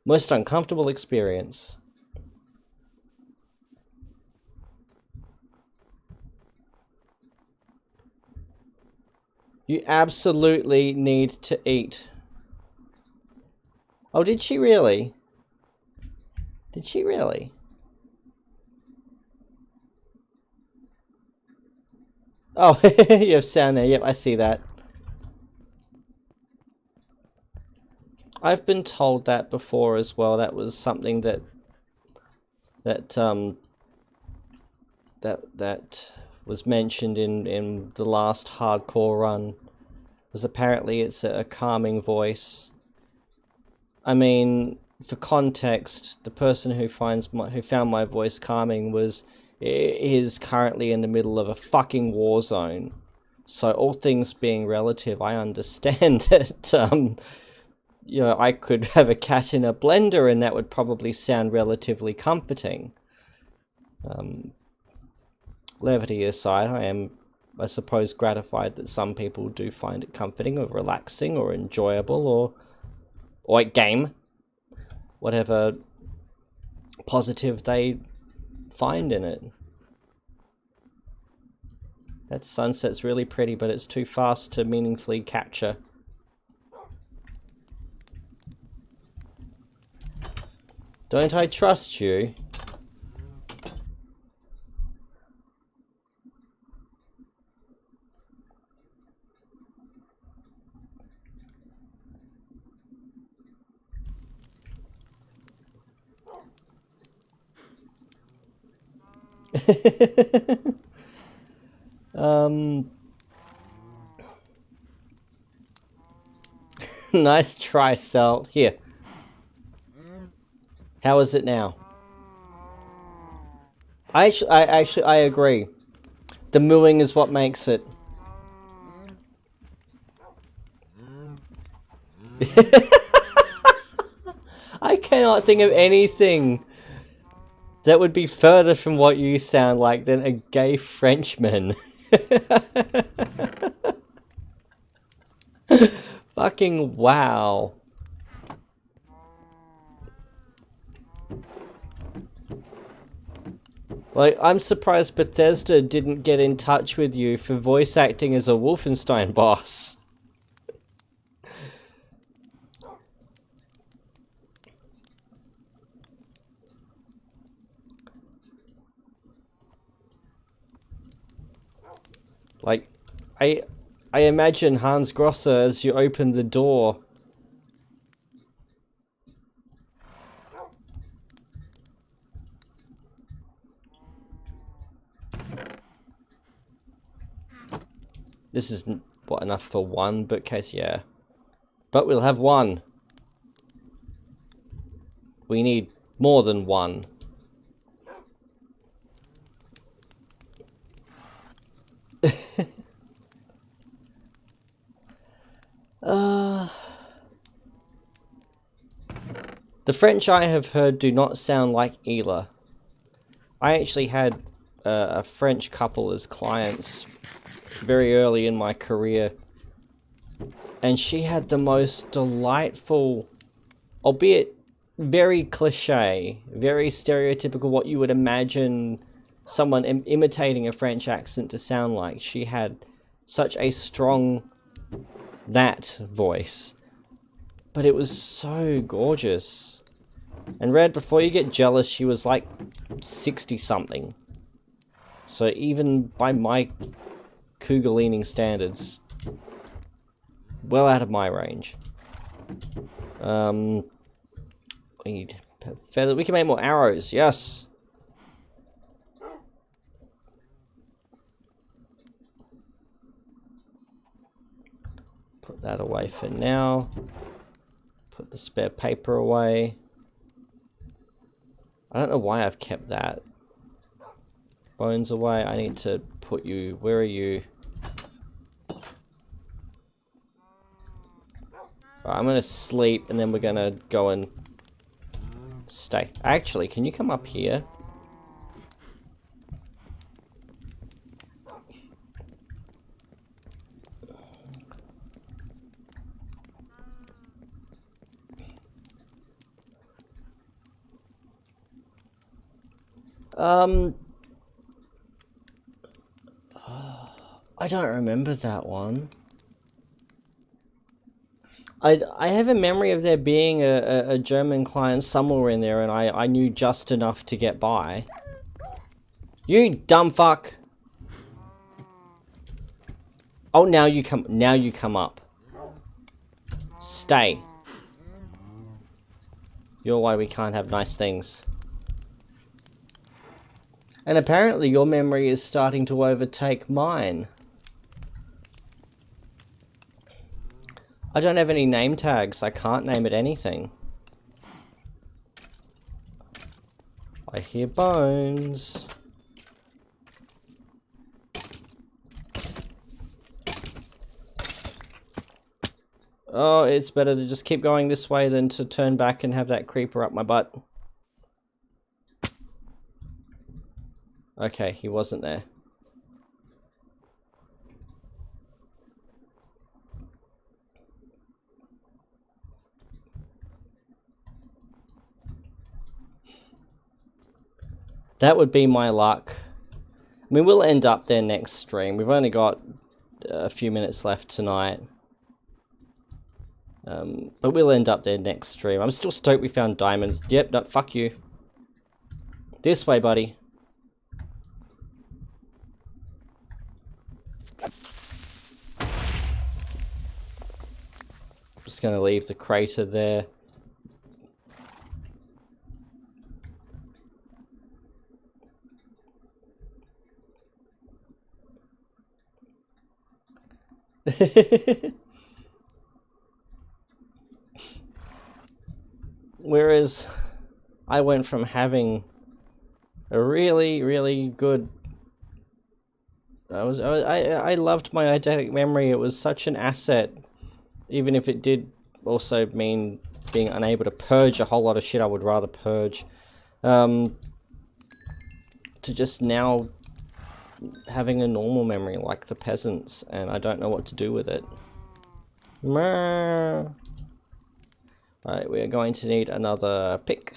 most uncomfortable experience. You absolutely need to eat. Oh, did she really? Did she really? Oh, you have sound there. Yep, I see that. I've been told that before as well. That was something that was mentioned in the last hardcore run. Was apparently it's a calming voice. I mean, for context, the person who found my voice calming is currently in the middle of a fucking war zone. So all things being relative, I understand that you know, I could have a cat in a blender and that would probably sound relatively comforting. Levity aside, I am, I suppose, gratified that some people do find it comforting or relaxing or enjoyable or a game. Whatever positive they find in it. That sunset's really pretty, but it's too fast to meaningfully capture. Don't I trust you? Nice try, Sal. Here. How is it now? I agree. The mooing is what makes it. I cannot think of anything that would be further from what you sound like than a gay Frenchman. Fucking wow. Like, I'm surprised Bethesda didn't get in touch with you for voice acting as a Wolfenstein boss. Like, I imagine Hans Grosser as you open the door. This is, what, enough for one bookcase? Yeah. But we'll have one. We need more than one. The French I have heard do not sound like Ela. I actually had a French couple as clients very early in my career, and she had the most delightful, albeit very cliche, very stereotypical, what you would imagine someone imitating a French accent to sound like. She had such a strong that voice, but it was so gorgeous. And Red, before you get jealous, she was like 60 something, so even by my cougar-leaning standards, well out of my range. We need feather. We can make more arrows. Yes. Put that away for now. Put the spare paper away. I don't know why I've kept that. Bones away. I need to put you. Where are you? Right, I'm gonna sleep and then we're gonna go and stay. Actually, can you come up here? I don't remember that one. I have a memory of there being a German client somewhere in there, and I knew just enough to get by. You dumb fuck! Oh, now you come up. Stay. You're why we can't have nice things. And apparently your memory is starting to overtake mine. I don't have any name tags. I can't name it anything. I hear bones. Oh, it's better to just keep going this way than to turn back and have that creeper up my butt. Okay, he wasn't there. That would be my luck. I mean, we'll end up there next stream. We've only got a few minutes left tonight. But we'll end up there next stream. I'm still stoked we found diamonds. Yep, no, fuck you. This way, buddy. Just gonna leave the crater there. Whereas I went from having a really good I loved my eidetic memory. It was such an asset, even if it did also mean being unable to purge a whole lot of shit I would rather purge, to just now having a normal memory like the peasants, and I don't know what to do with it. Right, we are going to need another pick,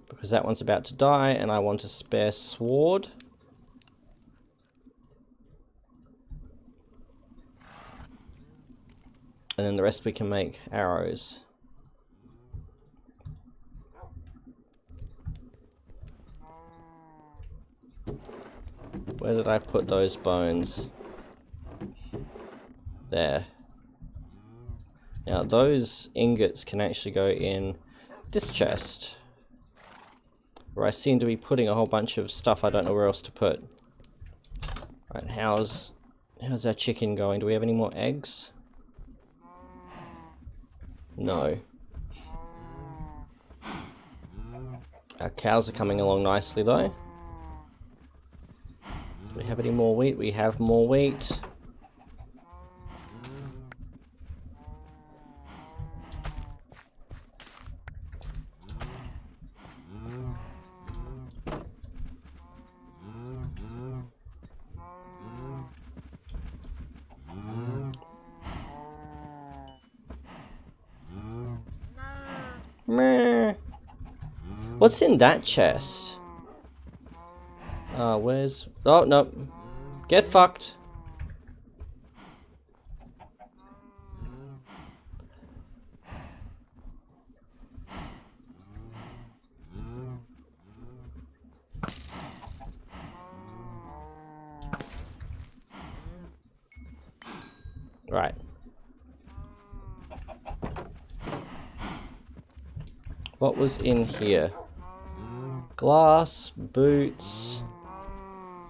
because that one's about to die and I want a spare sword. And then the rest we can make arrows. Where did I put those bones? There. Now those ingots can actually go in this chest, where I seem to be putting a whole bunch of stuff I don't know where else to put. Right, how's our chicken going? Do we have any more eggs? No. Our cows are coming along nicely though. Do we have any more wheat? We have more wheat. Meh. What's in that chest? Where's... Oh, no. Get fucked. Right. What was in here? Glass, boots,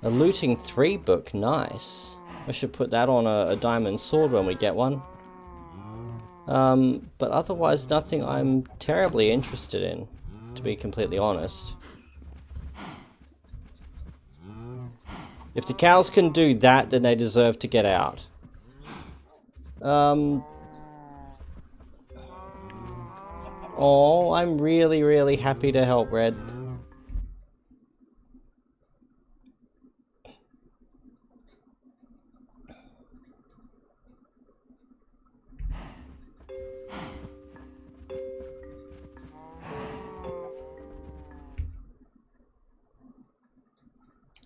a looting 3 book, nice. I should put that on a diamond sword when we get one. But otherwise nothing I'm terribly interested in, to be completely honest. If the cows can do that, then they deserve to get out. Oh, I'm really happy to help, Red.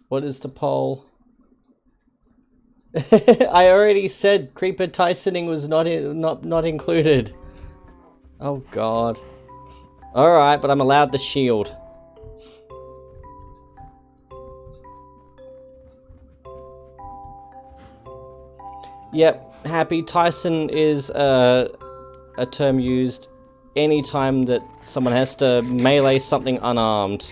What is the poll? I already said creeper Tysoning was not included. Oh god. Alright, but I'm allowed the shield. Yep, happy. Tyson is a term used anytime that someone has to melee something unarmed.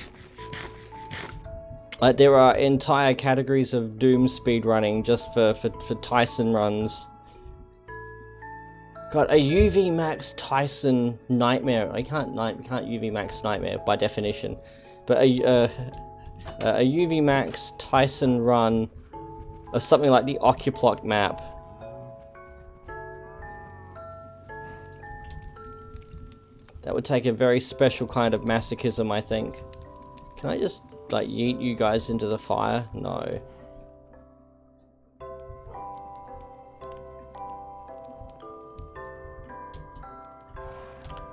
Like, there are entire categories of Doom speedrunning just for Tyson runs. God, a UV Max Tyson nightmare. I can't UV Max nightmare by definition, but a UV Max Tyson run of something like the Occuplock map. That would take a very special kind of masochism, I think. Can I just, like, yeet you guys into the fire? No.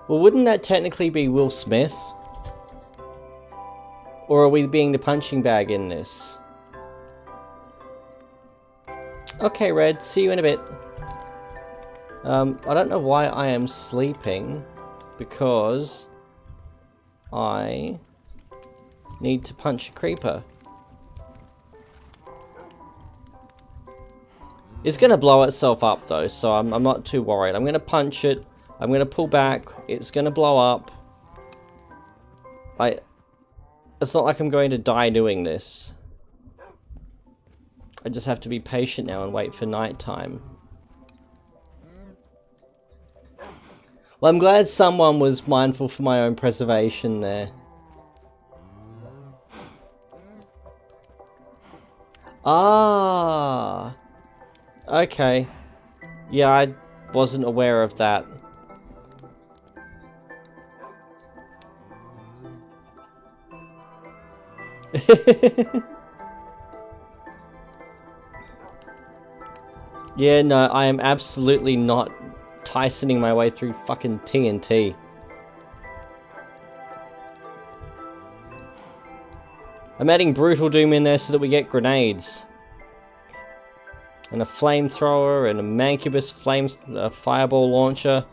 Well, wouldn't that technically be Will Smith? Or are we being the punching bag in this? Okay, Red, see you in a bit. I don't know why I am sleeping, because I need to punch a creeper. It's gonna blow itself up though, so I'm not too worried. I'm gonna punch it, I'm gonna pull back, it's gonna blow up. It's not like I'm going to die doing this. I just have to be patient now and wait for nighttime. Well, I'm glad someone was mindful for my own preservation there. Ah, okay. Yeah, I wasn't aware of that. Yeah, no, I am absolutely not Tysoning my way through fucking TNT. I'm adding Brutal Doom in there so that we get grenades. And a flamethrower and a Mancubus fireball launcher.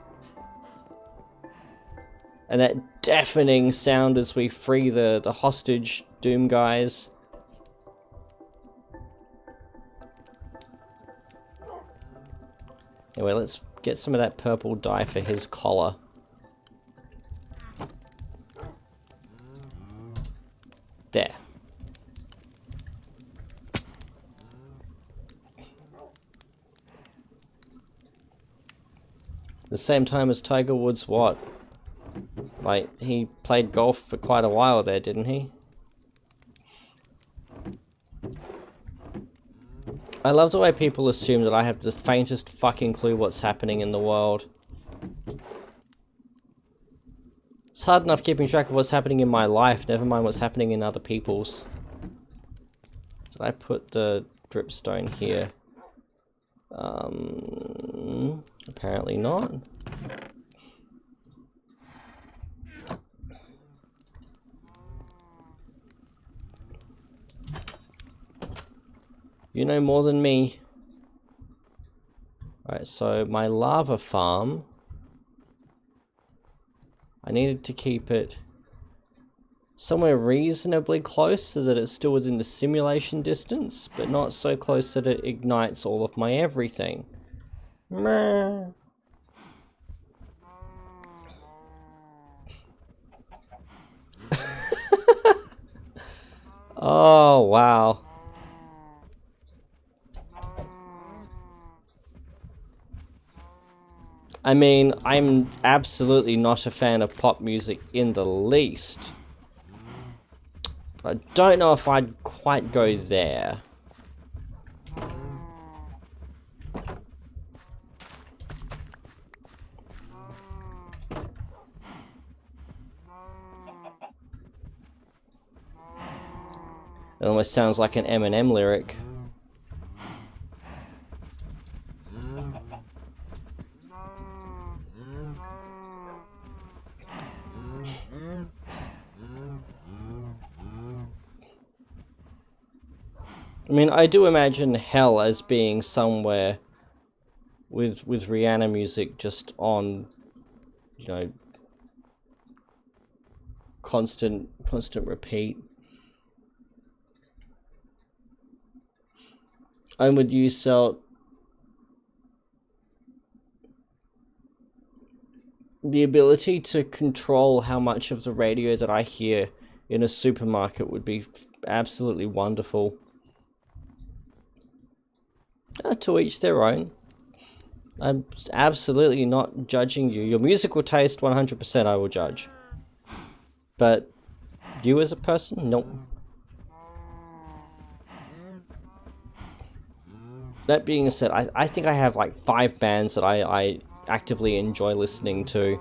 And that deafening sound as we free the hostage Doom guys. Anyway, let's get some of that purple dye for his collar. There. The same time as Tiger Woods what? Like, he played golf for quite a while there, didn't he? I love the way people assume that I have the faintest fucking clue what's happening in the world. It's hard enough keeping track of what's happening in my life, never mind what's happening in other people's. So I put the dripstone here. Apparently not. You know more than me. Right, so my lava farm, I needed to keep it somewhere reasonably close so that it's still within the simulation distance, but not so close that it ignites all of my everything. Meh. Oh, wow. I mean, I'm absolutely not a fan of pop music in the least. I don't know if I'd quite go there. It almost sounds like an Eminem lyric. I mean, I do imagine hell as being somewhere with Rihanna music just on, you know, constant repeat. And would you sell the ability to control how much of the radio that I hear in a supermarket would be absolutely wonderful. To each their own. I'm absolutely not judging you. Your musical taste, 100% I will judge. But you as a person, nope. That being said, I think I have like 5 bands that I actively enjoy listening to.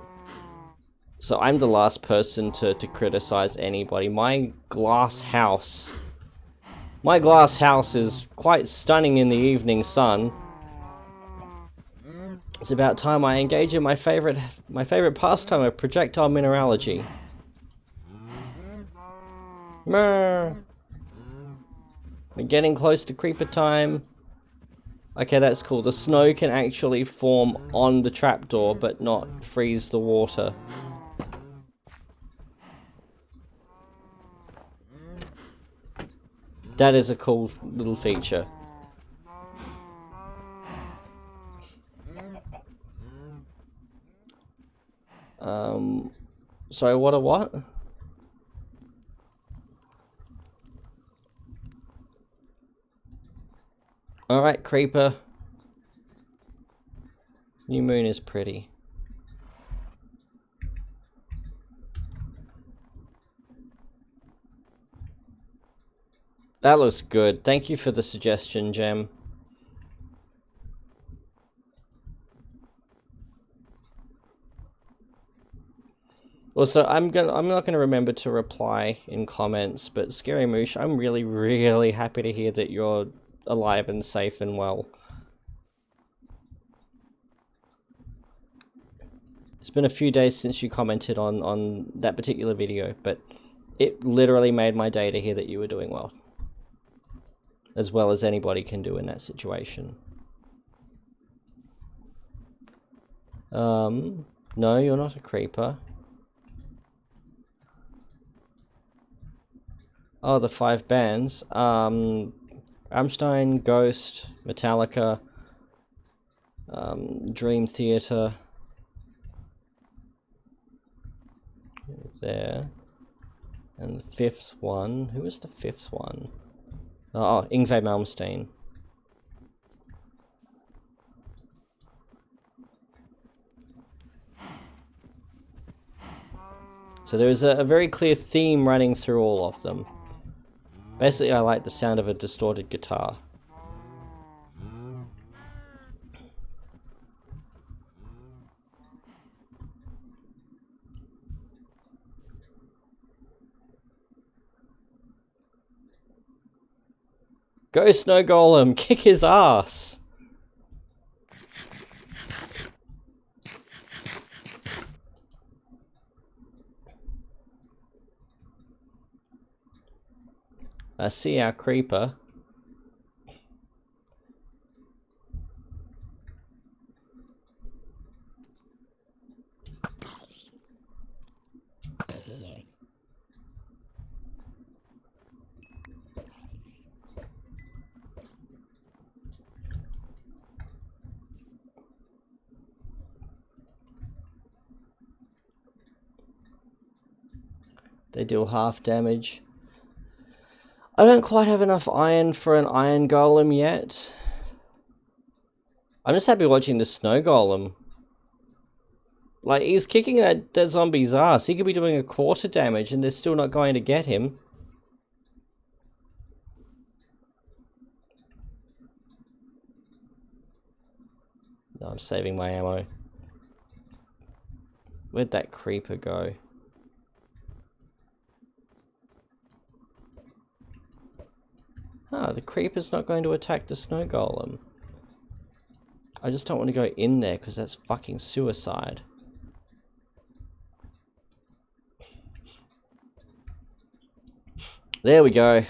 So I'm the last person to criticize anybody. My glass house is quite stunning in the evening sun. It's about time I engage in my favorite pastime of projectile mineralogy. We're getting close to creeper time. Okay, that's cool. The snow can actually form on the trapdoor, but not freeze the water. That is a cool little feature. Sorry, what? Alright, creeper. New moon is pretty. That looks good. Thank you for the suggestion, Gem. Also, I'm not gonna remember to reply in comments, but Scary Moosh, I'm really happy to hear that you're alive and safe and well. It's been a few days since you commented on that particular video, but it literally made my day to hear that you were doing well. As well as anybody can do in that situation. No, you're not a creeper. Oh, the 5 bands. Rammstein, Ghost, Metallica, Dream Theater. There. And the 5th one. Who was the 5th one? Oh, Yngwie Malmsteen. So there is a very clear theme running through all of them. Basically, I like the sound of a distorted guitar. Go Snow Golem, kick his ass! I see our creeper. They deal half damage. I don't quite have enough iron for an iron golem yet. I'm just happy watching the snow golem. Like, he's kicking that zombie's ass. He could be doing a quarter damage and they're still not going to get him. No, I'm saving my ammo. Where'd that creeper go? Ah, the creeper's not going to attack the snow golem. I just don't want to go in there because that's fucking suicide. There we go.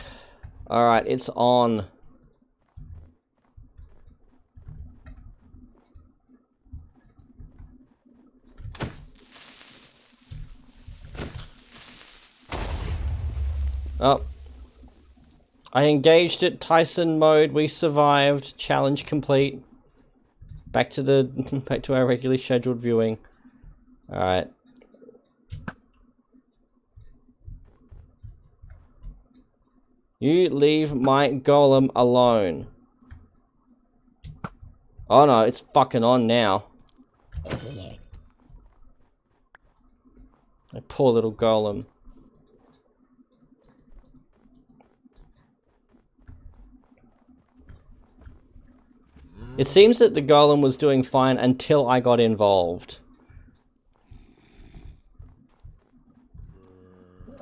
Alright, it's on. Oh. I engaged it. Tyson mode. We survived. Challenge complete. Back to the back to our regularly scheduled viewing. Alright. You leave my golem alone. Oh no, it's fucking on now. My poor little golem. It seems that the golem was doing fine until I got involved.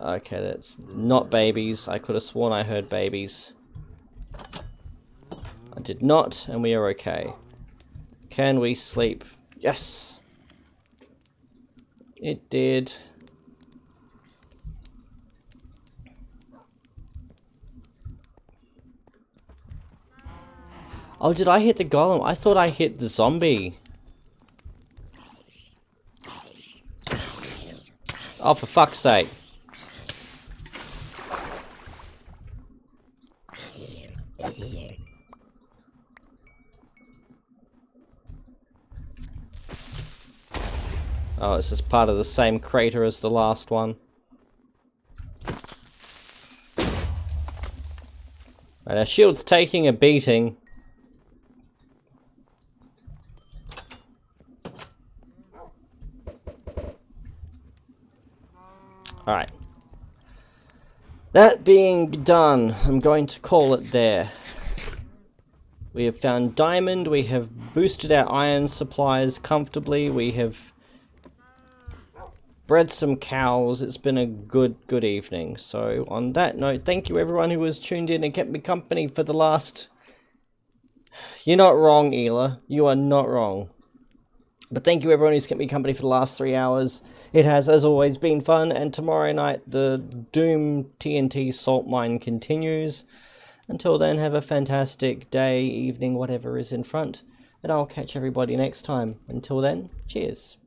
Okay, that's not babies. I could have sworn I heard babies. I did not, and we are okay. Can we sleep? Yes! It did. Oh, did I hit the golem? I thought I hit the zombie. Oh, for fuck's sake. Oh, it's just part of the same crater as the last one. Right, our shield's taking a beating. Alright. That being done, I'm going to call it there. We have found diamond, we have boosted our iron supplies comfortably, we have bred some cows. It's been a good evening. So on that note, thank you everyone who was tuned in and kept me company for the last... You're not wrong, Ela. You are not wrong. But thank you everyone who's kept me company for the last 3 hours. It has, as always, been fun. And tomorrow night, the Doom TNT salt mine continues. Until then, have a fantastic day, evening, whatever is in front. And I'll catch everybody next time. Until then, cheers.